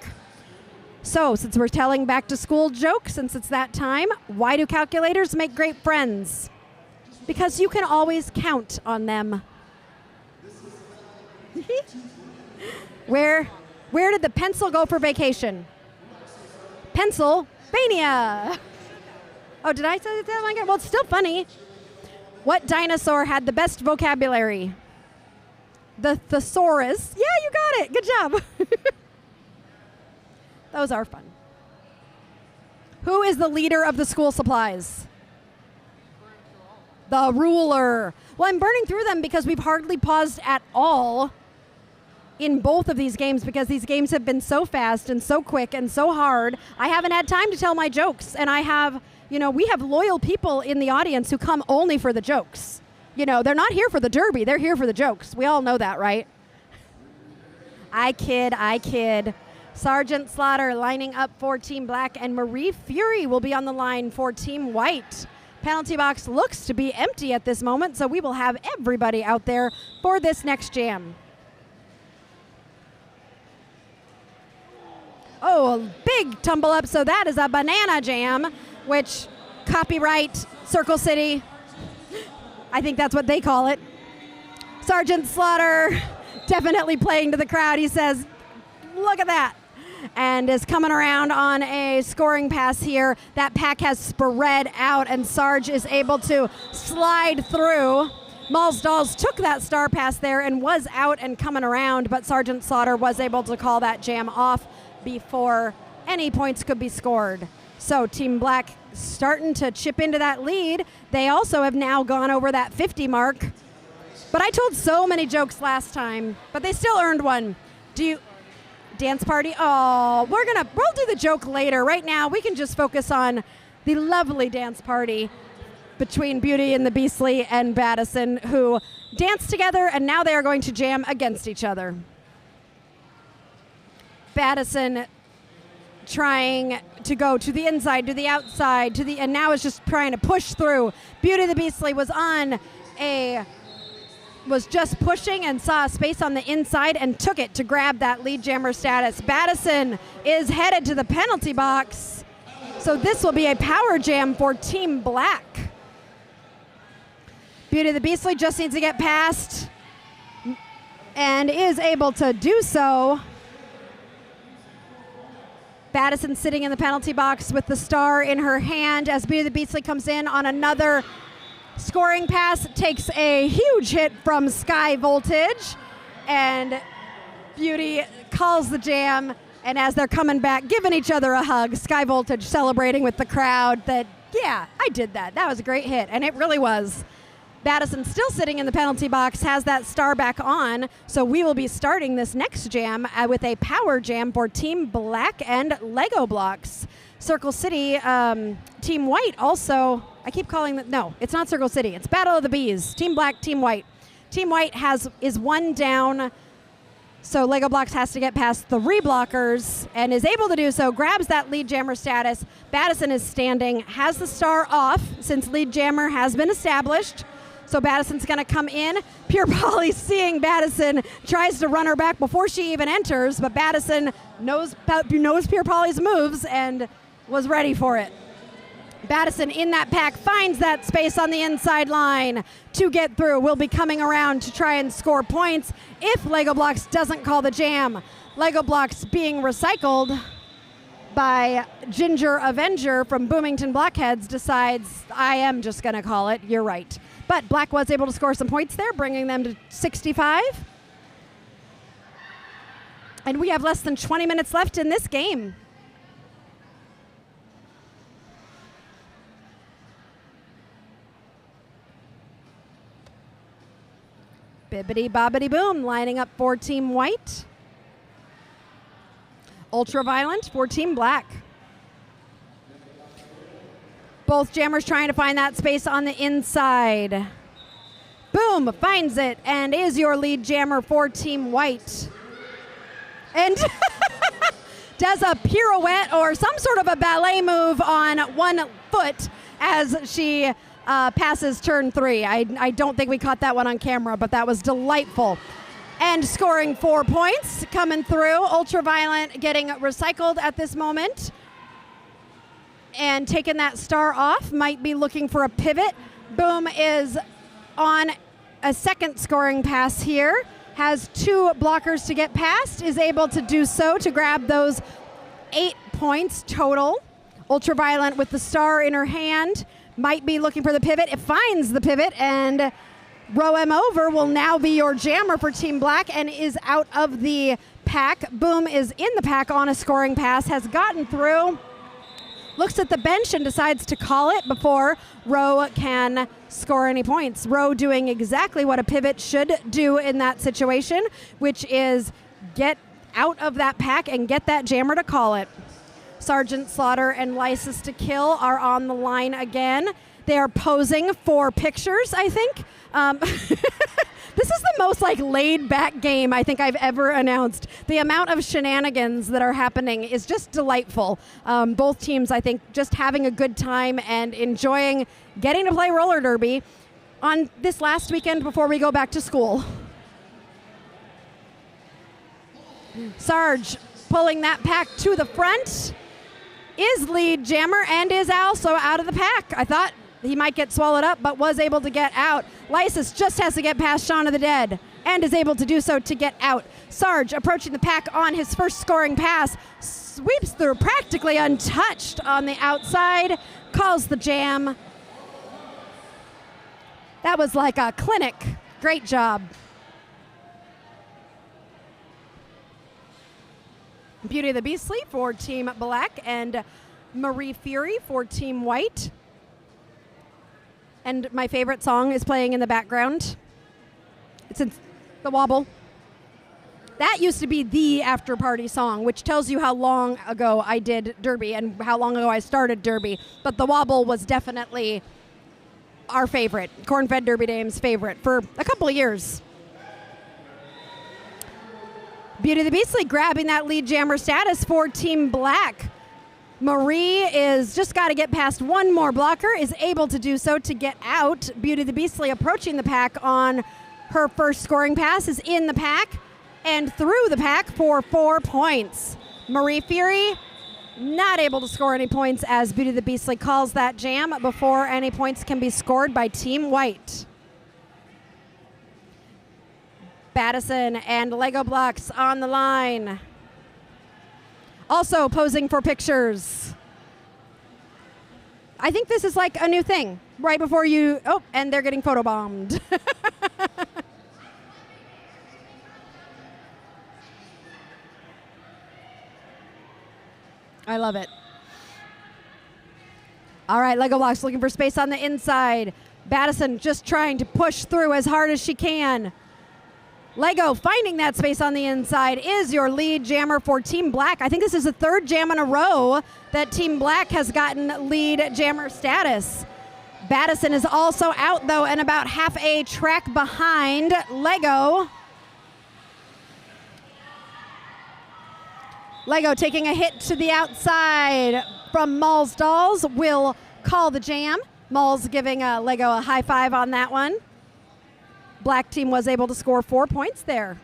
So, since we're telling back to school jokes, since it's that time, why do calculators make great friends? Because you can always count on them. Where did the pencil go for vacation? Pennsylvania. Oh, did I say that like it? Well, it's still funny. What dinosaur had the best vocabulary? The thesaurus. Yeah, you got it. Good job. Those are fun. Who is the leader of the school supplies? The ruler. Well, I'm burning through them because we've hardly paused at all in both of these games because these games have been so fast and so quick and so hard. I haven't had time to tell my jokes, and I have, we have loyal people in the audience who come only for the jokes. They're not here for the derby, they're here for the jokes. We all know that, right? I kid. Sergeant Slaughter lining up for Team Black, and Marie Fury will be on the line for Team White. Penalty box looks to be empty at this moment, so we will have everybody out there for this next jam. Oh, a big tumble up. So that is a banana jam, which copyright Circle City. I think that's what they call it. Sergeant Slaughter definitely playing to the crowd. He says, look at that. And is coming around on a scoring pass here. That pack has spread out, and Sarge is able to slide through. Malls Dolls took that star pass there and was out and coming around, but Sergeant Slaughter was able to call that jam off before any points could be scored. So Team Black starting to chip into that lead. They also have now gone over that 50 mark. But I told so many jokes last time, but they still earned one. Dance party? Oh, we'll do the joke later. Right now, we can just focus on the lovely dance party between Beauty and the Beastly and Battison, who danced together, and now they are going to jam against each other. Battison trying to go to the inside, to the outside, and now is just trying to push through. Beauty the Beastly was just pushing and saw a space on the inside and took it to grab that lead jammer status. Battison is headed to the penalty box. So this will be a power jam for Team Black. Beauty the Beastly just needs to get past and is able to do so. Battison sitting in the penalty box with the star in her hand as Beauty the Beastly comes in on another scoring pass, takes a huge hit from Sky Voltage, and Beauty calls the jam, and as they're coming back, giving each other a hug, Sky Voltage celebrating with the crowd that, yeah, I did that. That was a great hit, and it really was. Battison still sitting in the penalty box, has that star back on, so we will be starting this next jam with a power jam for Team Black and Lego Blocks. Circle City, Team White also, I keep calling it, no, it's not Circle City, it's Battle of the Bees, Team Black, Team White. Team White is one down, so Lego Blocks has to get past 3 blockers and is able to do so, grabs that lead jammer status. Battison is standing, has the star off since lead jammer has been established. So Battison's going to come in. Pure Polly, seeing Battison, tries to run her back before she even enters, but Battison knows Pure Polly's moves and was ready for it. Battison in that pack finds that space on the inside line to get through. Will be coming around to try and score points if Lego Blocks doesn't call the jam. Lego Blocks being recycled by Ginger Avenger from Boomington Blockheads decides, I am just going to call it. You're right. But Black was able to score some points there, bringing them to 65. And we have less than 20 minutes left in this game. Bibbidi bobbidi boom, lining up for Team White. Ultraviolent for Team Black. Both jammers trying to find that space on the inside. Boom, finds it, and is your lead jammer for Team White. And does a pirouette or some sort of a ballet move on one foot as she passes turn 3. I don't think we caught that one on camera, but that was delightful. And scoring 4 points, coming through. Ultraviolet getting recycled at this moment. And taking that star off, might be looking for a pivot. Boom is on a second scoring pass here. Has 2 blockers to get past, is able to do so to grab those 8 points total. Ultraviolet with the star in her hand, might be looking for the pivot. It finds the pivot, and Row M over will now be your jammer for Team Black and is out of the pack. Boom is in the pack on a scoring pass, has gotten through, looks at the bench and decides to call it before Row can score any points. Row doing exactly what a pivot should do in that situation, which is get out of that pack and get that jammer to call it. Sergeant Slaughter and Lysis to Kill are on the line again. They are posing for pictures, I think. This is the most laid back game I think I've ever announced. The amount of shenanigans that are happening is just delightful. Both teams, I think, just having a good time and enjoying getting to play roller derby on this last weekend before we go back to school. Sarge pulling that pack to the front is lead jammer and is also out of the pack. I thought he might get swallowed up, but was able to get out. Lysis just has to get past Shaun of the Dead and is able to do so to get out. Sarge approaching the pack on his first scoring pass, sweeps through practically untouched on the outside, calls the jam. That was like a clinic. Great job. Beauty of the Beastly for Team Black and Marie Fury for Team White. And my favorite song is playing in the background. It's The Wobble. That used to be the after party song, which tells you how long ago I did Derby and how long ago I started Derby. But The Wobble was definitely our favorite, Corn-Fed Derby Dame's favorite for a couple of years. Beauty of the Beastly grabbing that lead jammer status for Team Black. Marie is just got to get past one more blocker, is able to do so to get out. Beauty of the Beastly approaching the pack on her first scoring pass, is in the pack and through the pack for 4 points. Marie Fury not able to score any points as Beauty of the Beastly calls that jam before any points can be scored by Team White. Battison and Lego Blocks on the line. Also posing for pictures. I think this is like a new thing. Right before you, oh, and they're getting photobombed. I love it. All right, Lego Blocks looking for space on the inside. Battison just trying to push through as hard as she can. Lego finding that space on the inside is your lead jammer for Team Black. I think this is the third jam in a row that Team Black has gotten lead jammer status. Battison is also out, though, and about half a track behind Lego. Lego taking a hit to the outside from Malls Dolls will call the jam. Malls giving Lego a high five on that one. Black team was able to score 4 points there.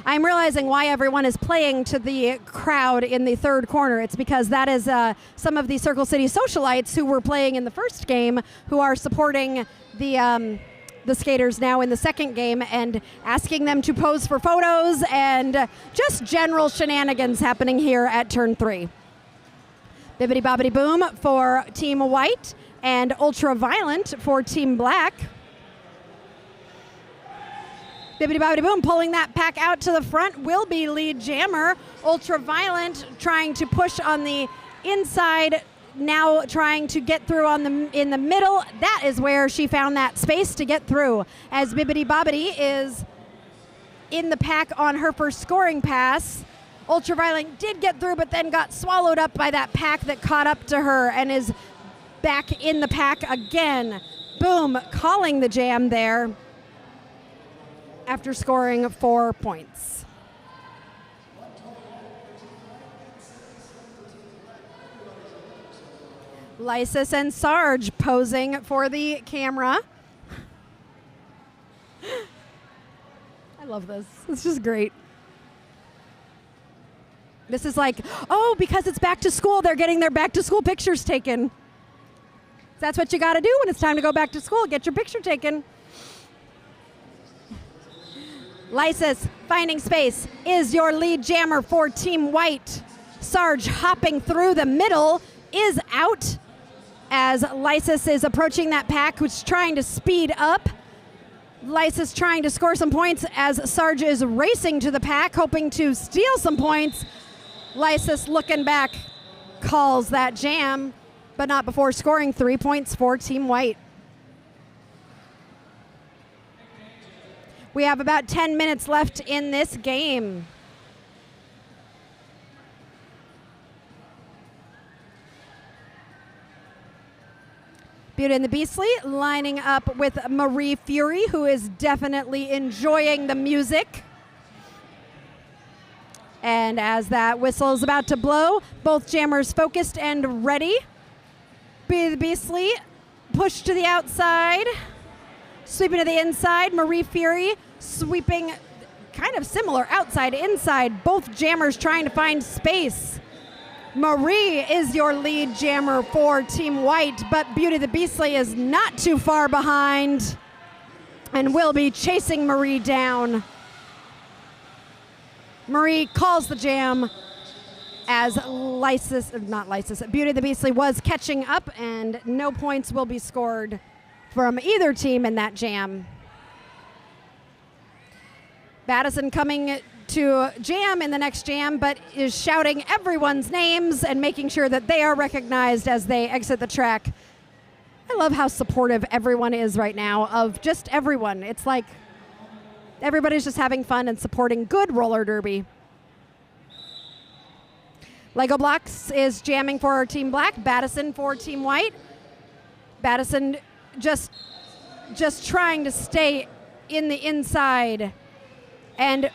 I'm realizing why everyone is playing to the crowd in the third corner. It's because that is some of the Circle City Socialites who were playing in the first game who are supporting the skaters now in the second game and asking them to pose for photos and just general shenanigans happening here at turn 3. Bibbidi Bobbidi Boom for Team White and Ultraviolet for Team Black. Bibbidi Bobbidi Boom pulling that pack out to the front will be lead jammer. Ultraviolet trying to push on the inside, now trying to get through in the middle. That is where she found that space to get through, as Bibbidi Bobbidi is in the pack on her first scoring pass. Ultraviolet did get through, but then got swallowed up by that pack that caught up to her and is back in the pack again. Boom, calling the jam there after scoring 4 points. Lysis and Sarge posing for the camera. I love this. It's just great. This is like, oh, because it's back to school, they're getting their back to school pictures taken. That's what you got to do when it's time to go back to school. Get your picture taken. Lysis finding space is your lead jammer for Team White. Sarge hopping through the middle is out as Lysis is approaching that pack, which is trying to speed up. Lysis trying to score some points as Sarge is racing to the pack, hoping to steal some points. Lysis looking back, calls that jam, but not before scoring 3 points for Team White. We have about 10 minutes left in this game. Beauty and the Beastly lining up with Marie Fury, who is definitely enjoying the music. And as that whistle is about to blow, both jammers focused and ready. Beauty and the Beastly push to the outside, sweeping to the inside. Marie Fury sweeping kind of similar outside, inside. Both jammers trying to find space. Marie is your lead jammer for Team White, but Beauty the Beastly is not too far behind and will be chasing Marie down. Marie calls the jam as Beauty the Beastly was catching up, and no points will be scored from either team in that jam. Battison coming to jam in the next jam, but is shouting everyone's names and making sure that they are recognized as they exit the track. I love how supportive everyone is right now of just everyone. It's like everybody's just having fun and supporting good roller derby. Lego Blocks is jamming for Team Black, Battison for Team White. Battison just trying to stay in the inside, and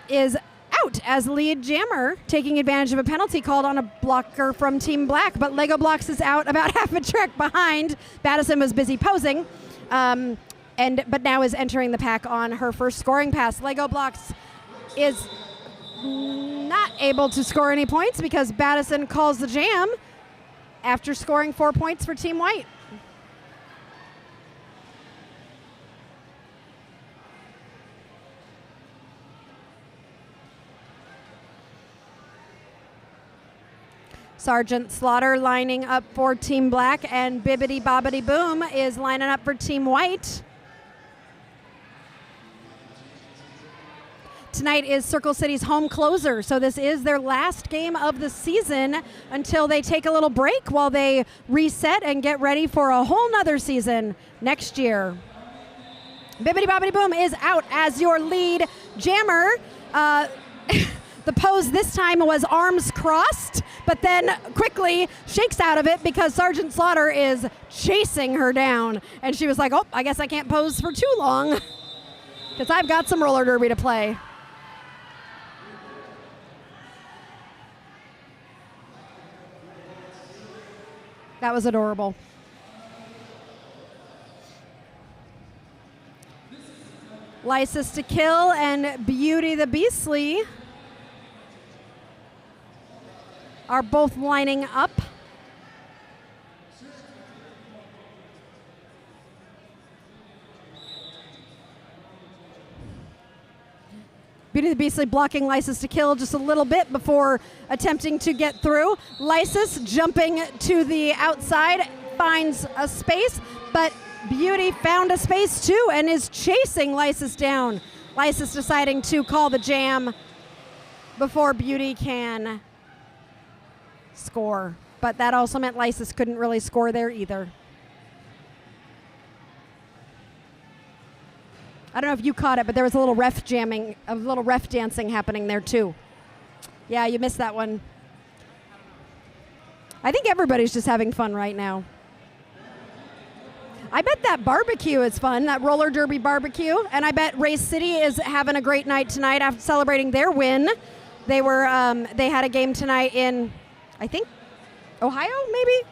is out as lead jammer, taking advantage of a penalty called on a blocker from Team Black, but Lego Blocks is out about half a track behind. Battison was busy posing, but now is entering the pack on her first scoring pass. Lego Blocks is not able to score any points because Battison calls the jam after scoring 4 points for Team White. Sergeant Slaughter lining up for Team Black, and Bibbidi Bobbidi Boom is lining up for Team White. Tonight is Circle City's home closer, so this is their last game of the season until they take a little break while they reset and get ready for a whole nother season next year. Bibbidi Bobbidi Boom is out as your lead jammer. The pose this time was arms crossed, but then quickly shakes out of it because Sergeant Slaughter is chasing her down. And she was like, oh, I guess I can't pose for too long because I've got some roller derby to play. That was adorable. Lysis to Kill and Beauty the Beastly are both lining up. Beauty the Beastly blocking Lysis to Kill just a little bit before attempting to get through. Lysis jumping to the outside, finds a space, but Beauty found a space too and is chasing Lysis down. Lysis deciding to call the jam before Beauty can score, but that also meant Lysis couldn't really score there either. I don't know if you caught it, but there was a little ref jamming, a little ref dancing happening there too. Yeah, you missed that one. I think everybody's just having fun right now. I bet that barbecue is fun, that roller derby barbecue, and I bet Race City is having a great night tonight after celebrating their win. They were they had a game tonight in, I think, Ohio, maybe?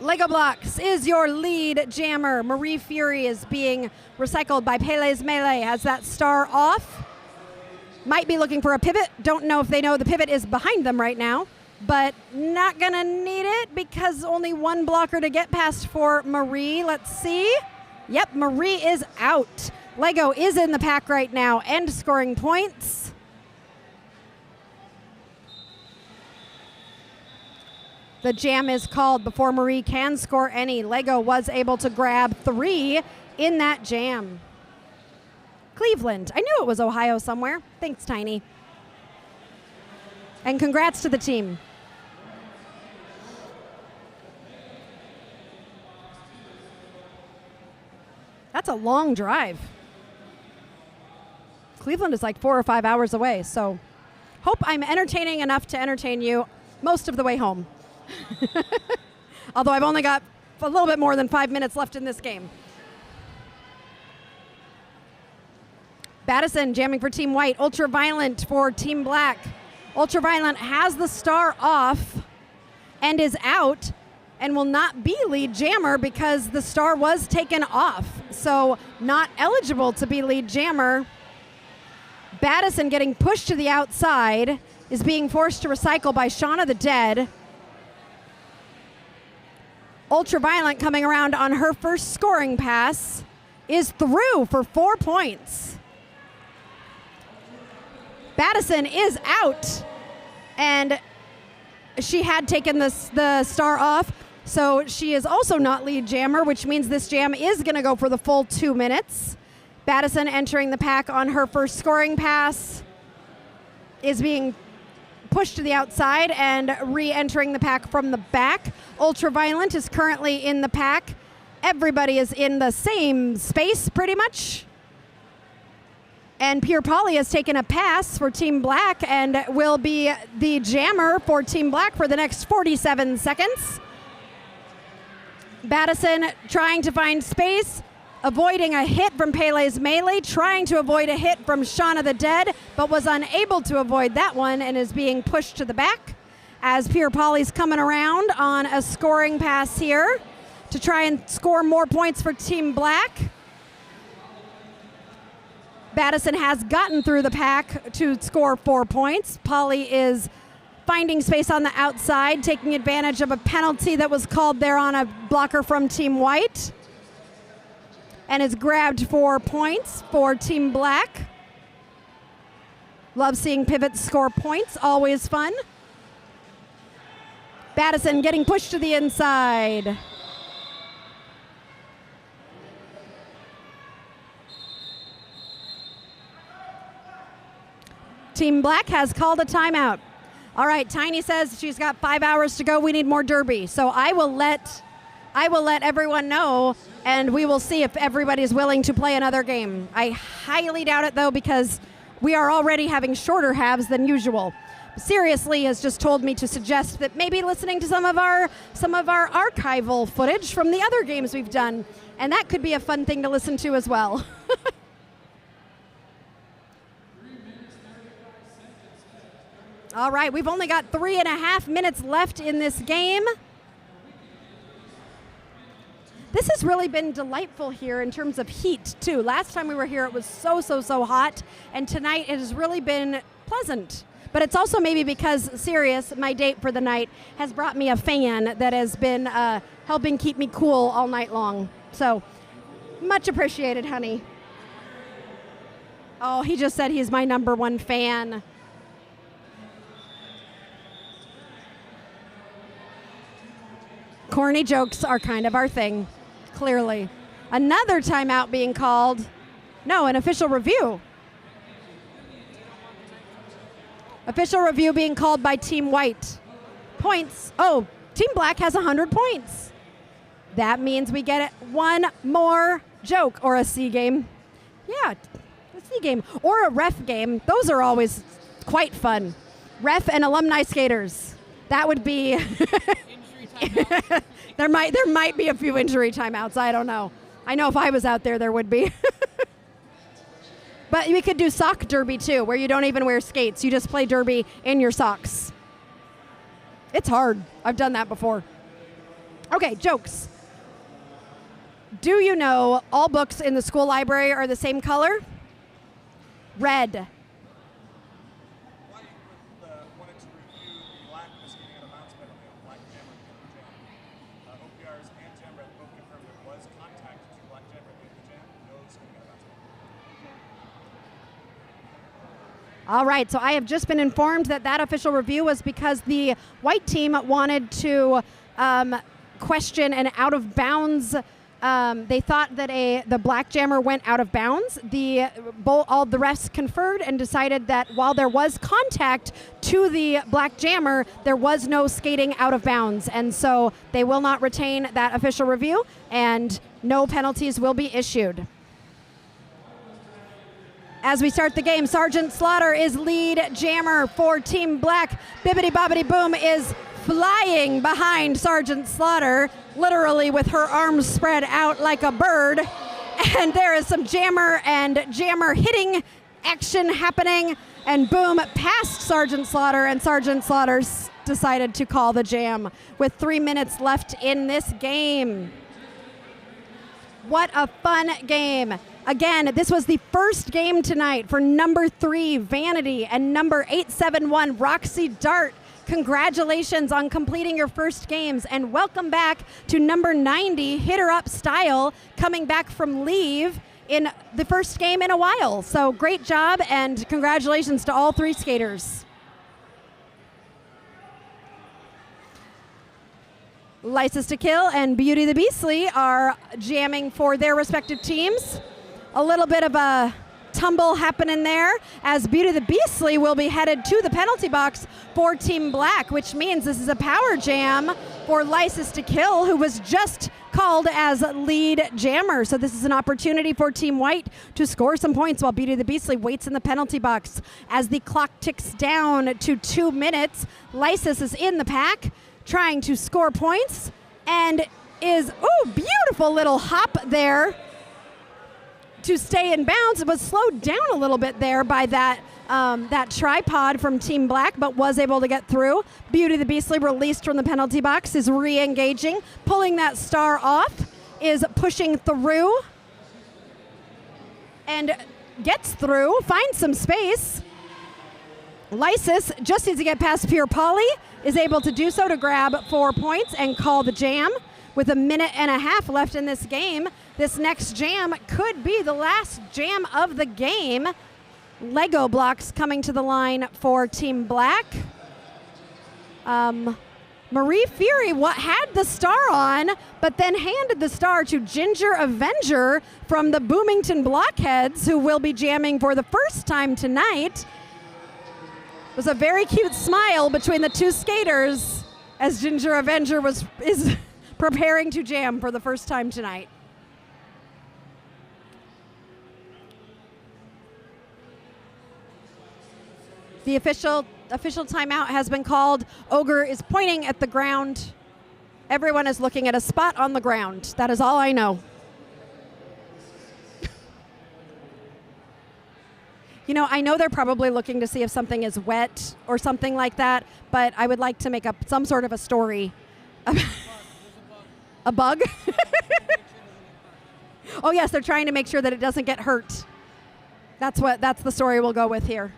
Lego Blocks is your lead jammer. Marie Fury is being recycled by Pele's Melee. Has that star off. Might be looking for a pivot. Don't know if they know the pivot is behind them right now, but not gonna need it because only one blocker to get past for Marie. Let's see. Yep, Marie is out. Lego is in the pack right now and scoring points. The jam is called before Marie can score any. Lego was able to grab 3 in that jam. Cleveland. I knew it was Ohio somewhere. Thanks, Tiny. And congrats to the team. That's a long drive. Cleveland is like 4 or 5 hours away, so hope I'm entertaining enough to entertain you most of the way home. Although I've only got a little bit more than 5 minutes left in this game. Battison jamming for Team White. Ultraviolent for Team Black. Ultraviolent has the star off and is out and will not be lead jammer because the star was taken off. So not eligible to be lead jammer. Battison getting pushed to the outside is being forced to recycle by Shauna the Dead. Ultraviolent coming around on her first scoring pass is through for 4 points. Battison is out, and she had taken the star off, so she is also not lead jammer, which means this jam is going to go for the full 2 minutes. Battison entering the pack on her first scoring pass is being pushed to the outside and re-entering the pack from the back. Ultraviolent is currently in the pack. Everybody is in the same space pretty much. And Pure Polly has taken a pass for Team Black and will be the jammer for Team Black for the next 47 seconds. Battison trying to find space, avoiding a hit from Pele's Melee, trying to avoid a hit from Shauna the Dead, but was unable to avoid that one and is being pushed to the back as Pure Polly's coming around on a scoring pass here to try and score more points for Team Black. Battison has gotten through the pack to score 4 points. Polly is finding space on the outside, taking advantage of a penalty that was called there on a blocker from Team White, and is grabbed 4 points for Team Black. Love seeing pivots score points, always fun. Battison getting pushed to the inside. Team Black has called a timeout. All right, Tiny says she's got 5 hours to go. We need more derby. So I will let everyone know, and we will see if everybody's willing to play another game. I highly doubt it, though, because we are already having shorter halves than usual. Seriously has just told me to suggest that maybe listening to some of our archival footage from the other games we've done, and that could be a fun thing to listen to as well. All right, we've only got 3.5 minutes left in this game. This has really been delightful here in terms of heat, too. Last time we were here, it was so hot, and tonight it has really been pleasant. But it's also maybe because Sirius, my date for the night, has brought me a fan that has been helping keep me cool all night long. So, much appreciated, honey. Oh, he just said he's my #1 fan. Corny jokes are kind of our thing, clearly. Another timeout being called. No, an official review. Official review being called by Team White. Points. Oh, Team Black has 100 points. That means we get one more joke or a C game. Yeah, a C game or a ref game. Those are always quite fun. Ref and alumni skaters. That would be... there might be a few injury timeouts. I don't know. I know if I was out there, there would be. But we could do sock derby too, where you don't even wear skates. You just play derby in your socks. It's hard. I've done that before. Okay, jokes. Do you know all books in the school library are the same color? Red. Why wanted to review the lack of a skating out of bounds penalty on Black Jammer at the end of the jam. OPRs and Jammer both confirmed there was contact to Black Jammer at the end of the jam. No skating out of bounds penalty. All right, so I have just been informed that that official review was because the white team wanted to question an out of bounds. They thought that the black jammer went out of bounds. All the refs conferred and decided that while there was contact to the black jammer, there was no skating out of bounds. And so they will not retain that official review and no penalties will be issued. As we start the game, Sergeant Slaughter is lead jammer for Team Black. Bibbidi Bobbidi Boom is flying behind Sergeant Slaughter, literally with her arms spread out like a bird. And there is some jammer and jammer hitting action happening. And Boom past Sergeant Slaughter, and Sergeant Slaughter decided to call the jam with 3 minutes left in this game. What a fun game. Again, this was the first game tonight for number 3, Vanity, and number 871, Roxy Dart. Congratulations on completing your first games, and welcome back to number 90, Hitter Up Style, coming back from leave in the first game in a while. So great job, and congratulations to all 3 skaters. License to Kill and Beauty the Beastly are jamming for their respective teams. A little bit of a tumble happening there as Beauty the Beastly will be headed to the penalty box for Team Black, which means this is a power jam for License to Kill, who was just called as lead jammer. So this is an opportunity for Team White to score some points while Beauty the Beastly waits in the penalty box. As the clock ticks down to 2 minutes, License is in the pack trying to score points and is, beautiful little hop there to stay in bounds. It was slowed down a little bit there by that tripod from Team Black, but was able to get through. Beauty the Beastly, released from the penalty box, is re-engaging, pulling that star off, is pushing through, and gets through, finds some space. Lysis just needs to get past Pure Polly, is able to do so to grab 4 points and call the jam. With 1.5 minutes left in this game, this next jam could be the last jam of the game. Lego blocks coming to the line for Team Black. Marie Fury had the star on, but then handed the star to Ginger Avenger from the Boomington Blockheads, who will be jamming for the first time tonight. It was a very cute smile between the 2 skaters as Ginger Avenger is preparing to jam for the first time tonight. The official timeout has been called. Ogre is pointing at the ground. Everyone is looking at a spot on the ground. That is all I know. You know, I know they're probably looking to see if something is wet or something like that, but I would like to make up some sort of a story. A bug? Oh yes, they're trying to make sure that it doesn't get hurt. That's the story we'll go with here.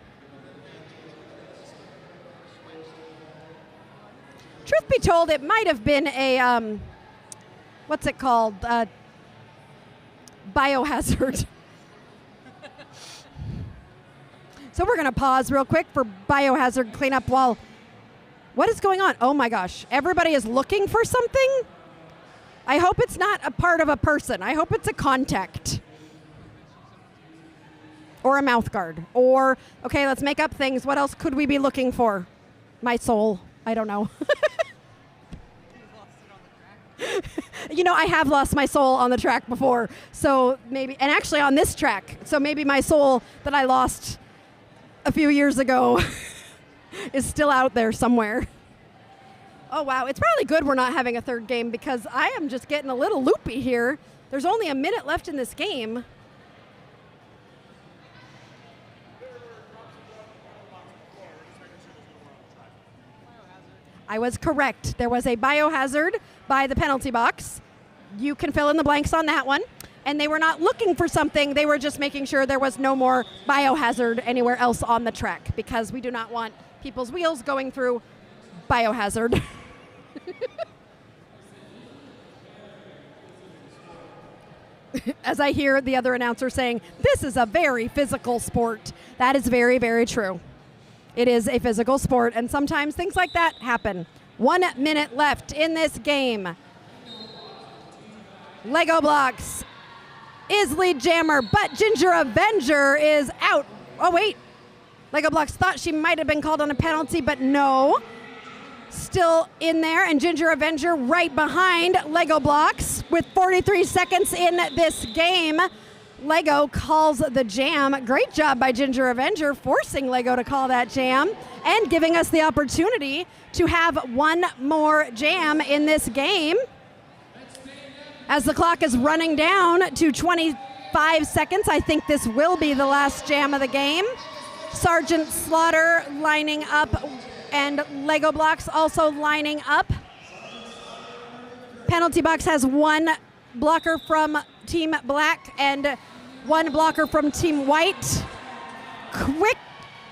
Truth be told, it might have been a, what's it called? Biohazard. So we're going to pause real quick for biohazard cleanup while, what is going on? Oh my gosh, everybody is looking for something? I hope it's not a part of a person. I hope it's a contact. Or a mouth guard. Or, okay, let's make up things. What else could we be looking for? My soul. I don't know. You know, I have lost my soul on the track before. So maybe, and actually on this track. So maybe my soul that I lost a few years ago is still out there somewhere. Oh, wow. It's probably good we're not having a third game because I am just getting a little loopy here. There's only 1 minute left in this game. I was correct. There was a biohazard by the penalty box. You can fill in the blanks on that one. And they were not looking for something. They were just making sure there was no more biohazard anywhere else on the track, because we do not want people's wheels going through biohazard. As I hear the other announcer saying, this is a very physical sport. That is very, very true. It is a physical sport, and sometimes things like that happen. 1 minute left in this game. Lego blocks is lead jammer, but Ginger Avenger is out. Oh, wait. Lego blocks thought she might have been called on a penalty, but no. Still in there, and Ginger Avenger right behind Lego blocks with 43 seconds in this game. Lego calls the jam. Great job by Ginger Avenger, forcing Lego to call that jam and giving us the opportunity to have one more jam in this game. As the clock is running down to 25 seconds, I think this will be the last jam of the game. Sergeant Slaughter lining up, and Lego blocks also lining up. Penalty box has one blocker from Team Black and one blocker from Team White. Quick,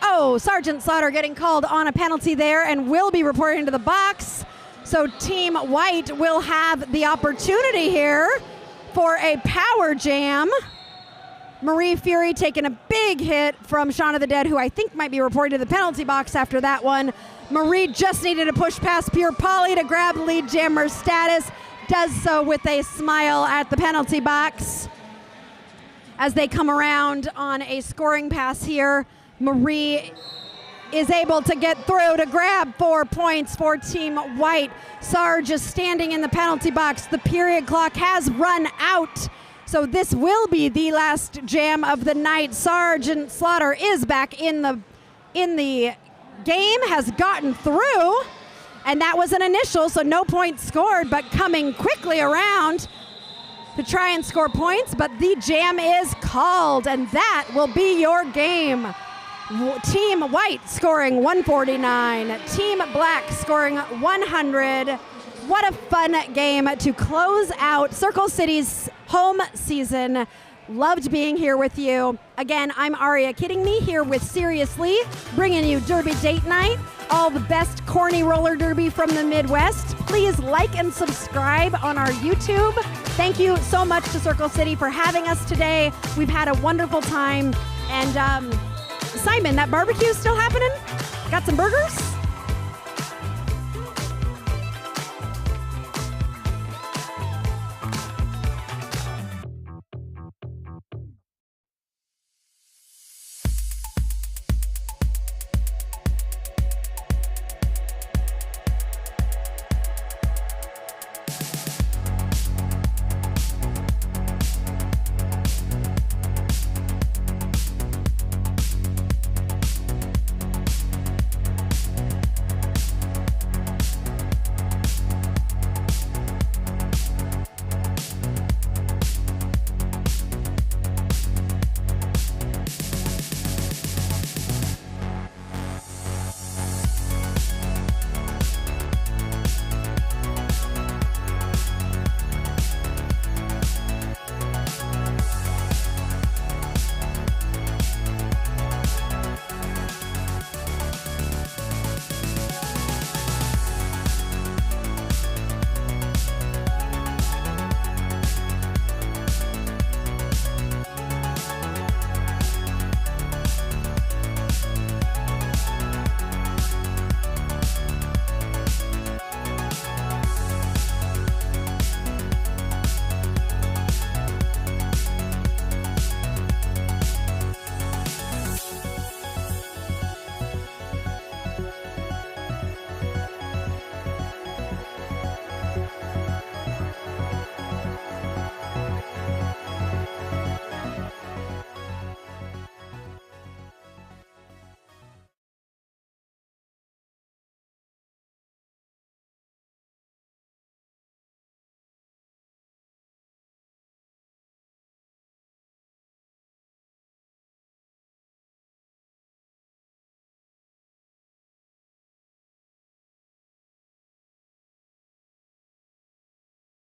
oh, Sergeant Slaughter getting called on a penalty there and will be reporting to the box. So Team White will have the opportunity here for a power jam. Marie Fury taking a big hit from Shaun of the Dead, who I think might be reported to the penalty box after that one. Marie just needed to push past Pure Polly to grab lead jammer status. Does so with a smile at the penalty box. As they come around on a scoring pass here, Marie is able to get through to grab 4 points for Team White. Sarge is standing in the penalty box. The period clock has run out, so this will be the last jam of the night. Sergeant Slaughter is back in the game, has gotten through, and that was an initial, so no points scored, but coming quickly around to try and score points, but the jam is called, and that will be your game. Team White scoring 149, Team Black scoring 100. What a fun game to close out Circle City's home season. Loved being here with you. Again, I'm Aria Kidding Me here with Seriously, bringing you Derby Date Night, all the best corny roller derby from the Midwest. Please like and subscribe on our YouTube. Thank you so much to Circle City for having us today. We've had a wonderful time. And Simon, that barbecue is still happening? Got some burgers?